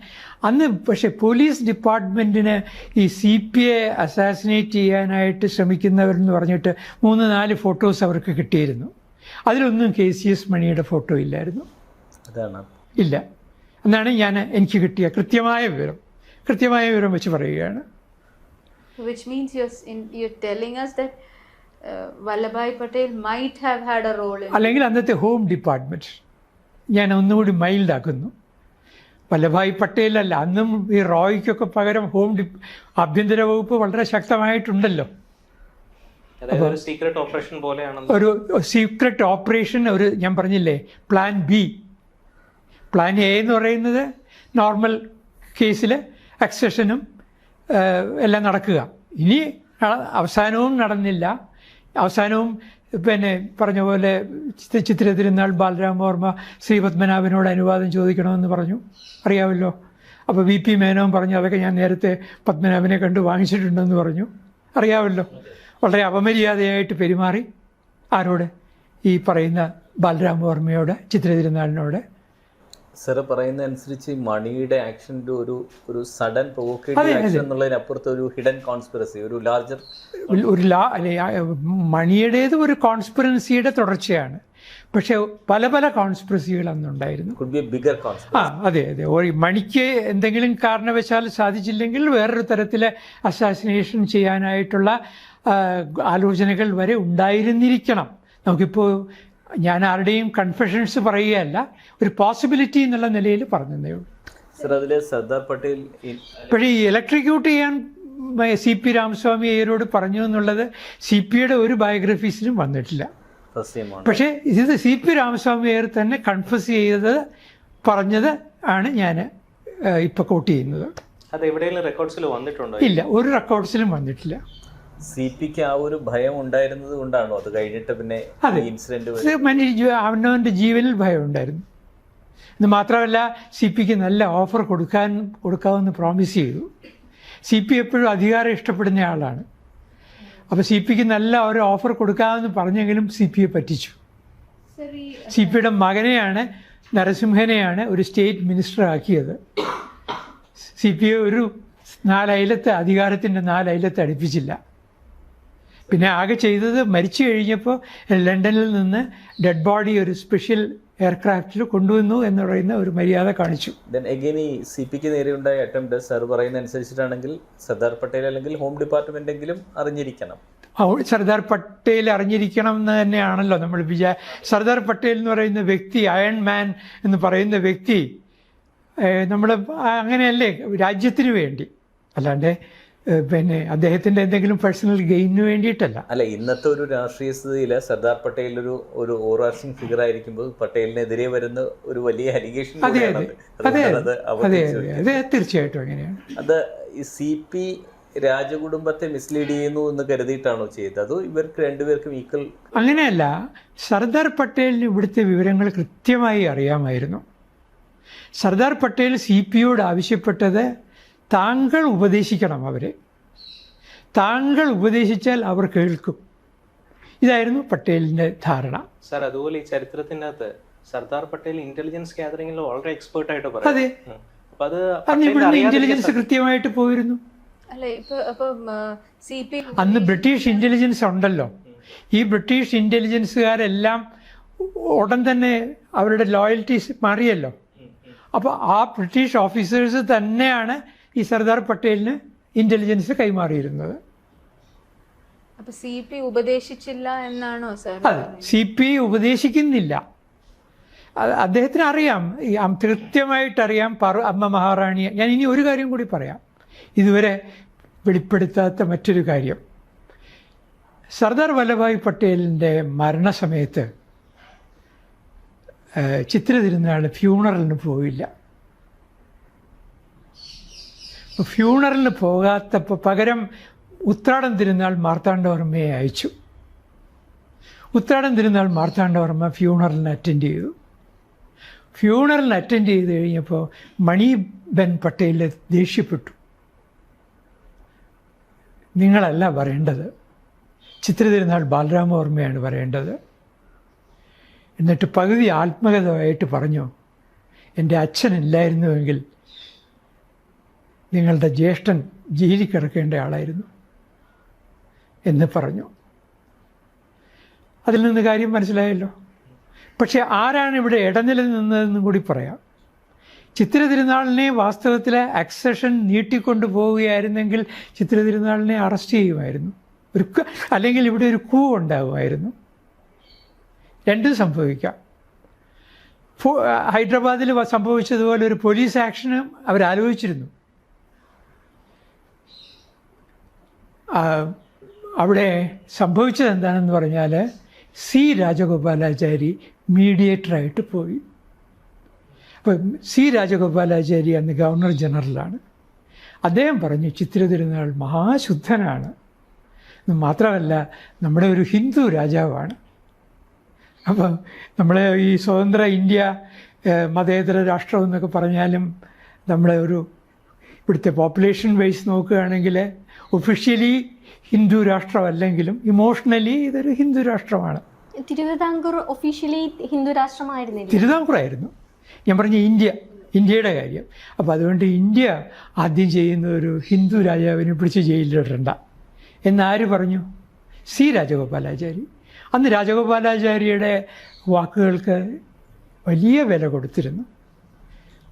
അന്ന് പക്ഷേ പോലീസ് ഡിപ്പാർട്ട്മെൻറ്റിന് ഈ CPയെ അസാസിനേറ്റ് ചെയ്യാനായിട്ട് ശ്രമിക്കുന്നവരെന്ന് പറഞ്ഞിട്ട് 3-4 ഫോട്ടോസ് അവർക്ക് കിട്ടിയിരുന്നു. അതിലൊന്നും KCS മണിയുടെ ഫോട്ടോ ഇല്ലായിരുന്നു. ഇല്ല എന്നാണ് എനിക്ക് കിട്ടിയ കൃത്യമായ വിവരം വെച്ച് പറയുകയാണ്. Which means you're telling us that Vallabhbhai Patel might have had a role in... അല്ലെങ്കിൽ അന്നത്തെ ഹോം ഡിപ്പാർട്ട്മെൻറ്റ്, ഞാൻ ഒന്നുകൂടി മൈൽഡാക്കുന്നു. വല്ലഭായ് പട്ടേൽ അല്ല, അന്നും ഈ റോയ്ക്കൊക്കെ പകരം ആഭ്യന്തര വകുപ്പ് വളരെ ശക്തമായിട്ടുണ്ടല്ലോ. ഒരു സീക്രട്ട് ഓപ്പറേഷൻ, ഞാൻ പറഞ്ഞില്ലേ, പ്ലാൻ ബി. പ്ലാൻ എ എന്ന് പറയുന്നത് നോർമൽ കേസിൽ അക്സഷനും എല്ലാം നടക്കുക. ഇനി അവസാനവും നടന്നില്ല. അവസാനവും പറഞ്ഞ പോലെ ചിത്ര തിരുനാൾ ബാലരാമവർമ്മ ശ്രീ പത്മനാഭനോട് അനുവാദം ചോദിക്കണമെന്ന് പറഞ്ഞു, അറിയാമല്ലോ. അപ്പോൾ VP മേനോൻ പറഞ്ഞു അതൊക്കെ ഞാൻ നേരത്തെ പത്മനാഭനെ കണ്ട് വാങ്ങിച്ചിട്ടുണ്ടെന്ന് പറഞ്ഞു, അറിയാമല്ലോ. വളരെ അപമര്യാദയായിട്ട് പെരുമാറി. ആരോട്? ഈ പറയുന്ന ബാലരാമവർമ്മയോട്, ചിത്ര തിരുനാളിനോട്. സാറ് പറയുന്ന അനുസരിച്ച് മണിയുടെ ആക്ഷൻ്റെ ഒരു സഡൻ പ്രൊവോക്കേറ്റീവ് ആക്ഷൻ എന്നുള്ളതിനപ്പുറത്ത് ഒരു ഹിഡൻ കോൺസ്പിറസി, ഒരു ലാർജർ മണിയുടേത് ഒരു കോൺസ്പിറൻസിയുടെ തുടർച്ചയാണ്. പക്ഷെ പല കോൺസ്പിറസികൾ അന്നുണ്ടായിരുന്നു. അതെ. മണിക്ക് എന്തെങ്കിലും കാരണവശാൽ സാധിച്ചില്ലെങ്കിൽ വേറൊരു തരത്തിൽ അസാസിനേഷൻ ചെയ്യാനായിട്ടുള്ള ആലോചനകൾ വരെ ഉണ്ടായിരുന്നിരിക്കണം. നമുക്കിപ്പോൾ ഞാൻ ആരുടെയും കൺഫെഷൻസ് പറയുകയല്ല, ഒരു പോസിബിലിറ്റി എന്നുള്ള നിലയിൽ പറഞ്ഞതേ ഉള്ളൂ. പക്ഷേ ഈ ഇലക്ട്രിക്യൂട്ട് ചെയ്യാൻ CP രാമസ്വാമി അയ്യരോട് പറഞ്ഞു എന്നുള്ളത് CPയുടെ ഒരു ബയോഗ്രഫീസിലും വന്നിട്ടില്ല. പക്ഷേ ഇത് CP രാമസ്വാമി അയ്യർ തന്നെ കൺഫസ് പറഞ്ഞത് ആണ് ഞാൻ ഇപ്പോൾ കോട്ട് ചെയ്യുന്നത്. ഇല്ല, ഒരു റെക്കോർഡ്സിലും വന്നിട്ടില്ല. CPക്ക് ആ ഒരു ഭയം ഉണ്ടായിരുന്നത് കൊണ്ടാണോ അത് കഴിഞ്ഞിട്ട് പിന്നെ ഇൻസിഡന്റ്? അവനവൻ്റെ ജീവനിൽ ഭയം ഉണ്ടായിരുന്നു. ഇത് മാത്രമല്ല, CPക്ക് നല്ല ഓഫർ കൊടുക്കാമെന്ന് പ്രോമിസ് ചെയ്തു. CP എപ്പോഴും അധികാരം ഇഷ്ടപ്പെടുന്ന ആളാണ്. അപ്പോൾ CPക്ക് നല്ല ഒരു ഓഫർ കൊടുക്കാമെന്ന് പറഞ്ഞെങ്കിലും CPയെ പറ്റിച്ചു. CPയുടെ മകനെയാണ്, നരസിംഹനെയാണ് ഒരു സ്റ്റേറ്റ് മിനിസ്റ്റർ ആക്കിയത്. CPയെ ഒരു 4 അയലത്ത് അധികാരത്തിൻ്റെ 4 അയലത്ത് അടുപ്പിച്ചില്ല. പിന്നെ ആകെ ചെയ്തത്, മരിച്ചു കഴിഞ്ഞപ്പോൾ ലണ്ടനിൽ നിന്ന് ഡെഡ് ബോഡി ഒരു സ്പെഷ്യൽ എയർക്രാഫ്റ്റിൽ കൊണ്ടുവന്നു എന്ന് പറയുന്ന ഒരു മര്യാദ കാണിച്ചു. ദെൻ എഗെയിൻ ഈ CPക്ക് നേരെയുണ്ടായ അറ്റംപ്റ്റ് സാർ പറയുന്ന അനുസരിച്ചിട്ടാണെങ്കിൽ സർദാർ പട്ടേൽ അല്ലെങ്കിൽ ഹോം ഡിപ്പാർട്ട്മെന്റെങ്കിലും അറിഞ്ഞിരിക്കണം. സർദാർ പട്ടേൽ അറിഞ്ഞിരിക്കണം എന്ന് തന്നെയാണല്ലോ നമ്മൾ സർദാർ പട്ടേൽ എന്ന് പറയുന്ന വ്യക്തി, അയൺ മാൻ എന്ന് പറയുന്ന വ്യക്തി, നമ്മൾ അങ്ങനെയല്ലേ രാജ്യത്തിന് വേണ്ടി, അല്ലാണ്ട് പിന്നെ അദ്ദേഹത്തിൻ്റെ എന്തെങ്കിലും പേഴ്സണൽ ഗെയിനിന് വേണ്ടിയിട്ടല്ല. അല്ല, ഇന്നത്തെ ഒരു രാഷ്ട്രീയ സ്ഥിതിയിൽ സർദാർ പട്ടേൽ ഒരു ഓവർആർച്ചിങ് ഫിഗർ ആയിരിക്കുമ്പോൾ പട്ടേലിനെതിരെ വരുന്ന ഒരു വലിയ അലിഗേഷൻ. അതെ തീർച്ചയായിട്ടും അങ്ങനെയാണ്. അത് ഈ CP രാജകുടുംബത്തെ മിസ്ലീഡ് ചെയ്യുന്നു എന്ന് കരുതിയിട്ടാണോ ചെയ്തത്, അതോ ഇവർക്ക് രണ്ടുപേർക്കും ഈക്വൽ? അങ്ങനെയല്ല, സർദാർ പട്ടേലിന് ഇവിടുത്തെ വിവരങ്ങൾ കൃത്യമായി അറിയാമായിരുന്നു. സർദാർ പട്ടേൽ CPയോട് ആവശ്യപ്പെട്ടത് താങ്കൾ ഉപദേശിക്കണം അവരെ, താങ്കൾ ഉപദേശിച്ചാൽ അവർ കേൾക്കും. ഇതായിരുന്നു പട്ടേലിൻ്റെ ധാരണ. സാർ, അതുപോലെ ഈ ചരിത്രത്തിൻ്റെ അകത്ത് സർദാർ പട്ടേൽ ഇന്റലിജൻസ് ഗ്യാതറിംഗിൽ വളരെ എക്സ്പേർട്ട് ആയിട്ട് പറയാം. അതെ, അന്ന് ഇവിടുന്ന് ഇന്റലിജൻസ് കൃത്യമായിട്ട് പോയിരുന്നു. അന്ന് ബ്രിട്ടീഷ് ഇന്റലിജൻസ് ഉണ്ടല്ലോ. ഈ ബ്രിട്ടീഷ് ഇന്റലിജൻസുകാരെല്ലാം ഉടൻ തന്നെ അവരുടെ ലോയൽറ്റീസ് മാറിയല്ലോ. അപ്പോൾ ആ ബ്രിട്ടീഷ് ഓഫീസേഴ്സ് തന്നെയാണ് ഈ സർദാർ പട്ടേലിന് ഇന്റലിജൻസ് കൈമാറിയിരുന്നത്. അപ്പൊ CP ഉപദേശിച്ചില്ല എന്നാണോ സാർ? അതെ, CP ഉപദേശിക്കുന്നില്ല. അദ്ദേഹത്തിന് അറിയാം, കൃത്യമായിട്ടറിയാം അമ്മ മഹാറാണിയെ. ഞാൻ ഇനി ഒരു കാര്യം കൂടി പറയാം, ഇതുവരെ വെളിപ്പെടുത്താത്ത മറ്റൊരു കാര്യം. സർദാർ വല്ലഭായ് പട്ടേലിൻ്റെ മരണസമയത്ത് ചിത്ര തിരുനാൾ ഫ്യൂണറലിന് പോയില്ല. ഫ്യൂണറലിന് പോകാത്തപ്പോൾ പകരം ഉത്രാടം തിരുനാൾ മാർത്താണ്ഡവർമ്മയെ അയച്ചു. ഉത്രാടം തിരുനാൾ മാർത്താണ്ഡവർമ്മ ഫ്യൂണറലിന് അറ്റൻഡ് ചെയ്തു. ഫ്യൂണറലിന് അറ്റൻഡ് ചെയ്ത് കഴിഞ്ഞപ്പോൾ മണി ബെൻ പട്ടേൽ ദേഷ്യപ്പെട്ടു. നിങ്ങളല്ല പറയേണ്ടത്, ചിത്ര തിരുനാൾ ബാലരാമവർമ്മയാണ് പറയേണ്ടത്. എന്നിട്ട് പകുതി ആത്മകഥമായിട്ട് പറഞ്ഞു, എൻ്റെ അച്ഛനില്ലായിരുന്നുവെങ്കിൽ നിങ്ങളുടെ ജ്യേഷ്ഠൻ ജയിലിൽ കിടക്കേണ്ട ആളായിരുന്നു എന്ന് പറഞ്ഞു. അതിൽ നിന്ന് കാര്യം മനസ്സിലായല്ലോ. പക്ഷേ ആരാണ് ഇവിടെ ഇടനില നിന്നതെന്നും കൂടി പറയാം. ചിത്ര തിരുനാളിനെ വാസ്തവത്തിലെ അക്സഷൻ നീട്ടിക്കൊണ്ടു പോവുകയായിരുന്നെങ്കിൽ ചിത്ര തിരുനാളിനെ അറസ്റ്റ് ചെയ്യുമായിരുന്നു, അല്ലെങ്കിൽ ഇവിടെ ഒരു കൂ ഉണ്ടാകുമായിരുന്നു. രണ്ടും സംഭവിക്കാം. ഹൈദരാബാദിൽ സംഭവിച്ചതുപോലെ ഒരു പോലീസ് ആക്ഷനും അവരാലോചിച്ചിരുന്നു. അവിടെ സംഭവിച്ചത് എന്താണെന്ന് പറഞ്ഞാൽ C രാജഗോപാലാചാരി മീഡിയേറ്ററായിട്ട് പോയി. അപ്പം C രാജഗോപാലാചാരി അന്ന് ഗവർണർ ജനറലാണ്. അദ്ദേഹം പറഞ്ഞു ചിത്ര തിരുനാൾ മഹാശുദ്ധനാണ്, മാത്രമല്ല നമ്മുടെ ഒരു ഹിന്ദു രാജാവാണ്. അപ്പം നമ്മളെ ഈ സ്വതന്ത്ര ഇന്ത്യ മതേതര രാഷ്ട്രം എന്നൊക്കെ പറഞ്ഞാലും നമ്മളെ ഇവിടുത്തെ പോപ്പുലേഷൻ വൈസ് നോക്കുകയാണെങ്കിൽ ഒഫീഷ്യലി ഹിന്ദു രാഷ്ട്രമല്ലെങ്കിലും ഇമോഷണലി ഇതൊരു ഹിന്ദു രാഷ്ട്രമാണ്. തിരുവിതാംകൂർ ഒഫീഷ്യലി ഹിന്ദു രാഷ്ട്രമായിരുന്നില്ല, തിരുവിതാംകൂറായിരുന്നു. ഞാൻ പറഞ്ഞ ഇന്ത്യയുടെ കാര്യം. അപ്പോൾ അതുകൊണ്ട് ഇന്ത്യ ആദ്യം ചെയ്യുന്ന ഒരു ഹിന്ദു രാജാവിനെ പിടിച്ച് ജയിലിലിടണ്ട എന്നാര് പറഞ്ഞു? C രാജഗോപാലാചാരി. അന്ന് രാജഗോപാലാചാരിയുടെ വാക്കുകൾക്ക് വലിയ വില കൊടുത്തിരുന്നു.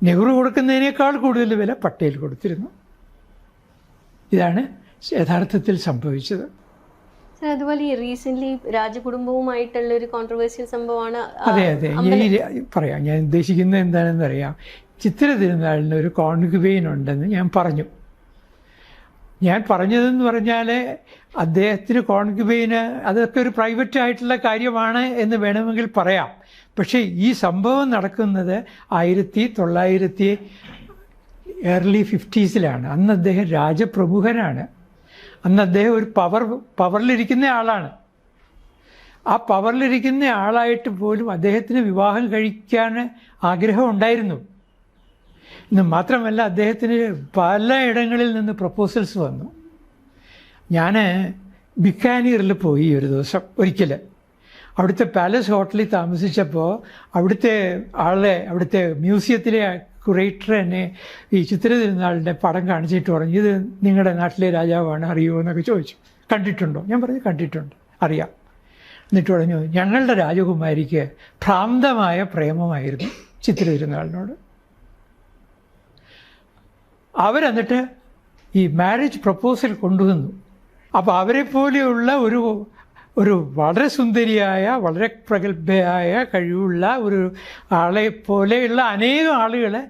നെഹ്റു കൊടുക്കുന്നതിനേക്കാൾ കൂടുതൽ വില പട്ടേൽ കൊടുത്തിരുന്നു. ഇതാണ് യഥാർത്ഥത്തിൽ സംഭവിച്ചത്. അതുപോലെ ഈ റീസെന്റ് രാജകുടുംബവുമായിട്ടുള്ള ഒരു കോൺട്രവേഴ്സ്യൽ സംഭവമാണ്. അതെ, പറയാം. ഞാൻ ഉദ്ദേശിക്കുന്നത് എന്താണെന്ന് അറിയാം. ചിത്ര തിരുനാളിന് ഒരു കോൺക്യുബൈൻ ഉണ്ടെന്ന് ഞാൻ പറഞ്ഞു. ഞാൻ പറഞ്ഞതെന്ന് പറഞ്ഞാൽ അദ്ദേഹത്തിന് കോൺക്യുബൈന് അതൊക്കെ ഒരു പ്രൈവറ്റ് ആയിട്ടുള്ള കാര്യമാണ് എന്ന് വേണമെങ്കിൽ പറയാം. പക്ഷേ ഈ സംഭവം നടക്കുന്നത് 1900 early 50s. അന്ന് അദ്ദേഹം രാജപ്രമുഖനാണ്. അന്ന് അദ്ദേഹം ഒരു പവറിലിരിക്കുന്ന ആളാണ്. ആ പവറിലിരിക്കുന്ന ആളായിട്ട് പോലും അദ്ദേഹത്തിന് വിവാഹം കഴിക്കാൻ ആഗ്രഹം ഉണ്ടായിരുന്നു. ഇന്ന് മാത്രമല്ല, അദ്ദേഹത്തിന് പലയിടങ്ങളിൽ നിന്ന് പ്രപ്പോസൽസ് വന്നു. ഞാൻ ബിക്കാനീറിൽ പോയി ഒരു ദിവസം ഒരിക്കൽ. അവിടുത്തെ പാലസ് ഹോട്ടലിൽ താമസിച്ചപ്പോൾ അവിടുത്തെ മ്യൂസിയത്തിലെ കുറേറ്റർ എന്നെ ഈ ചിത്ര തിരുനാളിൻ്റെ പടം കാണിച്ചിട്ട് പറഞ്ഞു, ഇത് നിങ്ങളുടെ നാട്ടിലെ രാജാവാണ്, അറിയുമോ എന്നൊക്കെ ചോദിച്ചു. കണ്ടിട്ടുണ്ടോ? ഞാൻ പറഞ്ഞു കണ്ടിട്ടുണ്ട്, അറിയാം. എന്നിട്ട് പറഞ്ഞു ഞങ്ങളുടെ രാജകുമാരിക്ക് ഭ്രാന്തമായ പ്രേമമായിരുന്നു ചിത്ര തിരുനാളിനോട്. അവരെന്നിട്ട് ഈ മാരേജ് പ്രപ്പോസൽ കൊണ്ടുവന്നു. അപ്പോൾ അവരെ പോലെയുള്ള ഒരു വളരെ സുന്ദരിയായ, വളരെ പ്രഗത്ഭയായ, കഴിവുള്ള ഒരു ആളെ പോലെയുള്ള അനേകം ആളുകളെ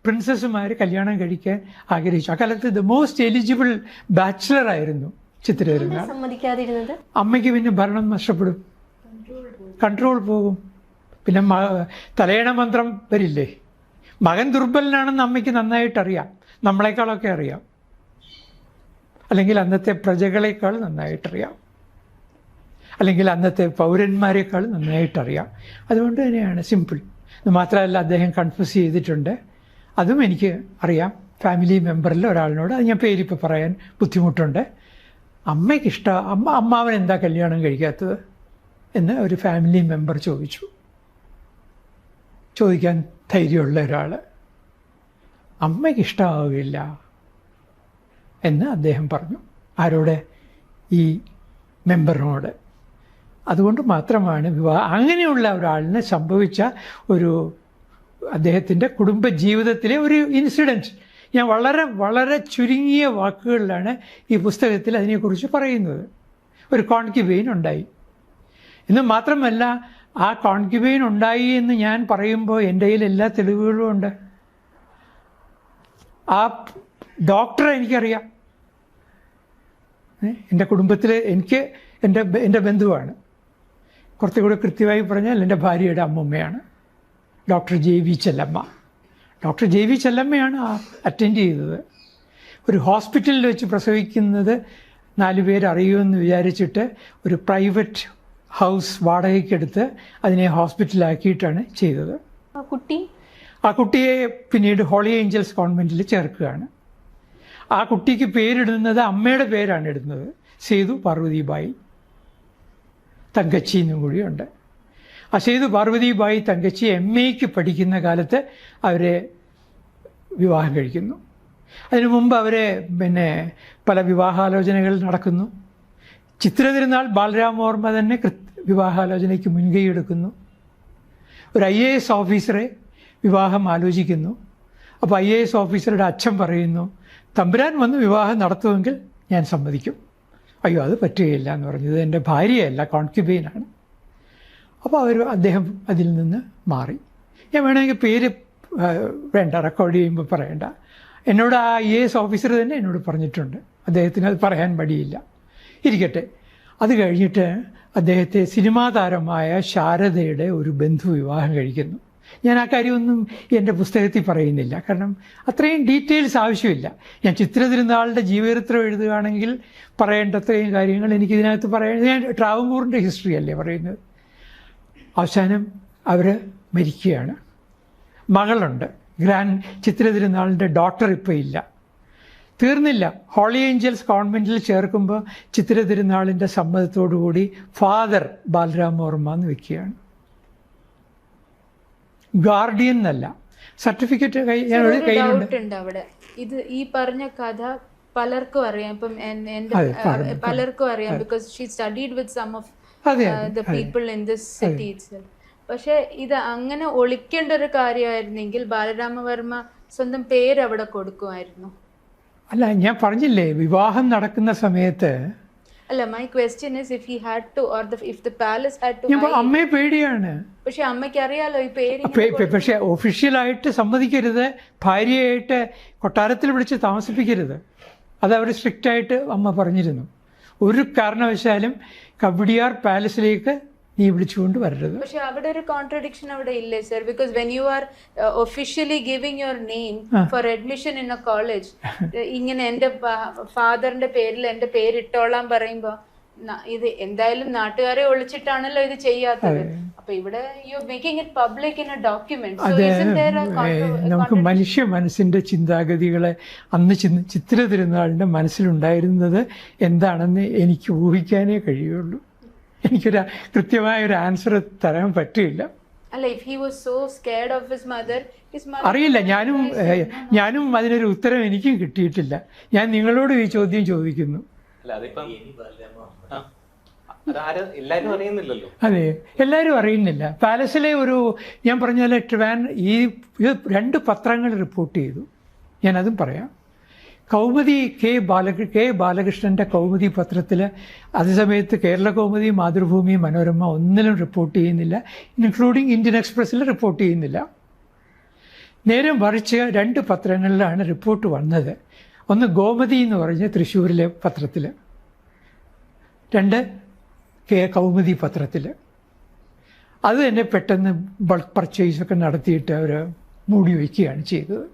പ്രിൻസസ്സുമാർ കല്യാണം കഴിക്കാൻ ആഗ്രഹിച്ചു. അക്കാലത്ത് ദ മോസ്റ്റ് എലിജിബിൾ ബാച്ചിലർ ആയിരുന്നു ചിത്ര തിരുനാൾ. സമ്മതിക്കാതിരുന്നത് അമ്മയ്ക്ക് പിന്നെ ഭരണം നഷ്ടപ്പെടും, കൺട്രോൾ പോകും, പിന്നെ തലയണ മന്ത്രം വരില്ലേ. മകൻ ദുർബലനാണെന്ന് അമ്മയ്ക്ക് നന്നായിട്ടറിയാം, നമ്മളെക്കാളൊക്കെ അറിയാം, അല്ലെങ്കിൽ അന്നത്തെ പ്രജകളെക്കാൾ നന്നായിട്ടറിയാം, അല്ലെങ്കിൽ അന്നത്തെ പൗരന്മാരെക്കാൾ നന്നായിട്ടറിയാം. അതുകൊണ്ട് തന്നെയാണ് സിമ്പിൾ. ഇത് മാത്രമല്ല, അദ്ദേഹം കൺഫ്യൂസ് ചെയ്തിട്ടുണ്ട്, അതും എനിക്ക് അറിയാം. ഫാമിലി മെമ്പറിൽ ഒരാളിനോട്, അത് ഞാൻ പേരിപ്പോൾ പറയാൻ ബുദ്ധിമുട്ടുണ്ട്, അമ്മയ്ക്കിഷ്ടം അമ്മാവൻ എന്താ കല്യാണം കഴിക്കാത്തത് എന്ന് ഒരു ഫാമിലി മെമ്പർ ചോദിക്കാൻ ധൈര്യമുള്ള ഒരാൾ. അമ്മയ്ക്കിഷ്ടമാവില്ല എന്ന് അദ്ദേഹം പറഞ്ഞു. ആരോടെ? ഈ മെമ്പറിനോട്. അതുകൊണ്ട് മാത്രമാണ് അങ്ങനെയുള്ള ഒരാളിന് സംഭവിച്ച അദ്ദേഹത്തിൻ്റെ കുടുംബജീവിതത്തിലെ ഒരു ഇൻസിഡൻറ്റ് ഞാൻ വളരെ വളരെ ചുരുങ്ങിയ വാക്കുകളിലാണ് ഈ പുസ്തകത്തിൽ അതിനെക്കുറിച്ച് പറയുന്നത്. ഒരു കോൺക്യുബൈൻ ഉണ്ടായി എന്ന് മാത്രമല്ല, ആ കോൺക്യുബൈൻ ഉണ്ടായി എന്ന് ഞാൻ പറയുമ്പോൾ എൻ്റെ കയ്യിൽ എല്ലാ തെളിവുകളും ഉണ്ട്. ആ ഡോക്ടറെ എനിക്കറിയാം, എൻ്റെ കുടുംബത്തിൽ എൻ്റെ ബന്ധുവാണ്. കുറച്ചുകൂടെ കൃത്യമായി പറഞ്ഞാൽ എൻ്റെ ഭാര്യയുടെ അമ്മമ്മയാണ് doctor JV Chellamma. Doctor JV ചെല്ലമ്മയാണ് അറ്റൻഡ് ചെയ്തത്. ഒരു ഹോസ്പിറ്റലിൽ വെച്ച് പ്രസവിക്കുന്നത് 4 പേര് അറിയുമെന്ന് വിചാരിച്ചിട്ട് ഒരു പ്രൈവറ്റ് ഹൗസ് വാടകയ്ക്കെടുത്ത് അതിനെ ഹോസ്പിറ്റലാക്കിയിട്ടാണ് ചെയ്തത്. ആ കുട്ടിയെ പിന്നീട് ഹോളി ഏഞ്ചൽസ് കോൺവെൻറ്റിൽ ചേർക്കുകയാണ്. ആ കുട്ടിക്ക് പേരിടുന്നത് അമ്മയുടെ പേരാണ് ഇടുന്നത്, സേതു പാർവതിബായി തങ്കച്ചി എന്നും കൂടിയുണ്ട്. ആ സേതു പാർവതിബായി തങ്കച്ചി MAക്ക് പഠിക്കുന്ന കാലത്ത് അവരെ വിവാഹം കഴിക്കുന്നു. അതിനു മുമ്പ് അവരെ പല വിവാഹാലോചനകൾ നടക്കുന്നു. ചിത്ര തിരുനാൾ ബാലരാമവർമ്മ തന്നെ വിവാഹാലോചനയ്ക്ക് മുൻകൈ എടുക്കുന്നു. ഒരു IAS ഓഫീസറെ വിവാഹം ആലോചിക്കുന്നു. അപ്പോൾ IAS ഓഫീസറുടെ അച്ഛൻ പറയുന്നു, തമ്പുരാൻ വന്ന് വിവാഹം നടത്തുമെങ്കിൽ ഞാൻ സമ്മതിക്കും. അയ്യോ, അത് പറ്റുകയില്ല എന്ന് പറഞ്ഞു. ഇത് എൻ്റെ ഭാര്യയല്ല, കോൺക്യുബൈനാണ്. അപ്പോൾ അദ്ദേഹം അതിൽ നിന്ന് മാറി. ഞാൻ വേണമെങ്കിൽ പേര് വേണ്ട, റെക്കോർഡ് ചെയ്യുമ്പോൾ പറയണ്ട. എന്നോട് ആ IAS ഓഫീസർ തന്നെ എന്നോട് പറഞ്ഞിട്ടുണ്ട്, അദ്ദേഹത്തിന് അത് പറയാൻ മടിയില്ല. ഇരിക്കട്ടെ. അത് കഴിഞ്ഞിട്ട് അദ്ദേഹത്തെ സിനിമാ താരമായ ശാരദയുടെ ഒരു ബന്ധു വിവാഹം കഴിക്കുന്നു. ഞാൻ ആ കാര്യമൊന്നും എൻ്റെ പുസ്തകത്തിൽ പറയുന്നില്ല, കാരണം അത്രയും ഡീറ്റെയിൽസ് ആവശ്യമില്ല. ഞാൻ ചിത്ര തിരുനാളിൻ്റെ ജീവചരിത്രം എഴുതുകയാണെങ്കിൽ പറയേണ്ട അത്രയും കാര്യങ്ങൾ എനിക്കിതിനകത്ത് പറയുന്നത്. ഞാൻ ട്രാവൻകൂറിൻ്റെ ഹിസ്റ്ററി അല്ലേ പറയുന്നത്. അവസാനം അവർ മരിക്കുകയാണ്. മകളുണ്ട്, ചിത്ര തിരുനാളിൻ്റെ ഡോക്ടർ ഇപ്പോൾ ഇല്ല. തീർന്നില്ല. ഹോളി ഏഞ്ചൽസ് കോൺവെൻറ്റിൽ ചേർക്കുമ്പോൾ ചിത്ര തിരുനാളിൻ്റെ സമ്മതത്തോടുകൂടി ഫാദർ ബാലരാമവർമ്മ എന്ന് വെക്കുകയാണ്. ഗാർഡിയൻ എന്നല്ല, സർട്ടിഫിക്കറ്റ് കയ്യിലുണ്ട്. അവിടെ ഇത് ഈ പറഞ്ഞ കഥ പലർക്കും അറിയാം. ഇപ്പം പലർക്കും അറിയാം, because she studied with some of the people in this city itself. പക്ഷെ ഇത് അങ്ങനെ ഒളിക്കേണ്ട ഒരു കാര്യമായിരുന്നെങ്കിൽ ബാലരാമവർമ്മ സ്വന്തം പേര് അവിടെ കൊടുക്കുമായിരുന്നു. അല്ല, ഞാൻ പറഞ്ഞില്ലേ, വിവാഹം നടക്കുന്ന സമയത്ത്. അല്ല, my question is if he had to or if the palace had to. അമ്മയെ പേടിയാണ്. പക്ഷെ അമ്മയ്ക്ക് അറിയാലോ ഈ പേര്. പക്ഷെ ഒഫീഷ്യലായിട്ട് സമ്മതിക്കരുത്, ഭാര്യയായിട്ട് കൊട്ടാരത്തിൽ വിളിച്ച് താമസിപ്പിക്കരുത്. അതവർ സ്ട്രിക്റ്റായിട്ട് അമ്മ പറഞ്ഞിരുന്നു. ഒരു കാരണവശാലും കവടിയാർ പാലസിലേക്ക് നീ വിളിച്ചുകൊണ്ട് വരരുത്. പക്ഷെ അവിടെ ഒരു കോൺട്രഡിക്ഷൻ അവിടെ ഇല്ലേ sir? Because when you are officially giving your name for admission in A college, ഇങ്ങനെ എൻ്റെ ഫാദറിന്റെ പേരിൽ എൻ്റെ പേരിട്ടോളാൻ പറയുമ്പോ ഇത് എന്തായാലും നാട്ടുകാരെ ഒളിച്ചിട്ടാണല്ലോ ഇത് ചെയ്യാത്തത്. അപ്പൊ ഇവിടെ you making it public in A document. നമുക്ക് മനുഷ്യ മനസ്സിന്റെ ചിന്താഗതികളെ അന്ന് ചിത്ര തിരുനാളിന്റെ മനസ്സിലുണ്ടായിരുന്നത് എന്താണെന്ന് എനിക്ക് ഊഹിക്കാനേ കഴിയുള്ളൂ. എനിക്കൊരു കൃത്യമായ ഒരു ആൻസർ തരാൻ പറ്റില്ല. അറിയില്ല, ഞാനും അതിനൊരു ഉത്തരം എനിക്കും കിട്ടിയിട്ടില്ല. ഞാൻ നിങ്ങളോട് ഈ ചോദ്യം ചോദിക്കുന്നു. അതാരും എല്ലാരും അറിയുന്നില്ലല്ലോ. അതെ, എല്ലാവരും അറിയുന്നില്ല. പാലസിലെ ഞാൻ പറഞ്ഞാൽ ഇത് 2 പത്രങ്ങൾ റിപ്പോർട്ട് ചെയ്തു. ഞാനതും പറയാം. കൗമുദി കെ ബാലകൃഷ്ണൻ്റെ കൗമുദി പത്രത്തിൽ അതേസമയത്ത് കേരള കൗമുദി, മാതൃഭൂമി, മനോരമ ഒന്നിലും റിപ്പോർട്ട് ചെയ്യുന്നില്ല. ഇൻക്ലൂഡിങ് ഇന്ത്യൻ എക്സ്പ്രസ്സിൽ റിപ്പോർട്ട് ചെയ്യുന്നില്ല. നേരെ മറിച്ച് 2 പത്രങ്ങളിലാണ് റിപ്പോർട്ട് വന്നത്. ഒന്ന് ഗോമതി എന്ന് പറഞ്ഞ തൃശ്ശൂരിലെ പത്രത്തിൽ, 2 കൗമുദി പത്രത്തിൽ. അത് തന്നെ പെട്ടെന്ന് ബൾക്ക് പർച്ചേസൊക്കെ നടത്തിയിട്ട് അവർ മൂടി വയ്ക്കുകയാണ് ചെയ്തത്.